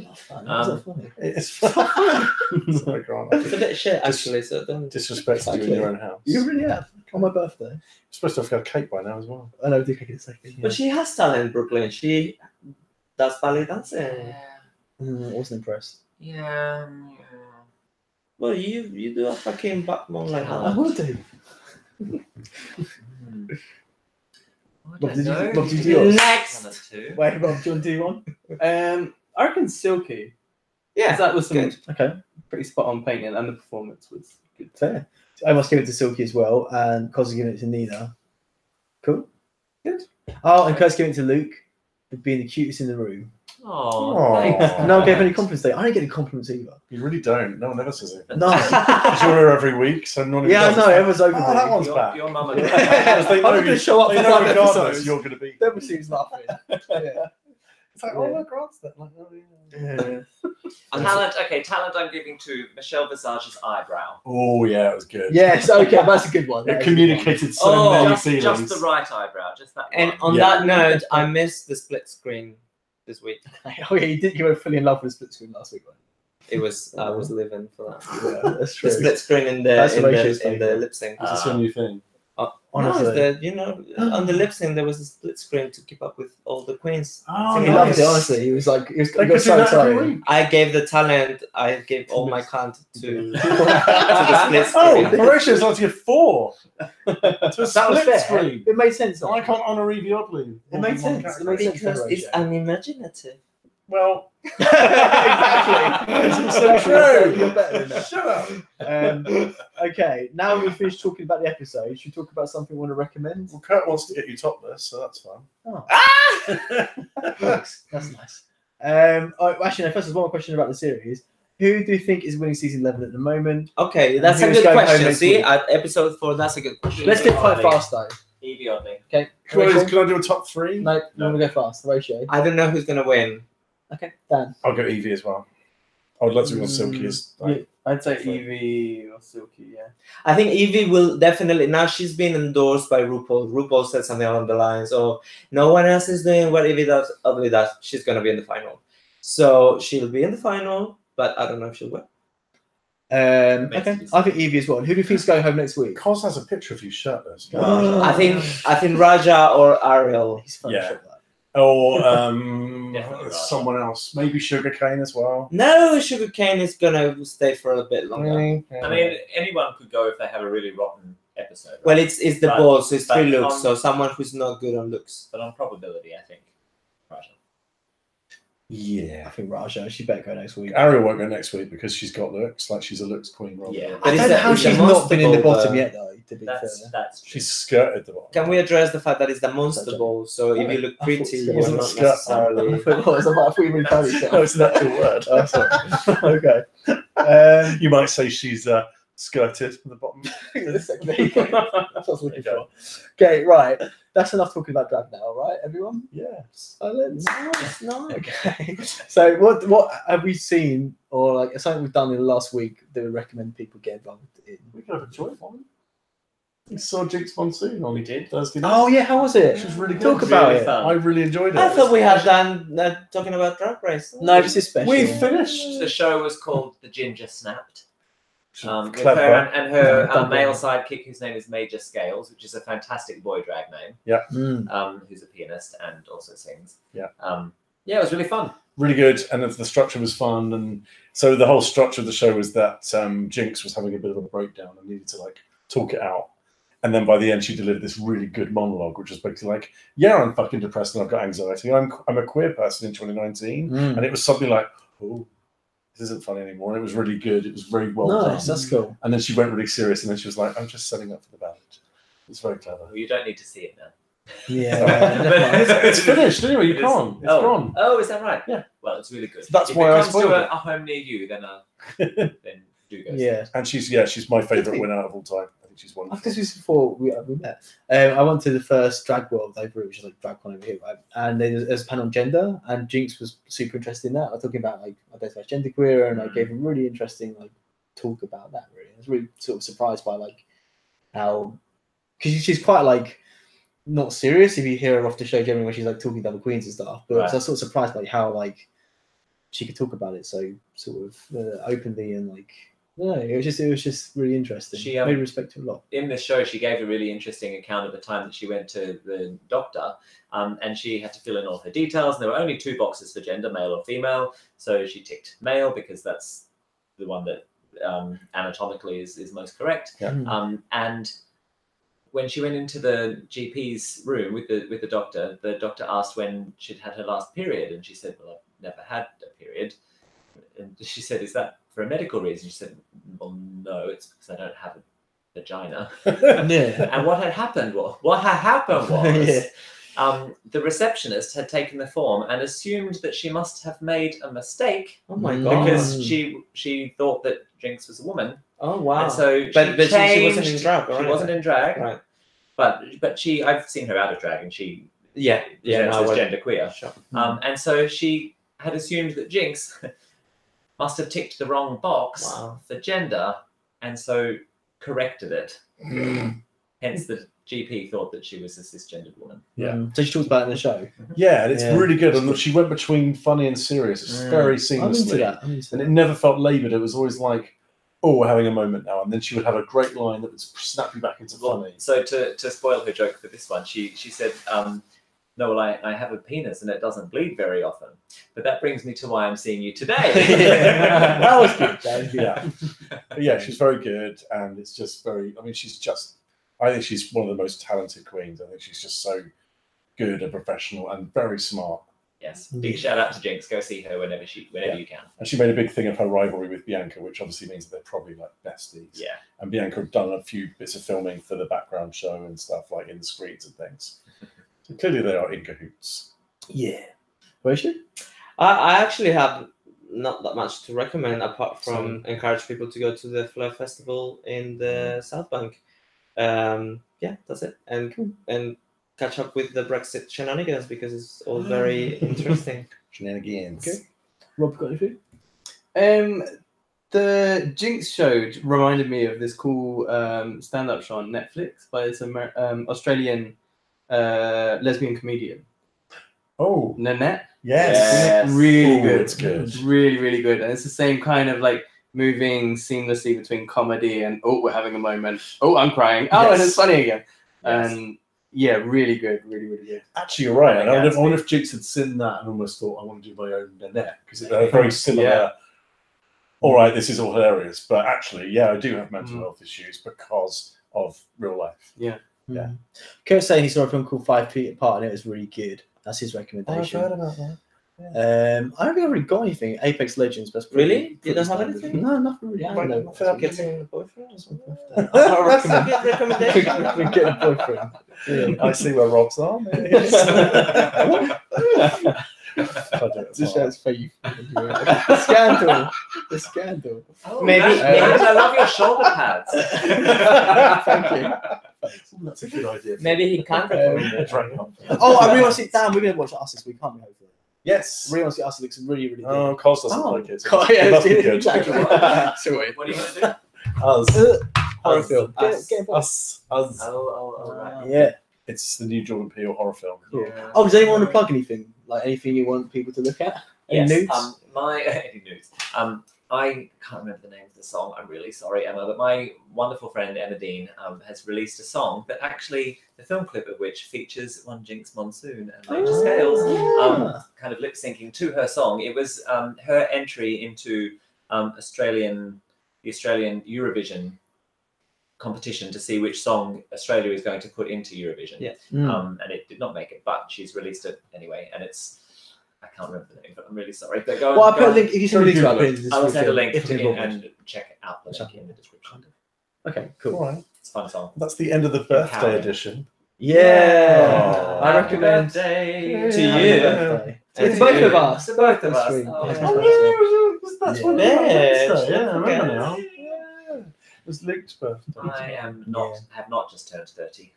That's funny. It's fun. Sorry, Grant. It's a bit shit actually. So don't Disrespected you in your own house. You really have on my birthday. You're supposed to have got cake by now as well. I know. Do cake in a second. But she has talent in Brooklyn. She does ballet dancing. I wasn't impressed. Yeah. Well, you do a fucking backbone like I that. will do. I don't know. Rob, did you do yours? Next. One or two. Wait, Rob, do you want to do one? I reckon Silky. Yeah, 'Cause that was some good. Okay, pretty spot on painting, and the performance was good. fair. I must give it to Silky as well, and Cos is giving it to Nina. Cool. Good. Oh, and Kurt's giving it to Luke for being the cutest in the room. Oh, Aw. thanks. No one gave any compliments today. I don't get any compliments either. You really don't. No one ever says it. No. Because you're here every week, so none of you Yeah, I does. know. Everyone's over Oh, that one's Your, back. your mum I'm and Because they know not going to show up they for know five regardless episodes. you're going to be. Everyone seems laughing. Yeah. It's like, oh, look, Grant's there. Like, oh, yeah. talent. Okay, talent. I'm giving to Michelle Visage's eyebrow. Oh, yeah, it was good. Yes. Okay, that's a good one. It That is a good one. communicated so many feelings. Just the right eyebrow. Just that. And one. on Yeah. that note, I missed the split screen this week. Oh yeah, you did. You were fully in love with split screen last week, right? It was I was living for that. Yeah, that's true. The split screen in the That's in Horatius' the, in the favourite. lip sync. Is this your new thing? Honestly. No, you know, on the lip sync there was a split screen to keep up with all the queens. Oh, He nice. loved it. Honestly, he was like, he was They got could do so that every excited. week. I gave the talent. I gave all my cunt to the split Oh, screen. Horatius likes to give 4 to a That was split fair. screen. It made sense. I can't honour Evie Oddly. It made sense. It made sense. Because it's unimaginative. Well, exactly. It's so true. You're better than that. Shut up. Okay, now we've finished talking about the episode. Should we talk about something we want to recommend? Well, Kurt wants to get you topless, so that's fun. Oh, thanks. That's nice. Actually, no, first, there's one more question about the series. Who do you think is winning season 11 at the moment? Okay, that's a Who's good going home question. next See, week? at episode 4, that's a good question. Let's get quite fast though. Evie Oddly. Okay. Can I Rachel? do a top 3? No, you want to go fast. Ratio. I don't know who's gonna win. Okay, Dan. I'll go Evie as well. I would love to be on Silky as like, I'd say Evie or Silky. Yeah. I think Evie will definitely, now she's been endorsed by RuPaul. RuPaul said something along the lines of, no one else is doing what Evie does, other than that, she's going to be in the final. So she'll be in the final, but I don't know if she'll win. Okay, I think Evie as well. Who do you think is going home next week? Cos has a picture of you shirtless. I think Raja or Ariel. He's fun. Yeah. Or Definitely Raja. someone else. Maybe Sugarcane as well. No, Sugarcane is going to stay for a bit longer. I mean, anyone could go if they have a really rotten episode. Right? Well, it's the But- ball, so it's but 3 looks. on- So someone who's not good on looks. but on probability, I think. Raja. I Yeah. think Raja. She better go next week. Ariel won't go next week because she's got looks. Like she's a looks queen. Rather Yeah. than- But I is don't know that- how is the she's not been in the monster bottom ball, yet, though. To be That's fair. true. She's skirted the bottom. Can we address the fact that it's the monster Raja. ball? So if you look I pretty, thought you're it wasn't not skirt. I necessarily. thought it was. I thought you were ponytail. No, it's an actual word. Oh, sorry. Okay. You might say she's skirted from the bottom. There you go. That's what I was looking for. Okay, right. That's enough talking about drag now, right, everyone? Yes. Silence. No, it's not. Okay. So what have we seen, or like something we've done in the last week that we recommend people get involved in? We could have a joint one. We saw Jinx Monsoon on We did. Thursday night. Oh yeah, how was it? Which was really good. Talk about Really it. fun. I really enjoyed it. I thought we had done talking about Drag Race. No, this is special. We finished. The show was called The Ginger Snapped. With Clever. her and her Don't male worry. sidekick, whose name is Major Scales, which is a fantastic boy drag name. Mm. Who's a pianist and also sings. Yeah. Yeah, it was really fun. Really good, and the structure was fun, and so the whole structure of the show was that Jinx was having a bit of a breakdown and needed to like talk it out, and then by the end she delivered this really good monologue, which was basically like, "Yeah, I'm fucking depressed and I've got anxiety. I'm a queer person in 2019," Mm. and it was something like, "Oh, this isn't funny anymore." And it was really good. It was very well Nice, done. that's cool. And then she went really serious, and then she was like, "I'm just setting up for the ballad." It's very clever. Well, you don't need to see it now. Yeah. It's finished anyway. You It is- can't. It's oh. gone. Oh, is that right? Yeah. Well, it's really good. So that's if why it I comes spoiled to it. a home near you, then then do go. see Yeah. it. And she's my favourite winner of all time. I think she's wonderful. Because this is before we met. I went to the first drag world over, which is like DragCon over here, right? And there's a panel on gender, and Jinx was super interested in that. I was talking about like identify as genderqueer, and I gave a really interesting like talk about that. Really, I was really sort of surprised by like how, because she's quite like not serious if you hear her off the show generally when she's like talking to other queens and stuff. But Right. I was sort of surprised by how like she could talk about it so sort of openly and like. No, it was just really interesting. She made me respect her a lot. In this show, she gave a really interesting account of the time that she went to the doctor, and she had to fill in all her details. And there were only 2 boxes for gender, male or female. So she ticked male because that's the one that anatomically is most correct. Yeah. And when she went into the GP's room with the doctor asked when she'd had her last period, and she said, "Well, I've never had a period." And she said, "Is that for a medical reason?" She said, "Well, no, it's because I don't have a vagina." Yeah. And what had happened was the receptionist had taken the form and assumed that she must have made a mistake. Oh my god! Because she thought that Jinx was a woman. Oh wow! And so but she wasn't in drag. She wasn't in drag, right? But I've seen her out of drag, and she presents as genderqueer. Sure. And so she had assumed that Jinx must have ticked the wrong box for gender, and so corrected it. Hence, the GP thought that she was a cisgendered woman. Yeah. So she talks about it in the show. Yeah, and it's really good. And she went between funny and serious. It's very seamlessly. I'm into that. And it never felt laboured. It was always like, oh, we're having a moment now. And then she would have a great line that would snap you back into funny. So to spoil her joke for this one, she said, "No, well, I have a penis and it doesn't bleed very often. But that brings me to why I'm seeing you today." That was good. That was good. Yeah. But yeah, she's very good. And it's just very, I mean, I think she's one of the most talented queens. I think she's just so good and professional and very smart. Yes. Big shout out to Jinx. Go see her whenever you can. And she made a big thing of her rivalry with Bianca, which obviously means that they're probably like besties. Yeah. And Bianca had done a few bits of filming for the background show and stuff, like in the screens and things. So clearly they are in cahoots. Yeah. Where is she? I actually have not that much to recommend apart from encourage people to go to the Flare Festival in the South Bank. Yeah, that's it. And catch up with the Brexit shenanigans because it's all very interesting. Shenanigans. Okay. Rob, got anything? The Jinx show reminded me of this cool stand-up show on Netflix by this Australian lesbian comedian. Oh, Nanette. yes. Really good. It's good. Really, really good. And it's the same kind of like moving seamlessly between comedy and we're having a moment. Oh, I'm crying. Oh, and it's funny again. Yes. And yeah, really good. Really, really good. Actually, you're right. I wonder if Jinx had seen that and almost thought, I want to do my own Nanette because they're very similar. Yeah. All right, this is all hilarious. But actually, yeah, I do have mental health issues because of real life. Yeah. Yeah. Kurt's saying he saw a film called 5 Feet Apart and it was really good. That's his recommendation. I've heard about that. I don't think I've really got anything. Apex Legends, but that's Really? pretty You don't have standard. anything? No, nothing really. Yeah, I don't know. without getting a boyfriend or something. That's a good recommendation. We get a boyfriend. Yeah. I see where Rob's on. Just shows faith. The scandal. The scandal. Oh, Maybe- I love your shoulder pads. Thank you. That's a good idea. Maybe he can't recommend Oh, I really want to see Dan. We're going to watch Us this week, can't we? Hopefully. Yes. I really want to see Us. It looks really, really good. Oh, Cos doesn't like it. God, yeah, it must be it's good. exactly. Sweet. What are you going to do? Us. Horror film. Us. Get involved. Us. Oh, right. Yeah. It's the new Jordan Peele horror film. Cool. Oh, does anyone want to plug anything? Like anything you want people to look at? Any Yes. nudes? Any news? I can't remember the name of the song. I'm really sorry, Emma. But my wonderful friend Emma Dean has released a song that actually, the film clip of which features one Jinx Monsoon and Major Scales, kind of lip syncing to her song. It was her entry into the Australian Eurovision competition to see which song Australia is going to put into Eurovision. Yeah. And it did not make it, but she's released it anyway, and it's. I can't remember the name, but I'm really sorry. But go Well, I'll on, put a link. If you send me a link, I'll put it in the description. I will send a link If in involved. and check out the link in the description. Okay, cool. All right. It's a fun song. That's the end of the birthday Empowering. edition. Yeah. Oh. I recommend birthday to you. you. It's To both you. of us. To both of That's us. sweet. Oh, That's yeah. fantastic. That's Yeah. one Yeah, I remember okay. now. Yeah. It was Luke's birthday. I am not. Have not just turned 30.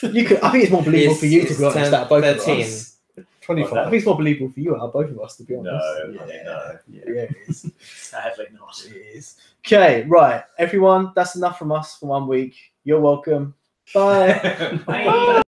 You could. I think it's more believable for you to be honest. Out of both of 13. us. 25. I think it's more believable for you out of both of us, to be honest. No, yeah. no. Yeah, it is. Sadly not. It is. Okay, right, everyone. That's enough from us for 1 week. You're welcome. Bye. Bye.